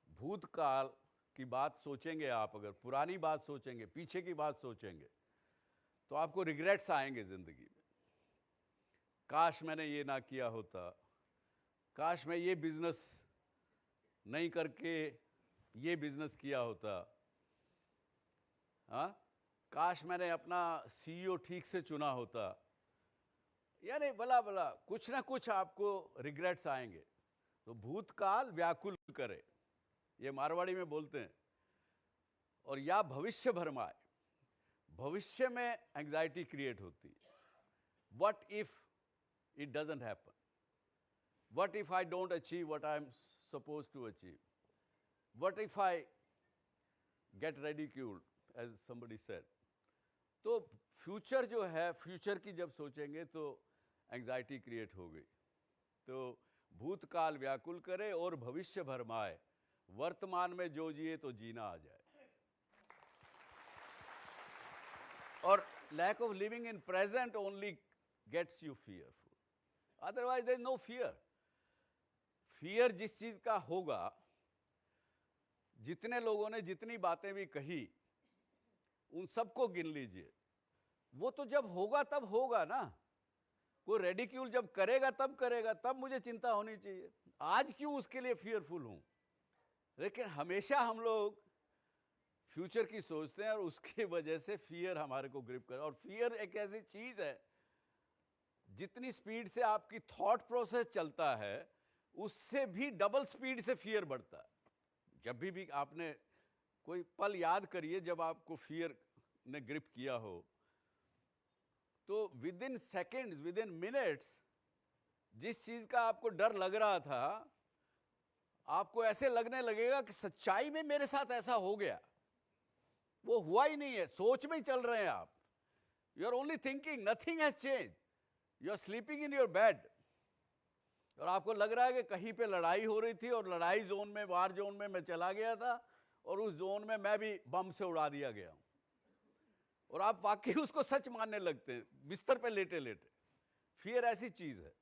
भूतकाल की बात सोचेंगे आप, अगर पुरानी बात सोचेंगे, पीछे की बात सोचेंगे, तो आपको रिग्रेट्स आएंगे ज़िंदगी में। काश मैंने ये ना किया होता, काश मैं ये बिज़नेस नहीं करके ये बिज़नेस किया होता, हाँ, काश मैंने अपना सीईओ ठीक से चुना होता, यानी भला भला कुछ ना कुछ आपको रिग्रेट्स आएंगे। तो भूतकाल व्याकुल करे, ये मारवाड़ी में बोलते हैं, और या भविष्य भरमाए। भविष्य में एंग्जाइटी क्रिएट होती है। What if it doesn't happen, what if I don't achieve what I am suppose to achieve, what if I get ridiculed as somebody said. तो फ्यूचर जो है, फ्यूचर की जब सोचेंगे तो एंग्जाइटी क्रिएट हो गई। तो भूतकाल व्याकुल करे और भविष्य भरमाए, वर्तमान में जो जिए तो जीना आ जाए। और lack of living in present only gets you fearful, otherwise there is no fear. Fear जिस चीज का होगा, जितने लोगों ने जितनी बातें भी कही, उन सबको गिन लीजिए, वो तो जब होगा तब होगा ना। कोई रेडिक्यूल जब करेगा तब मुझे चिंता होनी चाहिए। आज क्यों उसके लिए फियरफुल हूं? लेकिन हमेशा हम लोग फ्यूचर की सोचते हैं और उसकी वजह से फियर हमारे को ग्रिप कर। और फियर एक ऐसी चीज है, जितनी स्पीड से आपकी थॉट प्रोसेस चलता है, उससे भी डबल स्पीड से फियर बढ़ता है। जब भी आपने कोई पल याद करिए जब आपको फियर ने ग्रिप किया हो, तो with in seconds, with in minutes, जिस चीज का आपको डर लग रहा था, आपको ऐसे लगने लगेगा कि सच्चाई में मेरे साथ ऐसा हो गया। वो हुआ ही नहीं है, सोच में ही चल रहे हैं आप। You are only thinking, nothing has change. You are sleeping in your bed, और आपको लग रहा है कि कहीं पे लड़ाई हो रही थी और लड़ाई जोन में, वार जोन में मैं चला गया था, और उस जोन में मैं भी बम से उड़ा दिया गया हूं। और आप वाकई उसको सच मानने लगते हैं बिस्तर पे लेटे लेटे। फियर ऐसी चीज है।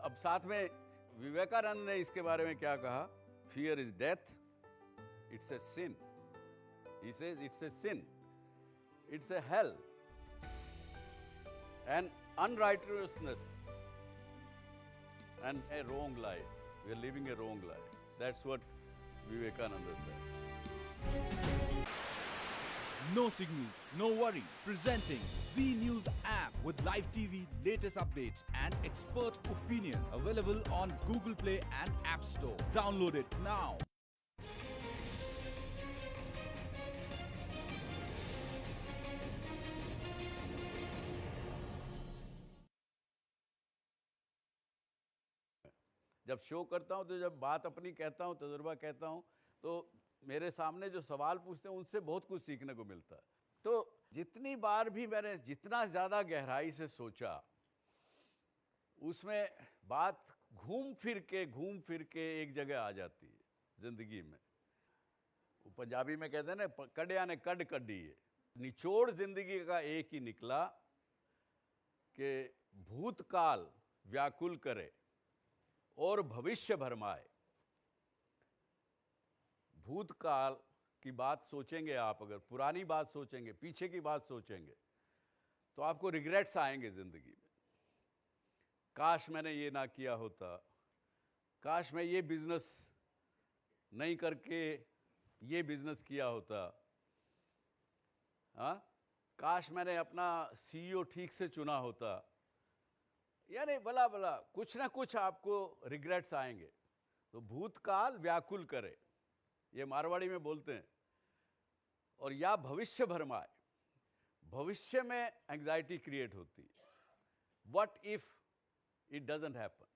अब साथ में विवेकानंद ने इसके बारे में क्या कहा? Fear is death, it's a sin. He says it's a sin, it's a hell, an unrighteousness and a wrong life. We are living a wrong life. That's what Vivekananda said. No signal, no worry. Presenting Z News app with live TV, latest updates and expert opinion. Available on Google Play and App Store. Download it now. जब शो करता हूं तो जब बात अपनी कहता हूं, तजुर्बा कहता हूं, तो मेरे सामने जो सवाल पूछते हैं उनसे बहुत कुछ सीखने को मिलता है। तो जितनी बार भी मैंने जितना ज़्यादा गहराई से सोचा, उसमें बात घूम फिर के एक जगह आ जाती है ज़िंदगी में। वो पंजाबी में कहते हैं ना, कड़िया ने कड कड्डी है। निचोड़ ज़िंदगी का एक ही निकला कि भूतकाल व्याकुल करे और भविष्य भरमाए। भूतकाल की बात सोचेंगे आप, अगर पुरानी बात सोचेंगे, पीछे की बात सोचेंगे, तो आपको रिग्रेट्स आएंगे ज़िंदगी में। काश मैंने ये ना किया होता, काश मैं ये बिज़नेस नहीं करके ये बिज़नेस किया होता, हाँ, काश मैंने अपना सीईओ ठीक से चुना होता, यानी भला भला कुछ ना कुछ आपको रिग्रेट्स आएंगे। तो भूतकाल व्याकुल करे, ये मारवाड़ी में बोलते हैं, और या भविष्य भरमाए। भविष्य में एंग्जाइटी क्रिएट होती। What if it doesn't happen,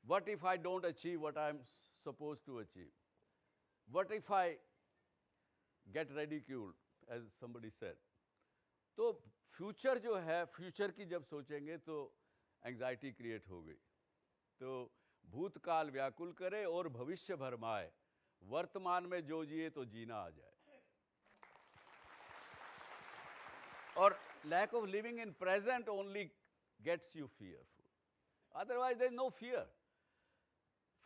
what if I don't achieve what I am suppose to achieve, what if I get ridiculed as somebody said. तो फ्यूचर जो है, फ्यूचर की जब सोचेंगे तो एंग्जाइटी क्रिएट हो गई। तो भूतकाल व्याकुल करे और भविष्य भरमाए, वर्तमान में जो जिए तो जीना आ जाए। और lack of living in present only gets you fearful, otherwise there is no fear.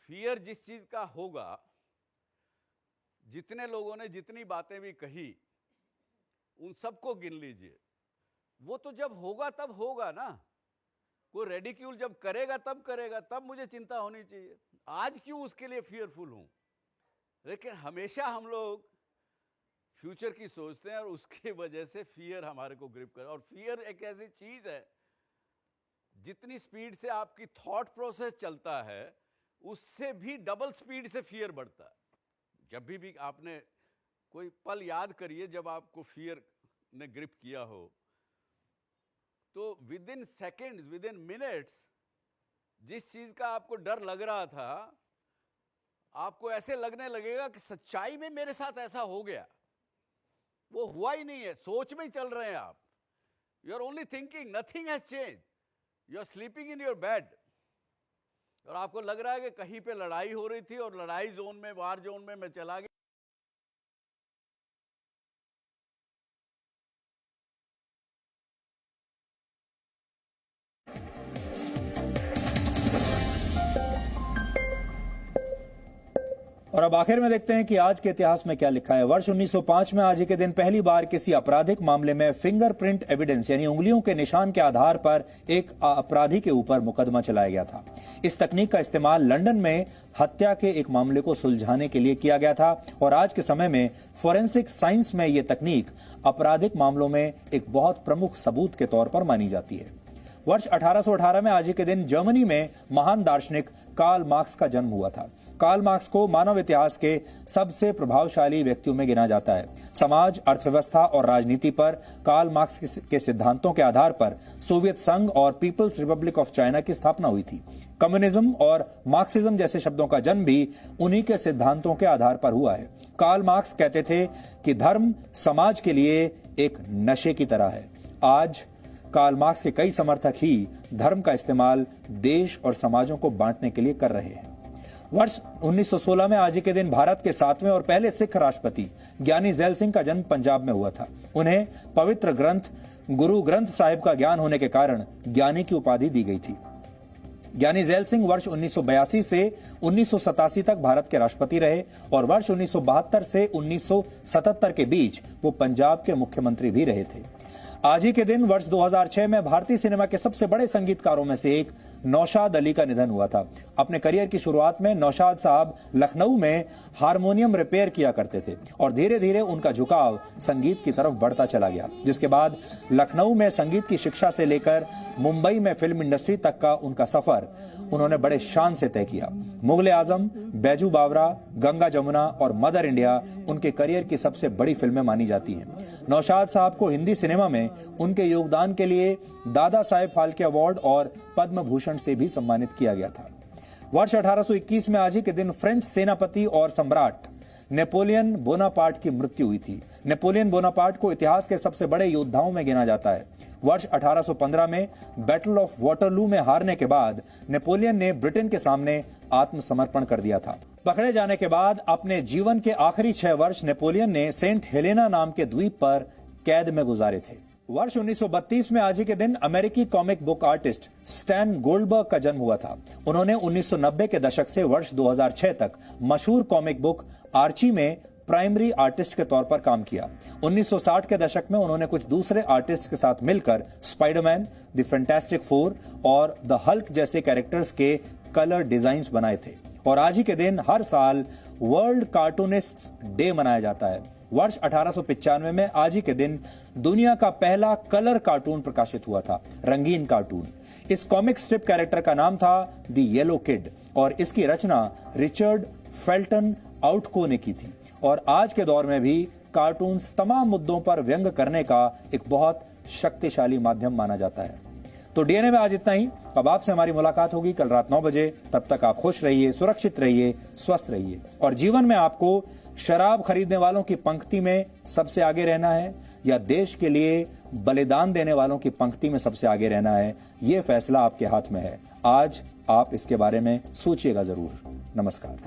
Fear जिस चीज का होगा, जितने लोगों ने जितनी बातें भी कही उन सबको गिन लीजिए, वो तो जब होगा तब होगा ना। कोई रेडिक्यूल जब करेगा तब मुझे चिंता होनी चाहिए। आज क्यों उसके लिए फियरफुल हूं? लेकिन हमेशा हम लोग फ्यूचर की सोचते हैं और उसकी वजह से फियर हमारे को ग्रिप कर। और फियर एक ऐसी चीज है, जितनी स्पीड से आपकी थॉट प्रोसेस चलता है उससे भी डबल स्पीड से फियर बढ़ता है। जब भी आपने कोई पल याद करिए जब आपको फियर ने ग्रिप किया हो, तो with in seconds, with in minutes, जिस चीज का आपको डर लग रहा था, आपको ऐसे लगने लगेगा कि सच्चाई में मेरे साथ ऐसा हो गया। वो हुआ ही नहीं है, सोच में ही चल रहे हैं आप। You are only thinking, nothing has change. You are sleeping in your bed और आपको लग रहा है कि कहीं पे लड़ाई हो रही थी और लड़ाई जोन में, वार जोन में मैं चला गया। और अब आखिर में देखते हैं कि आज के इतिहास में क्या लिखा है। वर्ष 1905 में आज ही के दिन पहली बार किसी आपराधिक मामले में फिंगरप्रिंट एविडेंस यानी उंगलियों के निशान के आधार पर एक अपराधी के ऊपर मुकदमा चलाया गया था। इस तकनीक का इस्तेमाल लंदन में हत्या के एक मामले को सुलझाने के लिए किया गया था और आज के समय में फोरेंसिक साइंस में यह तकनीक आपराधिक मामलों में एक बहुत प्रमुख सबूत के तौर पर मानी जाती है। वर्ष 1818 में आज ही के दिन जर्मनी में महान दार्शनिक कार्ल मार्क्स का जन्म हुआ था। कार्ल मार्क्स को मानव इतिहास के सबसे प्रभावशाली व्यक्तियों में गिना जाता है। समाज, अर्थव्यवस्था और राजनीति पर कार्ल मार्क्स के सिद्धांतों के आधार पर सोवियत संघ और पीपल्स रिपब्लिक ऑफ चाइना की स्थापना हुई थी। कम्युनिज्म और मार्क्सिज्म जैसे शब्दों का जन्म भी उन्हीं के सिद्धांतों के आधार पर हुआ है। कार्ल मार्क्स कहते थे कि धर्म समाज के लिए एक नशे की तरह है। आज कार्ल मार्क्स के कई समर्थक ही धर्म का इस्तेमाल देश और समाजों को बांटने के लिए कर रहे हैं। वर्ष 1916 में आज ही के दिन भारत के 7वें और पहले सिख राष्ट्रपति ज्ञानी ज़ैल सिंह का जन्म पंजाब में हुआ था। उन्हें पवित्र ग्रंथ गुरु ग्रंथ साहिब का ज्ञान होने के कारण ज्ञानी की उपाधि दी गई थी। ज्ञानी ज़ैल सिंह वर्ष 1982 से 1987 तक भारत के राष्ट्रपति रहे और वर्ष 1972 से 1977 के बीच वो पंजाब के मुख्यमंत्री भी रहे थे। आज ही के दिन वर्ष 2006 में भारतीय सिनेमा के सबसे बड़े संगीतकारों में से एक नौशाद अली का निधन हुआ था। अपने करियर की शुरुआत में नौशाद साहब लखनऊ में हारमोनियम रिपेयर किया करते थे और धीरे धीरे उनका झुकाव संगीत की तरफ बढ़ता चला गया, जिसके बाद लखनऊ में संगीत की शिक्षा से लेकर मुंबई में फिल्म इंडस्ट्री तक का उनका सफर उन्होंने बड़े शान से तय किया। मुगल आजम, बैजू बावरा, गंगा जमुना और मदर इंडिया उनके करियर की सबसे बड़ी फिल्में मानी जाती हैं। नौशाद साहब को हिंदी सिनेमा में उनके योगदान के लिए दादा साहेब फाल्के अवार्ड और पद्म भूषण से भी सम्मानित किया गया था। वर्ष 1821 में आज ही के दिन फ्रेंच सेनापति और सम्राट नेपोलियन बोनापार्ट की मृत्यु हुई थी। नेपोलियन बोनापार्ट को इतिहास के सबसे बड़े योद्धाओं में गिना जाता है। वर्ष 1815 में बैटल ऑफ वाटरलू में हारने के बाद नेपोलियन ने ब्रिटेन के सामने आत्मसमर्पण कर दिया था। पकड़े जाने के बाद अपने जीवन के आखिरी 6 वर्ष नेपोलियन ने सेंट हेलेना नाम के द्वीप पर कैद में गुजारे थे। वर्ष 1932 में आज ही के दिन अमेरिकी comic book artist stand Goldberg का जन्म हुआ था। उन्होंने 1990 के दशक से वर्ष 2006 तक मशहूर कॉमिक बुक आर्ची में प्राइमरी आर्टिस्ट के तौर पर काम किया। 1960 के दशक में उन्होंने कुछ दूसरे आर्टिस्ट के साथ मिलकर स्पाइडरमैन, द फैंटास्टिक फोर और द हल्क जैसे कैरेक्टर्स के कलर डिजाइन्स बनाए थे। और आज ही के दिन हर साल वर्ल्ड कार्टूनिस्ट डे मनाया जाता है। वर्ष 1895 में आज ही के दिन दुनिया का पहला कलर कार्टून प्रकाशित हुआ था, रंगीन कार्टून। इस कॉमिक स्ट्रिप कैरेक्टर का नाम था द येलो किड और इसकी रचना रिचर्ड फेल्टन आउटको ने की थी। और आज के दौर में भी कार्टून्स तमाम मुद्दों पर व्यंग करने का एक बहुत शक्तिशाली माध्यम माना जाता है। तो डीएनए में आज इतना ही। अब आपसे हमारी मुलाकात होगी कल रात 9 बजे। तब तक आप खुश रहिए, सुरक्षित रहिए, स्वस्थ रहिए और जीवन में आपको शराब खरीदने वालों की पंक्ति में सबसे आगे रहना है या देश के लिए बलिदान देने वालों की पंक्ति में सबसे आगे रहना है, यह फैसला आपके हाथ में है। आज आप इसके बारे में सोचिएगा जरूर। नमस्कार।